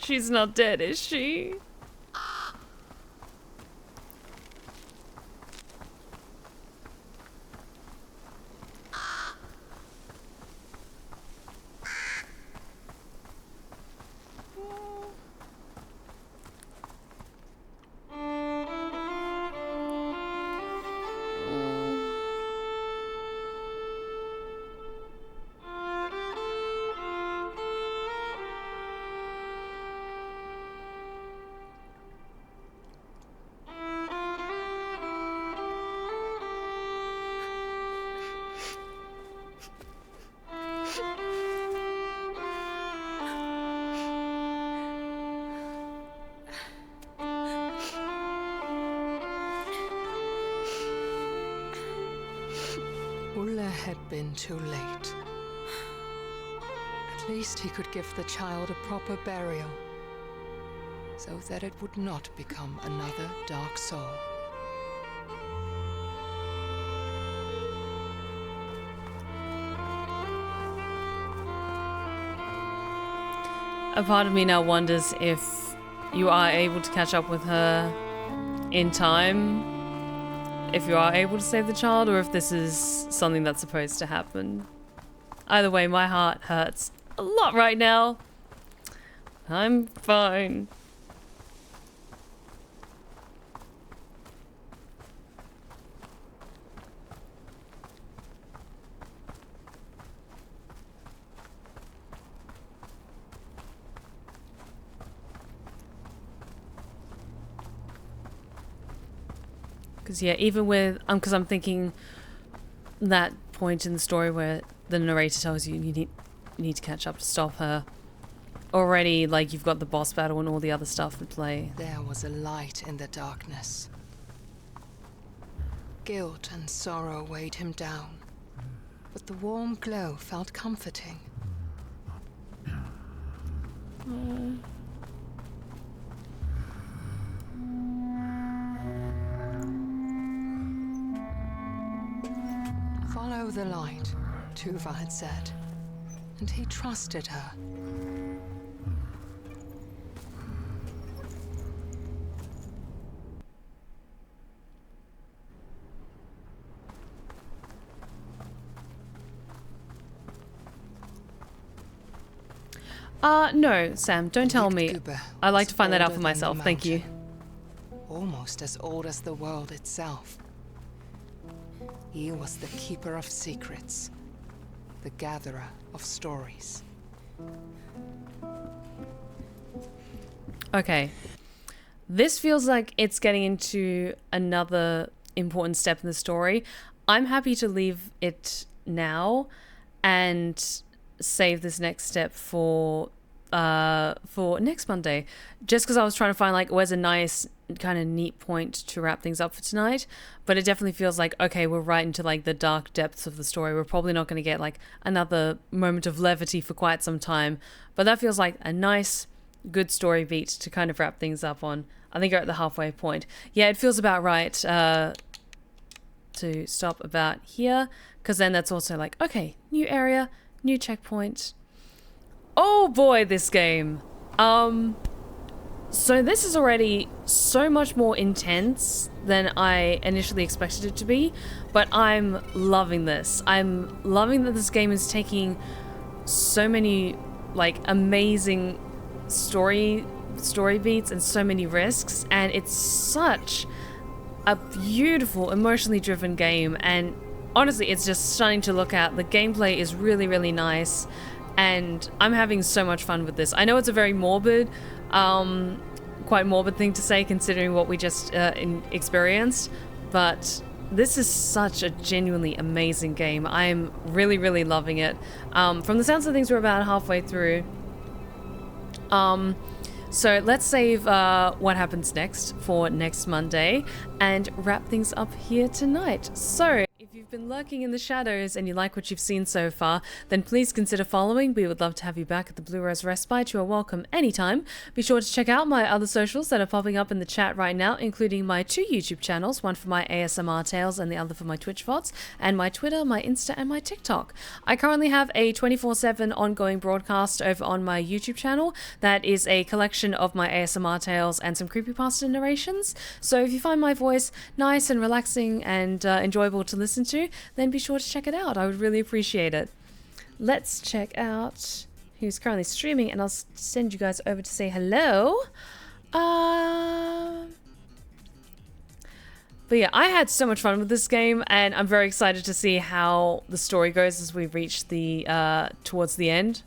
She's not dead, is she? Had been too late. At least he could give the child a proper burial, so that it would not become another dark soul. A part of me now wonders if you are able to catch up with her in time. If you are able to save the child, or if this is something that's supposed to happen. Either way, my heart hurts a lot right now. I'm fine. Because yeah, even with because I'm thinking that point in the story where the narrator tells you you need to catch up to stop her. Already, like, you've got the boss battle and all the other stuff to play. There was a light in the darkness. Guilt and sorrow weighed him down, but the warm glow felt comforting. Follow the light, Tuva had said, and he trusted her. No, Sam, don't tell me. I like to find that out for myself, thank you. Almost as old as the world itself. He was the keeper of secrets, the gatherer of stories. Okay. This feels like it's getting into another important step in the story. I'm happy to leave it now and save this next step for next Monday, just because I was trying to find like where's a nice kind of neat point to wrap things up for tonight. But it definitely feels like, okay, we're right into like the dark depths of the story. We're probably not going to get like another moment of levity for quite some time, but that feels like a nice good story beat to kind of wrap things up on. I think you're at the halfway point. Yeah, it feels about right to stop about here, because then that's also like, okay, new area, new checkpoint. Oh boy, this game. So this is already so much more intense than I initially expected it to be, but I'm loving this. I'm loving that this game is taking so many like amazing story beats and so many risks, and it's such a beautiful, emotionally driven game, and honestly, it's just stunning to look at. The gameplay is really, really nice. and I'm having so much fun with this. I know it's a very morbid, quite morbid thing to say considering what we just experienced, but this is such a genuinely amazing game. I'm really, really loving it. From the sounds of things, we're about halfway through. So let's save what happens next for next Monday and wrap things up here tonight. So if you've been lurking in the shadows and you like what you've seen so far, then please consider following. We would love to have you back at the Blue Rose Respite. You are welcome anytime. Be sure to check out my other socials that are popping up in the chat right now, including my 2 YouTube channels, one for my ASMR tales and the other for my Twitch VODs, and my Twitter, my Insta, and my TikTok. I currently have a 24/7 ongoing broadcast over on my YouTube channel that is a collection of my ASMR tales and some creepypasta narrations. So if you find my voice nice and relaxing and enjoyable to listen to, then be sure to check it out. I would really appreciate it. Let's check out who's currently streaming, and I'll send you guys over to say hello. But yeah, I had so much fun with this game, and I'm very excited to see how the story goes as we reach the towards the end.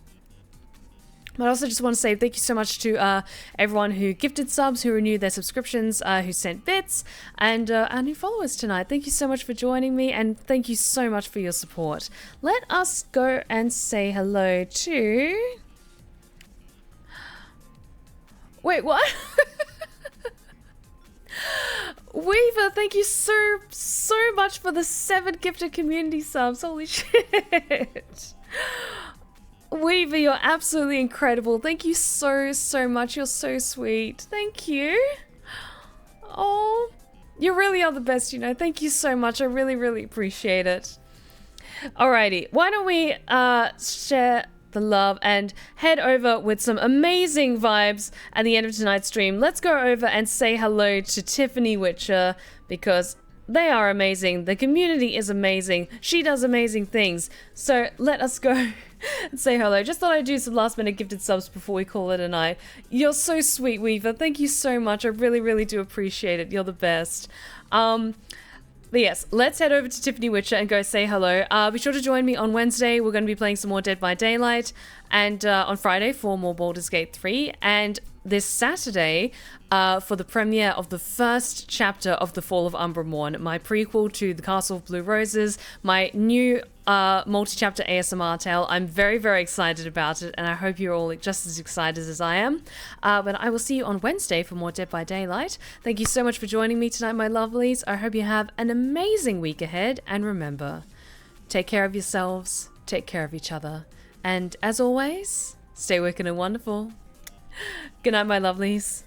But I also just want to say thank you so much to everyone who gifted subs, who renewed their subscriptions, who sent bits, and our new followers tonight. Thank you so much for joining me, and thank you so much for your support. Let us go and say hello to... Wait, what? Weaver, thank you so much for the 7 gifted community subs. Holy shit. Weaver, you're absolutely incredible. Thank you so much. You're so sweet. Thank you. Oh, you really are the best, you know. Thank you so much. I really appreciate it. Alrighty, why don't we share the love and head over with some amazing vibes at the end of tonight's stream. Let's go over and say hello to Tiffany Witcher, because they are amazing. The community is amazing. She does amazing things. So let us go and say hello. Just thought I'd do some last minute gifted subs before we call it a night. You're so sweet, Weaver. Thank you so much. I really do appreciate it. You're the best. But yes, let's head over to Tiffany Witcher and go say hello. Be sure to join me on Wednesday. We're going to be playing some more Dead by Daylight. And on Friday for more Baldur's Gate 3. And this Saturday for the premiere of the first chapter of The Fall of Umbra Morn, my prequel to The Castle of Blue Roses, my new multi-chapter ASMR tale. I'm very excited about it, and I hope you're all just as excited as I am. But I will see you on Wednesday for more Dead by Daylight. Thank you so much for joining me tonight, my lovelies. I hope you have an amazing week ahead, and remember, take care of yourselves, take care of each other, and as always, stay wicked and wonderful. Good night, my lovelies.